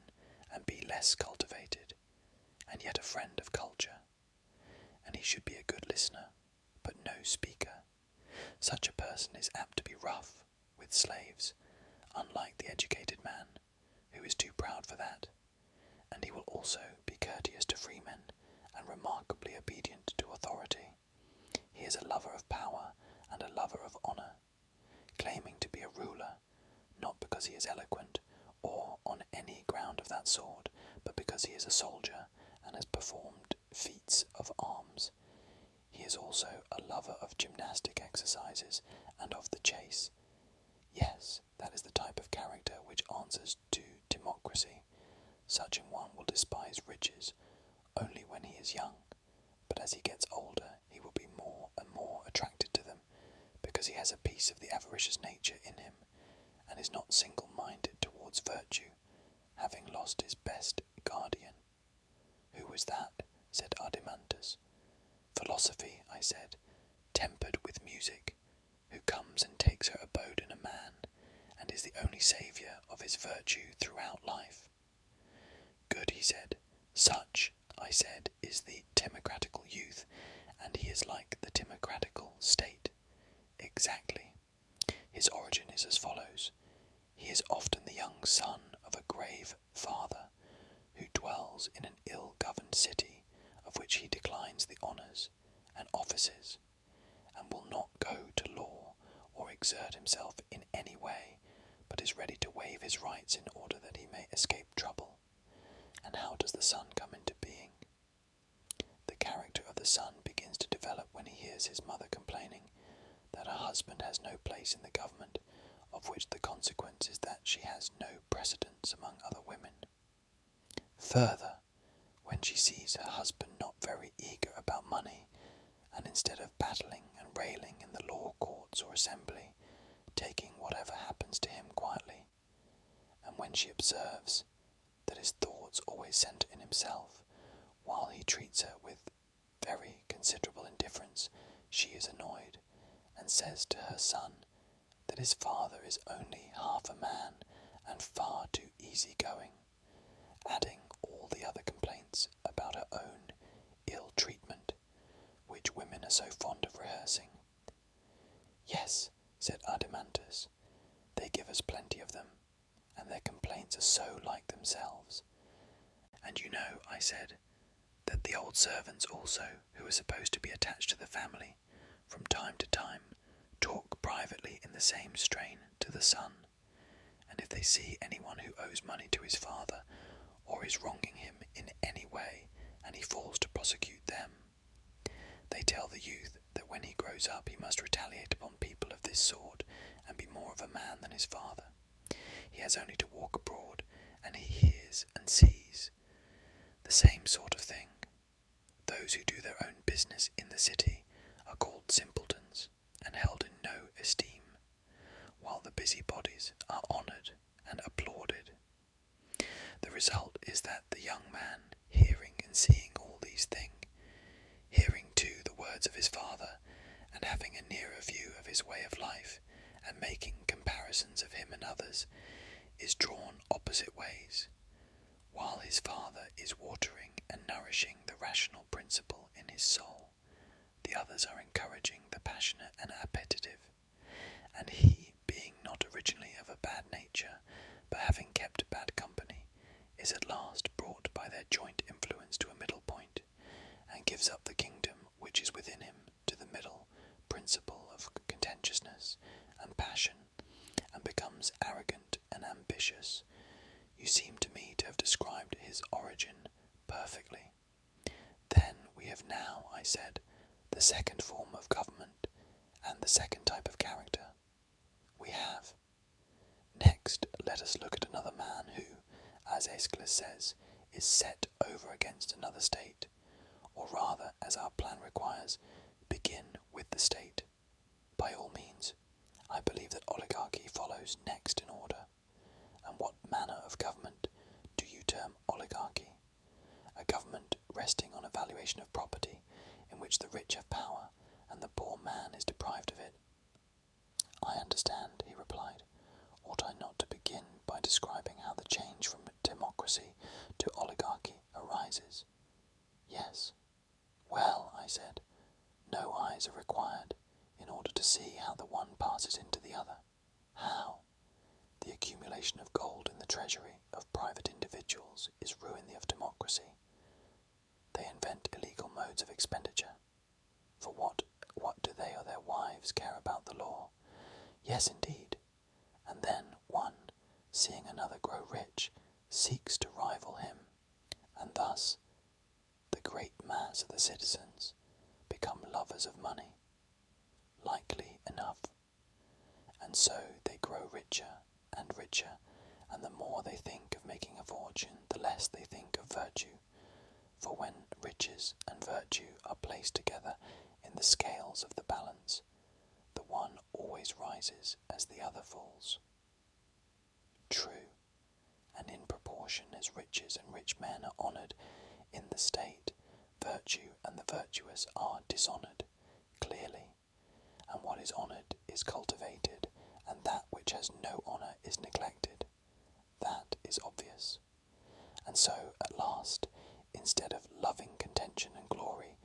and be less cultivated, and yet a friend of culture. And he should be a good listener, but no speaker. Such a person is apt to be rough with slaves, unlike the educated man, who is too proud for that. And he will also be courteous to freemen, and remarkably obedient to authority. He is a lover of power and a lover of honour, claiming to be a ruler, not because he is eloquent, or on any ground of that sort, but because he is a soldier, and has performed feats of arms. He is also a lover of gymnastic exercises, and of the chase. Yes, that is the type of character which answers to democracy. Such an one will despise riches only when he is young, but as he gets older he will be more and more attracted to them, because he has a piece of the avaricious nature in him, and is not single-minded towards virtue, having lost his best guardian. Who was that? Said Adeimantus. Philosophy, I said, tempered with music, who comes and takes her abode in a man, and is the only saviour of his virtue throughout life. Good, he said. Such, I said, is the timocratical youth, and he is like the timocratical state. Exactly. His origin is as follows. He is often the young son of a grave father, who dwells in an ill-governed city, of which he declines the honours and offices, and will not go to law or exert himself in any way, but but is ready to waive his rights in order that he may escape trouble. And how does the son come into being? The character of the son begins to develop when he hears his mother complaining that her husband has no place in the government, of which the consequence is that she has no precedence among other women. Further, when she sees her husband not very eager about money, and instead of battling and railing in the law courts or assembly, taking whatever happens to him quietly, and when she observes that his thoughts always centre in himself, while he treats her with very considerable indifference, she is annoyed, and says to her son that his father is only half a man and far too easy-going, adding all the other complaints about her own ill treatment, which women are so fond of rehearsing. Yes, said Adeimantus, they give us plenty of them, and their complaints are so like themselves. And you know, I said, that the old servants also, who are supposed to be attached to the family, from time to time talk privately in the same strain to the son, and if they see anyone who owes money to his father, or is wronging him in any way, and he falls to prosecute them, they tell the youth that when he grows up he must retaliate upon people of this sort, and be more of a man than his father. He has only to walk abroad, and he hears and sees the same sort of thing. Those who do their own business in the city are called simpletons, and held in no esteem, while the busybodies are honoured and applauded. The result is that the young man, hearing and seeing all these things, hearing too the words of his father, and having a nearer view of his way of life, and making comparisons of him and others, is drawn opposite ways, while his father is watering and nourishing the rational principle in his soul. The others are encouraging the passionate and appetitive, and he, being not originally of a bad nature, but having kept bad company, is at last brought by their joint influence to a middle point, and gives up the kingdom which is within him to the middle principle of contentiousness and passion, and becomes arrogant and ambitious. You seem to me to have described his origin perfectly. Then we have now, I said, the second form of government, and the second type of character. We have. Next, let us look at another man who, as Aeschylus says, is set over against another state, or rather, as our plan requires, begin with the state. By all means, I believe that oligarchy follows next in order. And what manner of government do you term oligarchy? A government resting on a valuation of property, in which the rich have power, and the poor man is deprived of it. I understand, he replied. Ought I not to begin by describing how the change from democracy to oligarchy arises? Yes. Well, I said, no eyes are required in order to see how the one passes into the other. How? The accumulation of gold in the treasury of private individuals is ruin of democracy. They invent illegal modes of expenditure. For what do they or their wives care about the law? Yes, indeed. And then one, seeing another grow rich, seeks to rival him, and thus the great mass of the citizens become lovers of money. Likely enough. And so they grow richer and richer, and the more they think of making a fortune, the less they think of virtue. For when riches and virtue are placed together in the scales of the balance, the one always rises as the other falls. True, and in proportion as riches and rich men are honoured in the state, virtue and the virtuous are dishonoured, clearly, and what is honoured is cultivated, and that which has no honour is neglected. That is obvious. And so, at last, instead of loving contention and glory,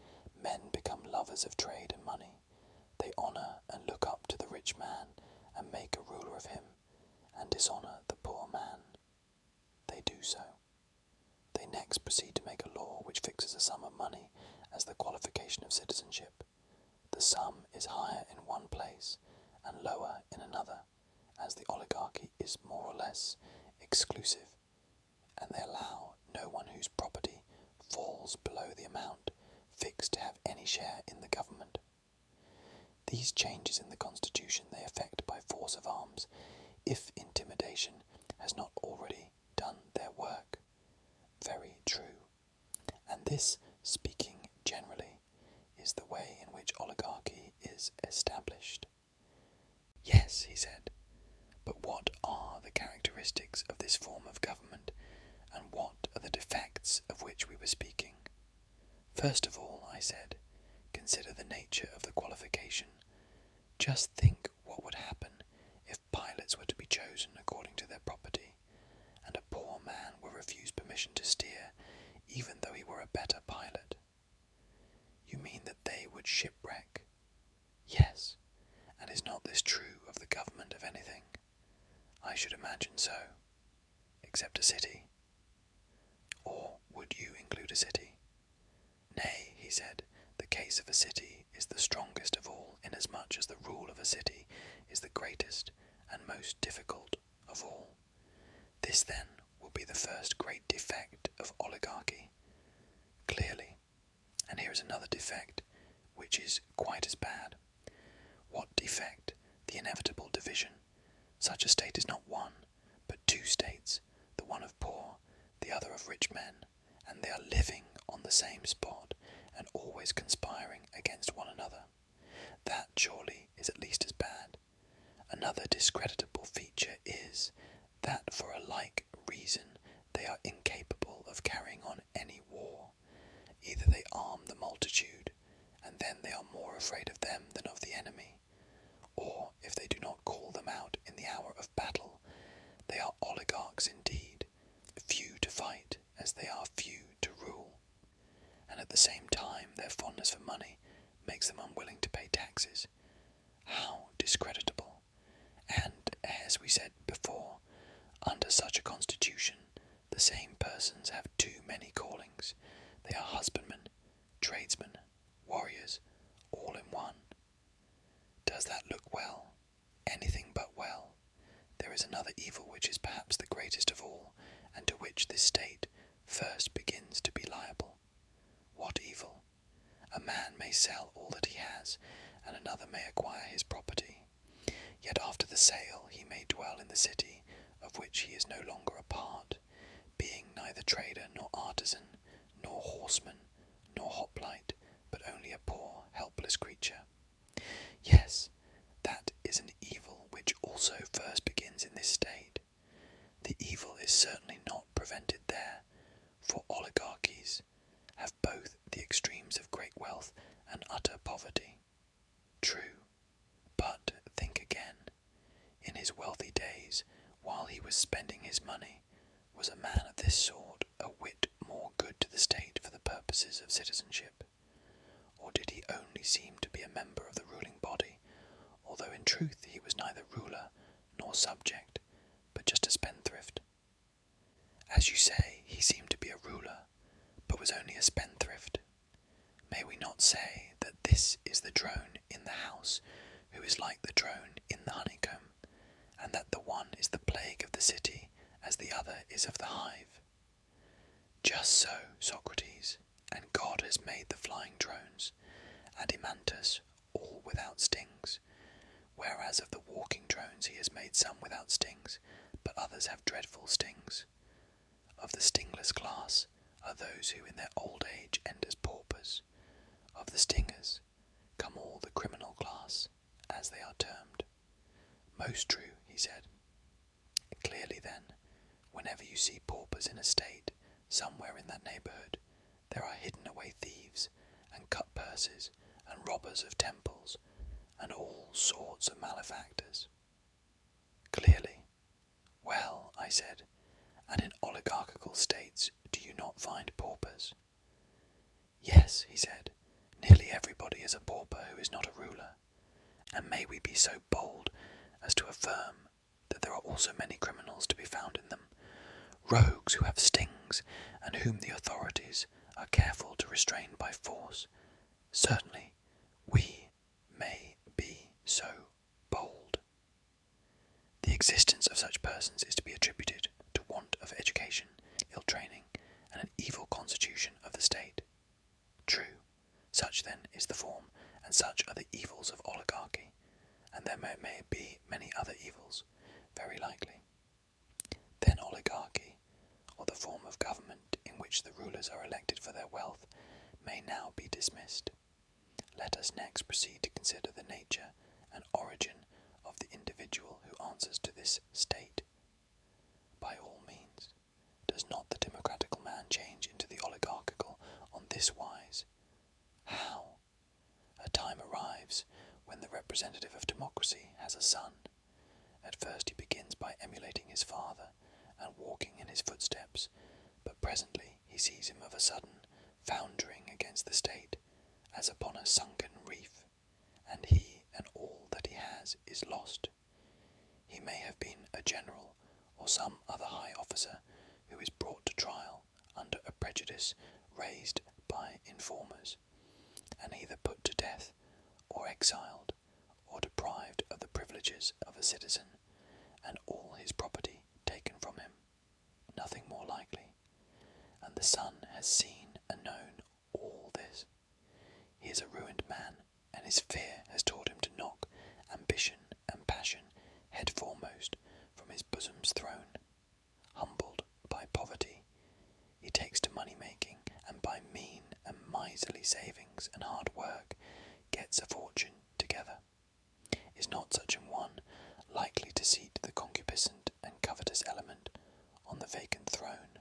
men become lovers of trade and money. They honour and look up to the rich man, and make a ruler of him, and dishonour the poor man. They do so. They next proceed to make a law which fixes a sum of money as the qualification of citizenship. The sum is higher in one place, and lower in another, as the oligarchy is more or less exclusive, and they allow no one whose property falls below the amount fixed to have any share in the government. These changes in the constitution they effect by force of arms, if intimidation has not already done their work. Very true. And this, speaking generally, is the way in which oligarchy is established. Yes, he said, but what are the characteristics of this form of government, and what are the defects of which we were speaking? First of all, I said, consider the nature of the qualification. Just think what would happen if pilots were to be chosen according to their property, and a poor man were refused permission to steer, even though he were a better pilot. You mean that they would shipwreck? Yes, and is not this true of the government of anything? I should imagine so, except a city. Or would you include a city? Nay, he said, the case of a city is the strongest of all, inasmuch as the rule of a city is the greatest and most difficult of all. This, then, will be the first great defect of oligarchy. Clearly. And here is another defect, which is quite as bad. What defect? The inevitable division. Such a state is not one, but two states, the one of poor, the other of rich men, and they are living on the same spot, and always conspiring against one another. That, surely, is at least as bad. Another discreditable feature is, that for a like reason they are incapable of carrying on any war. Either they arm the multitude, and then they are more afraid of them than of the enemy, or if they do not call them out in the hour of battle, they are oligarchs indeed, few to fight as they are few to rule, and at the same time their fondness for money makes them unwilling to pay taxes. How discreditable! And, as we said before, under such a constitution the same persons have too many callings. They are husbandmen, tradesmen, warriors, all in one. Does that look well? Anything but well. There is another evil which is perhaps the greatest of all, and to which this state first begins to be liable. What evil? A man may sell all that he has, and another may acquire his property. Yet after the sale he may dwell in the city, of which he is no longer a part, being neither trader nor artisan, nor horseman, nor hoplite, but only a poor, helpless creature. Yes, that is an evil which also first begins in this state. The evil is certainly not prevented there, for oligarchies have both the extremes of great wealth and utter poverty. True, but think again. In his wealthy days, while he was spending his money, was a man of this sort a whit more good to the state for the purposes of citizenship? Or did he only seem to be a member of the ruling body, although in truth he was neither ruler nor subject, but just a spendthrift? As you say, he seemed to be a ruler, but was only a spendthrift. May we not say that this is the drone in the house, who is like the drone in the honeycomb, and that the one is the plague of the city, as the other is of the hive? Just so, Socrates, and God has made the flying drones, Adeimantus, all without stings, whereas of the walking drones he has made some without stings, but others have dreadful stings. Of the stingless class are those who in their old age end as paupers. Of the stingers come all the criminal class, as they are termed. Most true, he said. Clearly then, whenever you see paupers in a state, somewhere in that neighbourhood, there are hidden away thieves, and cut purses, and robbers of temples, and all sorts of malefactors. Clearly. Well, I said, and in oligarchical states do you not find paupers? Yes, he said, nearly everybody is a pauper who is not a ruler, and may we be so bold as to affirm that there are also many criminals to be found in them, rogues who have stings, and whom the authorities are careful to restrain by force. Certainly, we may be so bold. The existence of such persons is to be attributed to want of education, ill training, and an evil constitution of the state. True, such then is the form, and such are the evils of oligarchy, and there may be many other evils, very likely. Then oligarchy, or the form of government in which the rulers are elected for their wealth, may now be dismissed. Let us next proceed to consider the nature and origin of the individual who answers to this state. By all means, does not the democratical man change into the oligarchical on this wise? How? A time arrives when the representative of democracy has a son. At first he begins by emulating his father and walking in his footsteps, but presently he sees him of a sudden foundering against the state, as upon a sunken reef, and he and all that he has is lost. He may have been a general or some other high officer who is brought to trial under a prejudice raised by informers, and either put to death or exiled or deprived of the privileges of a citizen, and all his property taken from him. Nothing more likely. And the son has seen and known all this. He is a ruined man, and his fear has taught him to knock ambition and passion head foremost from his bosom's throne. Humbled by poverty, he takes to money-making, and by mean and miserly savings and hard work gets a fortune together. Is not such an one likely to seat the concupiscent and covetous element on the vacant throne,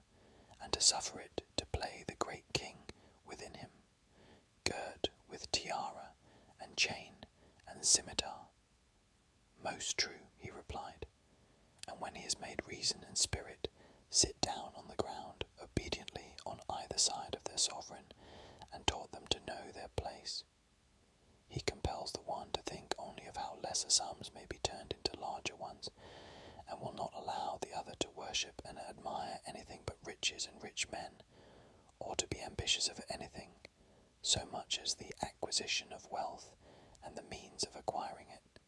and to suffer it to play the great king within him, girt with tiara and chain and scimitar? Most true, he replied, and when he has made reason and spirit sit down on the ground obediently on either side of their sovereign, and taught them to know their place, he compels the one to think only of how lesser sums may be turned into larger ones, and will not allow the other to worship and admire anything but riches and rich men, or to be ambitious of anything, so much as the acquisition of wealth and the means of acquiring it.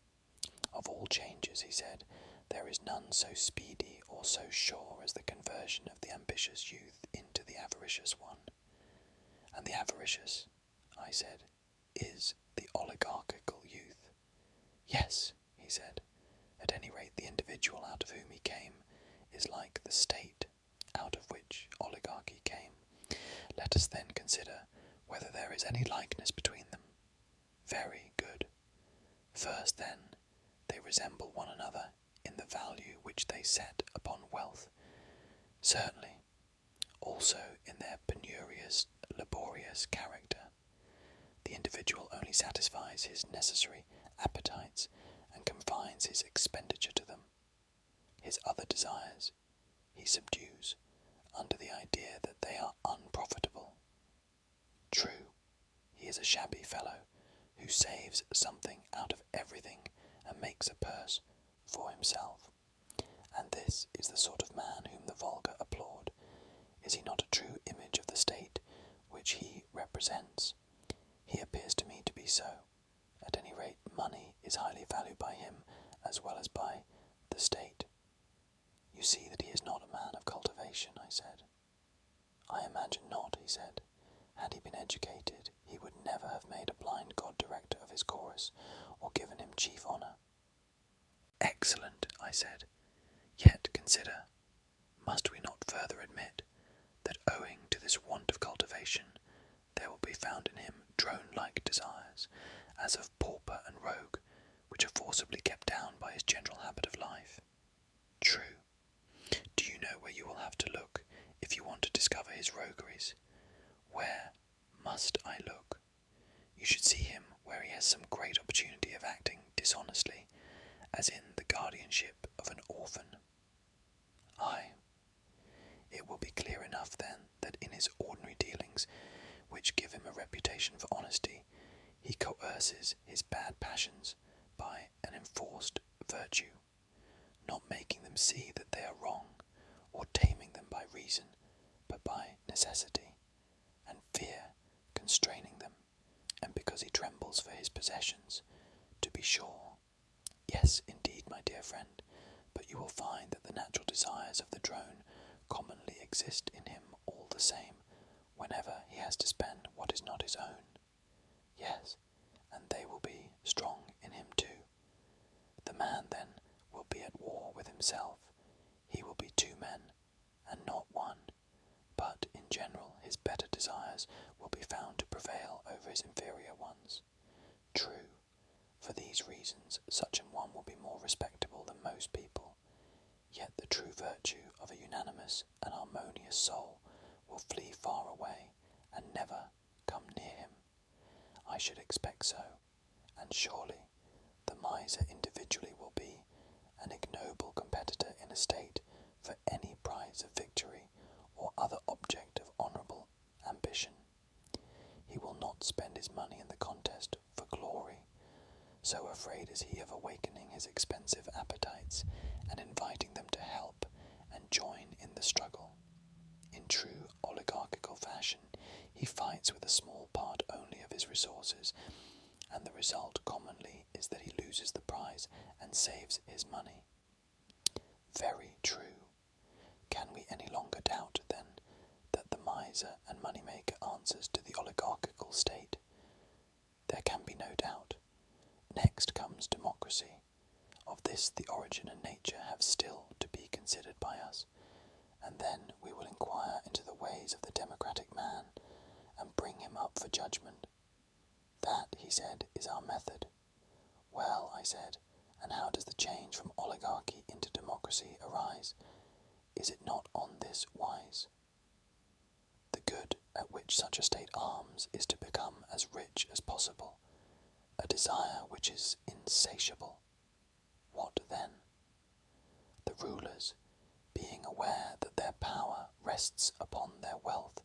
Of all changes, he said, there is none so speedy or so sure as the conversion of the ambitious youth into the avaricious one. And the avaricious, I said, is the oligarchical youth. Yes, he said, at any rate the individual out of whom he came is like the state out of which oligarchy came. Let us then consider whether there is any likeness between them. Very good. First, then, they resemble one another in the value which they set upon wealth. Certainly, also in their penurious, laborious character. The individual only satisfies his necessary appetites and confines his expenditure to them. His other desires he subdues under the idea that they are unprofitable. True, he is a shabby fellow who saves something out of everything and makes a purse for himself. And this is the sort of man whom the vulgar applaud. Is he not a true image of the state which he represents? He appears to me to be so. At any rate, money is highly valued by him as well as by the state. You see that he is not a man of cultivation, I said. I imagine not, he said. Had he been educated, he would never have made a blind god director of his chorus, or given him chief honour. Excellent, I said. Yet consider, must we not further admit that owing to this want of cultivation, there will be found in him drone-like desires, as of pauper and rogue, which are forcibly kept down by his general habit of life? True. Do you know where you will have to look if you want to discover his rogueries? Where must I look? You should see him where he has some great opportunity of acting dishonestly, as in the guardianship of an orphan. Aye. It will be clear enough then that in his ordinary dealings, which give him a reputation for honesty, he coerces his bad passions by an enforced virtue, not making them see that they are wrong, or taming them by reason, but by necessity, and fear constraining them, and because he trembles for his possessions, to be sure. Yes, indeed, my dear friend, but you will find that the natural desires of the drone commonly exist in him all the same, whenever he has to spend what is not his own. Yes, and they will be strong in him too. The man, then, will be at war with himself. He will be two men, and not one, but in general his better desires will be found to prevail over his inferior ones. True, for these reasons such an one will be more respectable than most people, yet the true virtue of a unanimous and harmonious soul will flee far away and never come near him. I should expect so, and surely the miser individually will be an ignoble competitor in a state for any prize of victory or other object of honourable ambition. He will not spend his money in the contest for glory, so afraid is he of awakening his expensive appetites and inviting them to help and join in the struggle. In true oligarchical fashion, he fights with a small part only of his resources, and the result commonly is that he loses the prize and saves his money. Very true. Can we any longer doubt, then, that the miser and money-maker answers to the oligarchical state? There can be no doubt. Next comes democracy. Of this the origin and nature have still to be considered by us, and then we will inquire into the ways of the democratic man, and bring him up for judgment. That, he said, is our method. Well, I said, and how does the change from oligarchy into democracy arise? Is it not on this wise? The good at which such a state arms is to become as rich as possible, a desire which is insatiable. What then? The rulers, being aware that their power rests upon their wealth,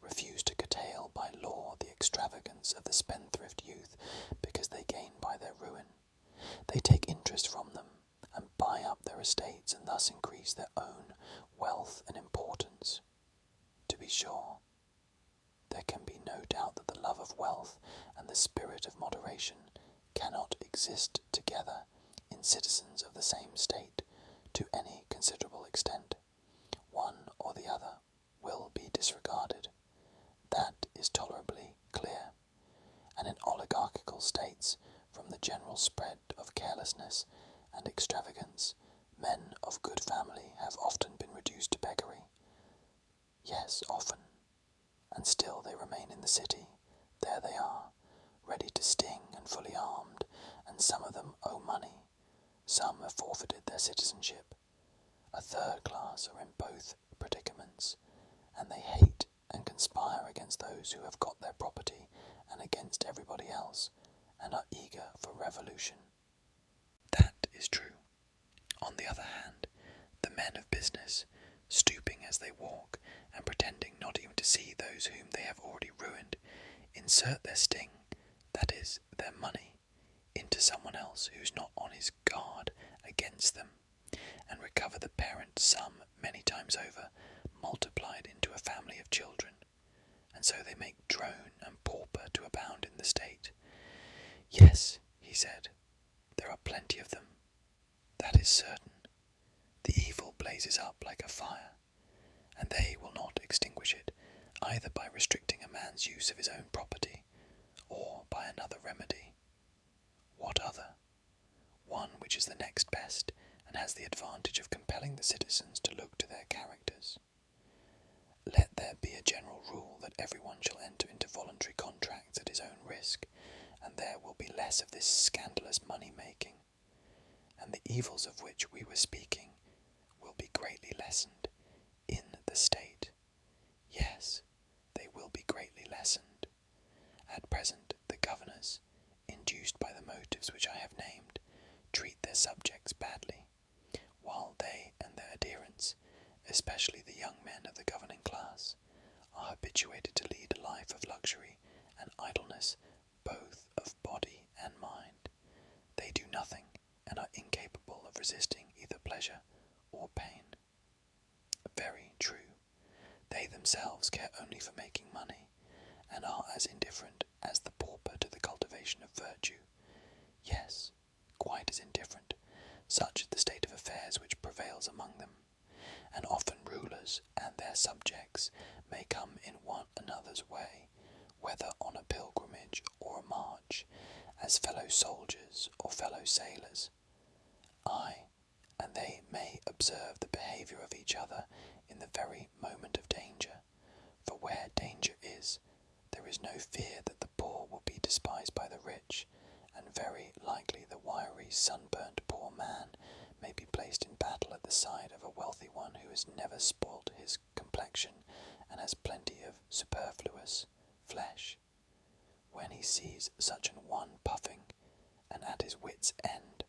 refuse to curtail by law the extravagance of the spendthrift youth, because they gain by their ruin. They take interest from them, and buy up their estates, and thus increase their own wealth and importance. To be sure, there can be no doubt that the love of wealth and the spirit of moderation cannot exist together in citizens of the same state to any considerable extent. One or the other will be disregarded. That is tolerably clear, and in oligarchical states, from the general spread of carelessness and extravagance, men of good family have often been reduced to beggary. Yes, often, and still they remain in the city. There they are, ready to sting and fully armed, and some of them owe money. Some have forfeited their citizenship. A third class are in both predicaments, and they hate and conspire against those who have got their property and against everybody else, and are eager for revolution. That is true. On the other hand, the men of business, stooping as they walk, and pretending not even to see those whom they have already ruined, insert their sting, that is, their money, into someone else who is not on his guard against them, and recover the parent sum many times over, multiplied into a family of children, and so they make drone and pauper to abound in the state. Yes, he said, there are plenty of them. That is certain. The evil blazes up like a fire, and they will not extinguish it, either by restricting a man's use of his own property, or by another remedy. What other? One which is the next best, and has the advantage of compelling the citizens to look to their characters. Let there be a general rule that everyone shall enter into voluntary contracts at his own risk, and there will be less of this scandalous money-making, and the evils of which we were speaking will be greatly lessened in the state. Yes, they will be greatly lessened. At present, the governors, induced by the motives which I have named, treat their subjects badly, while they and their adherents, especially the young men of the governing class, are habituated to lead a life of luxury and idleness, both of body and mind. They do nothing, and are incapable of resisting either pleasure or pain. Very true. They themselves care only for making money, and are as indifferent as the pauper to the cultivation of virtue. Yes, soldiers or fellow sailors. Ay, and they may observe the behaviour of each other in the very moment of danger, for where danger is, there is no fear that the poor will be despised by the rich, and very likely the wiry, sunburnt poor man may be placed in battle at the side of a wealthy one who has never spoilt his complexion and has plenty of superfluous flesh. When he sees such an one puffing and at his wit's end,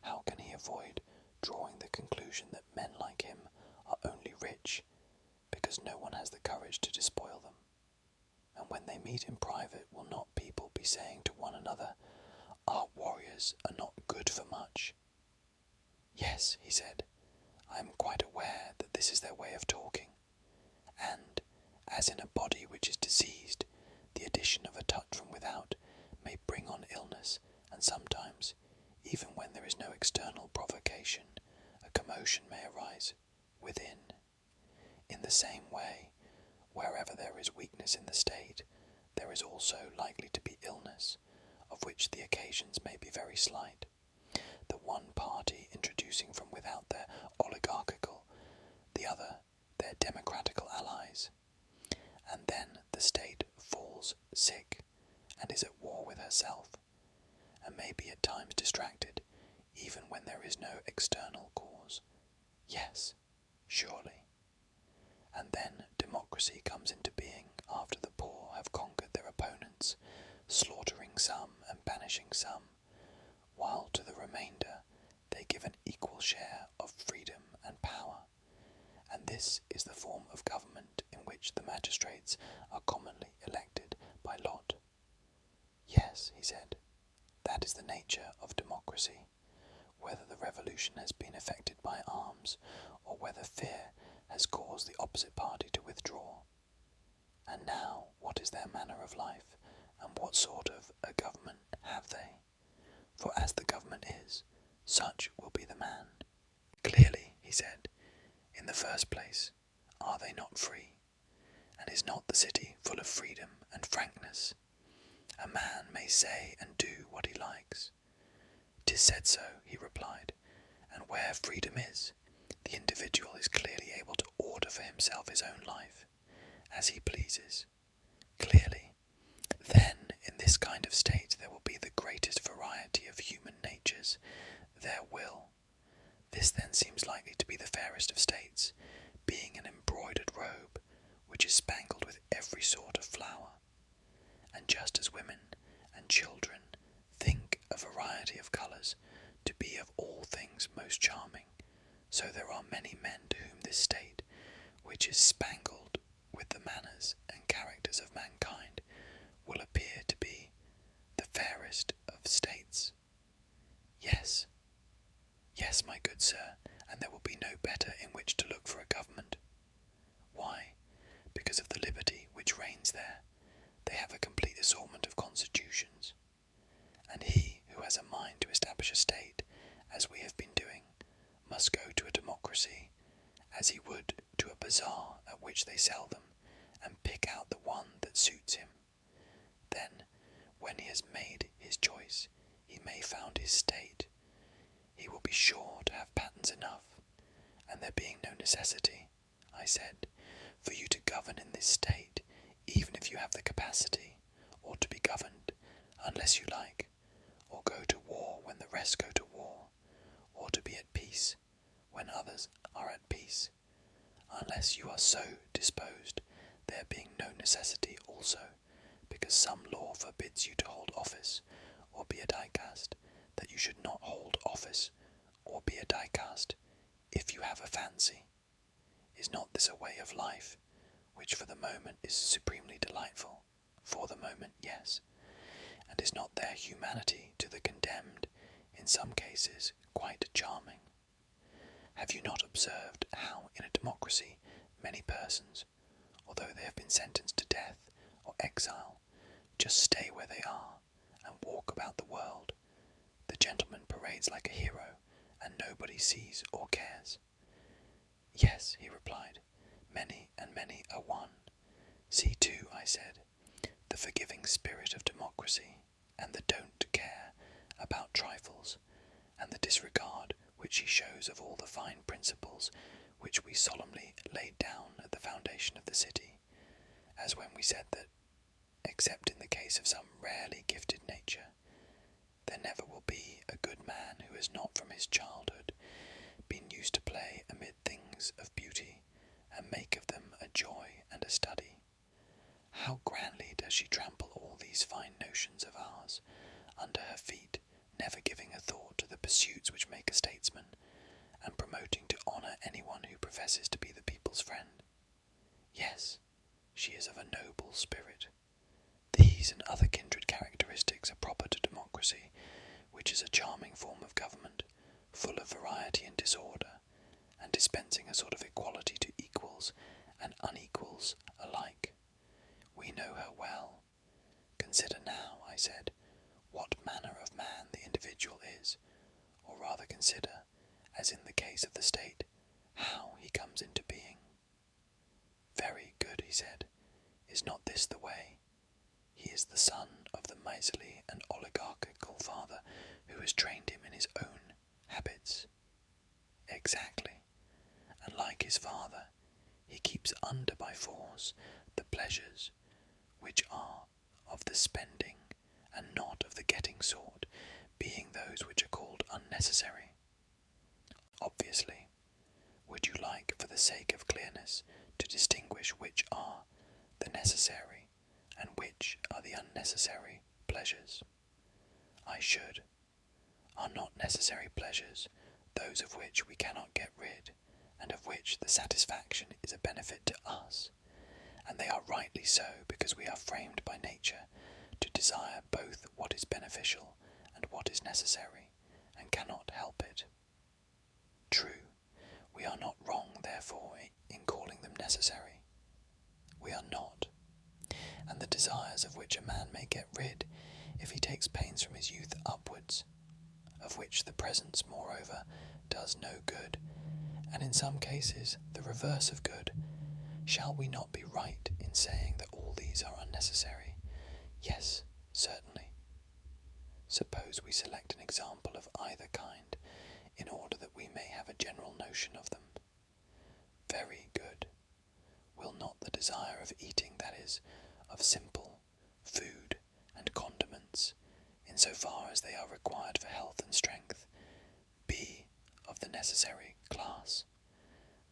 how can he avoid drawing the conclusion that men like him are only rich, because no one has the courage to despoil them? And when they meet in private, will not people be saying to one another, "Our warriors are not good for much"? Yes, he said, I am quite aware that this is their way of talking, and, as in a body which is diseased, the addition of a touch from without may bring on illness, and sometimes, even when there is no external provocation, a commotion may arise within. In the same way, wherever there is weakness in the state, there is also likely to be illness, of which the occasions may be very slight, the one party introducing from without their oligarchical, the other their democratical allies, and then the state falls sick, and is at war with herself, and may be at times distracted, even when there is no external cause. Yes, surely. And then democracy comes into being after the poor have conquered their opponents, slaughtering some and banishing some, while to the remainder they give an equal share of freedom and power. And this is the form of government in which the magistrates are commonly elected by lot. Yes, he said, that is the nature of democracy, whether the revolution has been effected by arms, or whether fear has caused the opposite party to withdraw. And now, what is their manner of life, and what sort of a government have they? For as the government is, such will be the man. Clearly, he said, in the first place, are they not free? And is not the city full of freedom and frankness? A man may say and do what he likes. 'Tis said so, he replied, and where freedom is, the individual is clearly able to order for himself his own life, as he pleases. Clearly, then, in this kind of state there will be the greatest variety of human natures, their will. This then seems likely to be the fairest of states, being an embroidered robe, which is spangled with every sort of flower. And just as women and children think a variety of colours to be of all things most charming, so there are many men to whom this state, which is spangled with the manners and characters of mankind, will appear to be the fairest of states. Yes, yes, my good sir, and there will be no better in which to look for a government. Why? Because of the liberty which reigns there. They have a complete assortment of constitutions, and he who has a mind to establish a state, as we have been doing, must go to a democracy, as he would to a bazaar at which they sell them, and pick out the one that suits him. Then, when he has made his choice, he may found his state. He will be sure to have patterns enough, and there being no necessity, I said, for you to govern in this state, even if you have the capacity, or to be governed, unless you like, or go to war when the rest go to war, or to be at peace when others are at peace, unless you are so disposed, there being no necessity also, because some law forbids you to hold office, or be a dicast, that you should not hold office, or be a dicast, if you have a fancy. Is not this a way of life, which for the moment is supremely delightful? For the moment, yes. And is not there humanity to the condemned, in some cases quite charming? Have you not observed how in a democracy many persons, although they have been sentenced to death or exile, just stay where they are and walk about the world? The gentleman parades like a hero, and nobody sees or cares. Yes, he replied, many and many a one. See too, I said, the forgiving spirit of democracy, and the don't care about trifles, and the disregard which he shows of all the fine principles which we solemnly laid down at the foundation of the city, as when we said that, except in the case of some rarely gifted nature, there never will be a good man who has not from his childhood been used to play amid things of beauty, and make of them a joy and a study. How grandly does she trample all these fine notions of ours under her feet, never giving a thought to the pursuits which make a statesman, and promoting to honour anyone who professes to be the people's friend. Yes, she is of a noble spirit. These and other kindred characteristics are proper to democracy, which is a charming form of government, full of variety and disorder, and dispensing a sort of equality to equals and unequals alike. We know her well. Consider now, I said, what manner of man the individual is, or rather consider, as in the case of the state, how he comes into being. Very good, he said. Is not this the way? He is the son of the miserly and oligarchical father who has trained him in his own habits. Exactly. And like his father, he keeps under by force the pleasures which are of the spending and not of the getting sort, being those which are called unnecessary. Obviously, would you like, for the sake of clearness, to distinguish which are the necessary and which are the unnecessary pleasures? I should. Are not necessary pleasures those of which we cannot get rid, and of which the satisfaction is a benefit to us? And they are rightly so, because we are framed by nature to desire both what is beneficial and what is necessary, and cannot help it. True, we are not wrong, therefore, in calling them necessary. We are not. And the desires of which a man may get rid, if he takes pains from his youth upwards, of which the presence, moreover, does no good, and in some cases the reverse of good, shall we not be right in saying that all these are unnecessary? Yes, certainly. Suppose we select an example of either kind, in order that we may have a general notion of them. Very good. Will not the desire of eating, that is, of simple food and condiments, in so far as they are required for health and strength, be of the necessary class?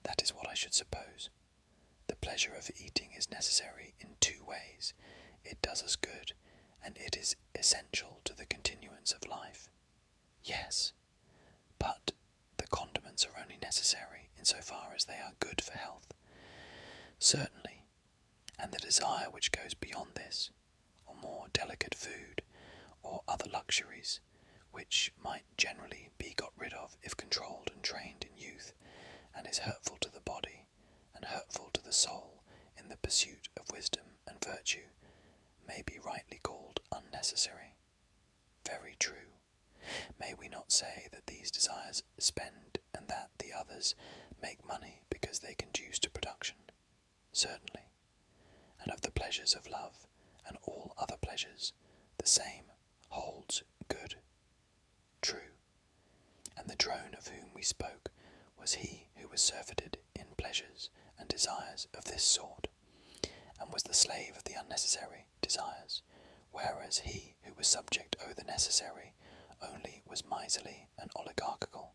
That is what I should suppose. The pleasure of eating is necessary in two ways. It does us good, and it is essential to the continuance of life. Yes, but the condiments are only necessary in so far as they are good for health. Certainly, and the desire which goes beyond this, or more delicate food, or other luxuries, which might generally be got rid of if controlled and trained in youth, and is hurtful to the body, and hurtful to the soul in the pursuit of wisdom and virtue, may be rightly called unnecessary. Very true. May we not say that these desires spend, and that the others make money because they conduce to production? Certainly. And of the pleasures of love, and all other pleasures, the same holds good. True. And the drone of whom we spoke was he who was surfeited in pleasures and desires of this sort, and was the slave of the unnecessary desires, whereas he who was subject to the necessary only was miserly and oligarchical.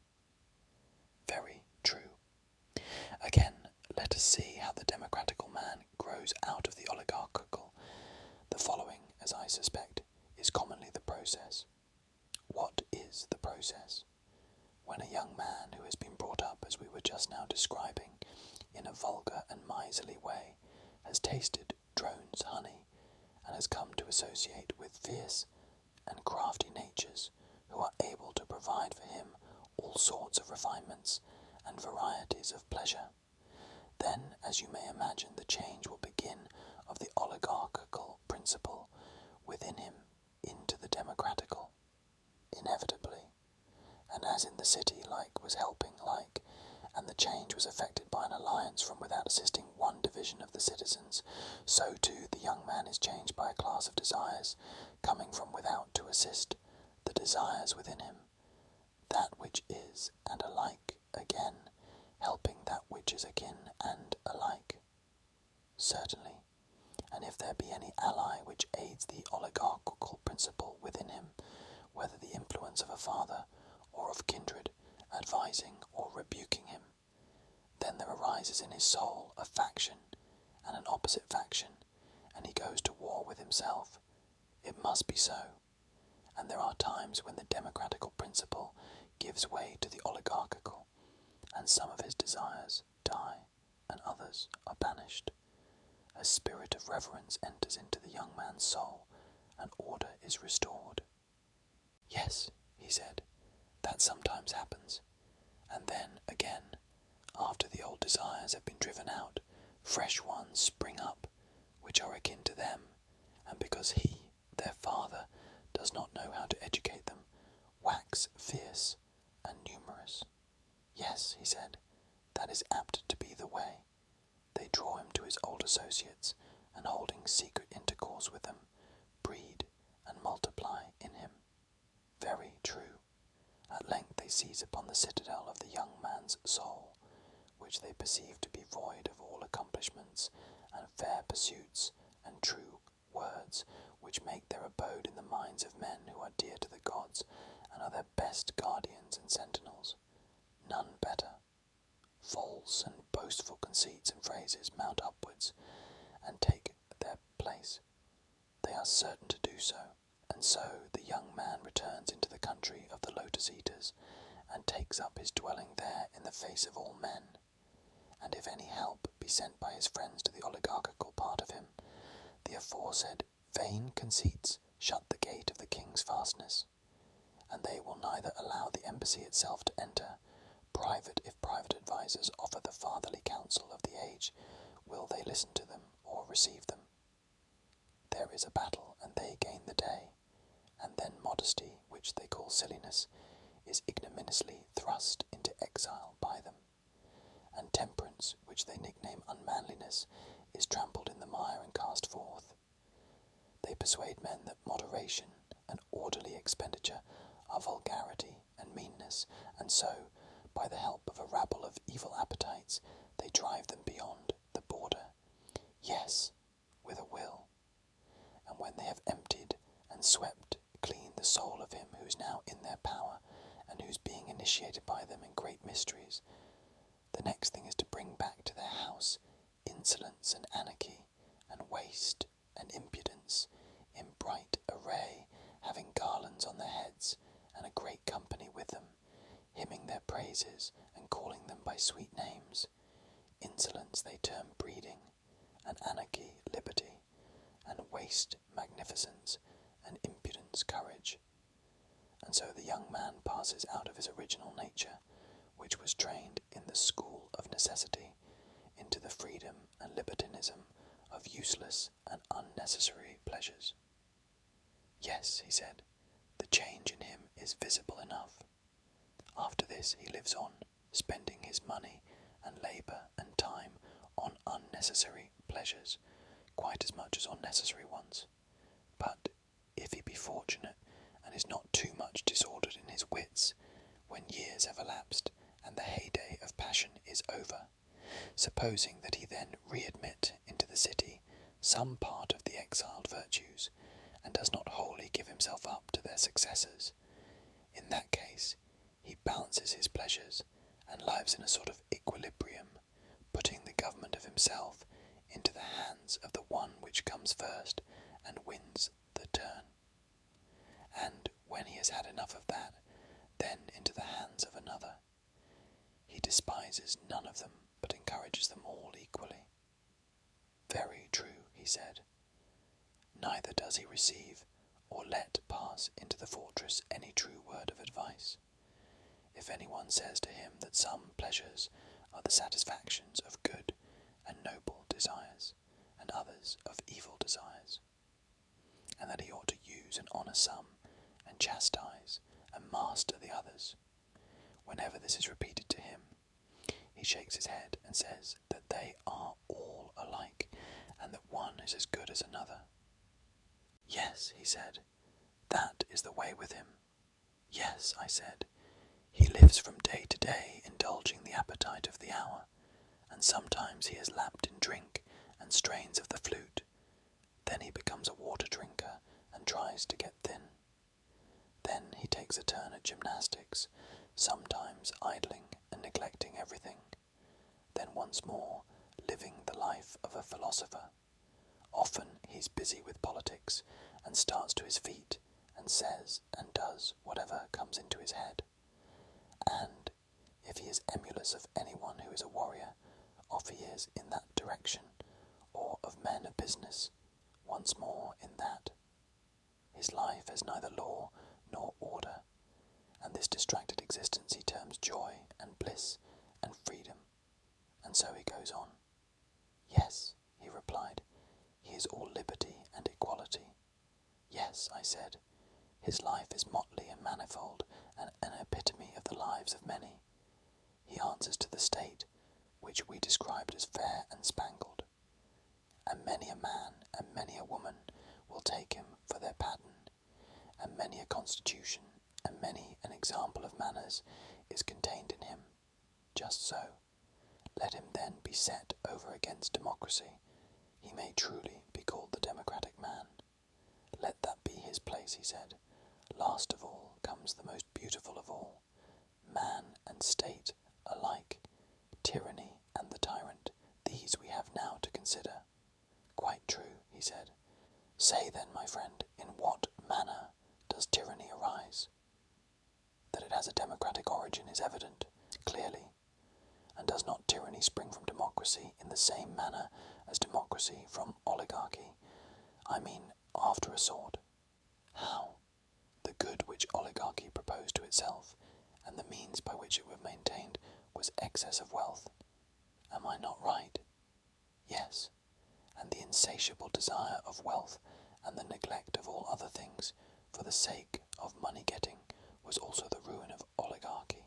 Very true. Again, let us see how the democratical man grows out of the oligarchical. The following, as I suspect, is commonly the process. What is the process? When a young man who has been brought up, as we were just now describing, in a vulgar and miserly way, has tasted drone's honey, and has come to associate with fierce and crafty natures, who are able to provide for him all sorts of refinements and varieties of pleasure, then, as you may imagine, the change will begin of the oligarchical principle within him into the democratical, inevitably. And as in the city like was helping like, and the change was effected by an alliance from without assisting one division of the citizens, so too the young man is changed by a class of desires coming from without to assist the desires within him, that which is and alike again, helping that which is akin and alike. Certainly, and if there be any ally which aids the oligarchical principle within him, whether the influence of a father or of kindred, advising or rebuking him, then there arises in his soul a faction and an opposite faction, and he goes to war with himself. It must be so, and there are times when the democratical principle gives way to the oligarchical, and some of his desires die, and others are banished. A spirit of reverence enters into the young man's soul, and order is restored. Yes, he said, that sometimes happens, and then again, after the old desires have been driven out, fresh ones spring up, which are akin to them, and because he, their father, does not know how to educate them, wax fierce and numerous. Yes, he said, that is apt to be the way. They draw him to his old associates, and holding secret intercourse with them, breed and multiply in him. Very true. At length they seize upon the citadel of the young man's soul, which they perceive to be void of all accomplishments and fair pursuits and true words, which make their abode in the minds of men who are dear to the gods and are their best guardians and sentinels. None better. False and boastful conceits and phrases mount upwards and take their place. They are certain to do so, and so the young man returns into the country of the lotus eaters, and takes up his dwelling there in the face of all men. And if any help be sent by his friends to the oligarchical part of him, the aforesaid vain conceits shut the gate of the king's fastness, and they will neither allow the embassy itself to enter, private if private advisers offer the fatherly counsel of the age, will they listen to them or receive them. There is a battle, and they gain the day, and then modesty, which they call silliness, is ignominiously thrust into exile by them, and temperance, which they nickname unmanliness, is trampled in the mire and cast forth. They persuade men that moderation and orderly expenditure are vulgarity and meanness, and so, by the help of a rabble of evil appetites, they drive them beyond the border. Yes, with a will. And when they have emptied and swept clean the soul of him who is now in their power, and who is being initiated by them in great mysteries, the next thing is to bring back to their house insolence and anarchy, and waste and impudence, in bright array, having garlands on their heads, and a great company with them, hymning their praises, and calling them by sweet names. Insolence they term breeding, and anarchy liberty, and waste magnificence, and impudence courage. And so the young man passes out of his original nature, which was trained in the school of necessity, into the freedom and libertinism of useless and unnecessary pleasures. Yes, he said, the change in him is visible enough. After this he lives on, spending his money and labour and time on unnecessary pleasures, quite as much as on necessary ones. But if he be fortunate, and is not too much disordered in his wits, when years have elapsed, and the heyday of passion is over, supposing that he then readmit into the city some part of the exiled virtues, and does not wholly give himself up to their successors, in that case he balances his pleasures, and lives in a sort of equilibrium, putting the government of himself into the hands of the one which comes first, and wins the turn. And when he has had enough of that, then into the hands of another. He despises none of them, but encourages them all equally. Very true, he said. Neither does he receive or let pass into the fortress any true word of advice. If anyone says to him that some pleasures are the satisfactions of good and noble desires, and others of evil desires, and that he ought to use and honour some, and chastise and master the others, whenever this is repeated to him, he shakes his head and says that they are all alike, and that one is as good as another. Yes, he said, that is the way with him, Yes, I said, he lives from day to day indulging the appetite of the hour, and sometimes he is lapped in drink and strains of the flute. Then he becomes a water drinker and tries to get thin. Then he takes a turn at gymnastics, sometimes idling and neglecting everything. Then once more living the life of a philosopher. Often he's busy with politics and starts to his feet and says and does whatever comes into his head. And if he is emulous of anyone who is a warrior, off he is in that direction, or of men of business, once more in that. His life has neither law nor order, and this distracted existence he terms joy and bliss and freedom, and so he goes on. Yes, he replied, he is all liberty and equality. Yes, I said, his life is motley and manifold, and an epitome of the lives of many. He answers to the state, which we described as fair and spangled. And many a man and many a woman will take him for their pattern, and many a constitution and many an example of manners is contained in him. Just so, let him then be set over against democracy. He may truly be called the democratic man. Let that be his place, he said. Last of all comes the most beautiful of all, man and state alike, tyranny and the tyrant, these we have now to consider. Quite true, he said. Say then, my friend, in what manner does tyranny arise? That it has a democratic origin is evident, clearly. And does not tyranny spring from democracy in the same manner as democracy from oligarchy? I mean, after a sort. How? The good which oligarchy proposed to itself, and the means by which it was maintained, was excess of wealth. Am I not right? Yes, and the insatiable desire of wealth and the neglect of all other things for the sake of money-getting was also the ruin of oligarchy.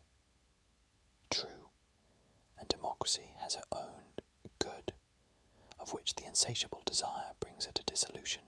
True, and democracy has her own good, of which the insatiable desire brings her to dissolution.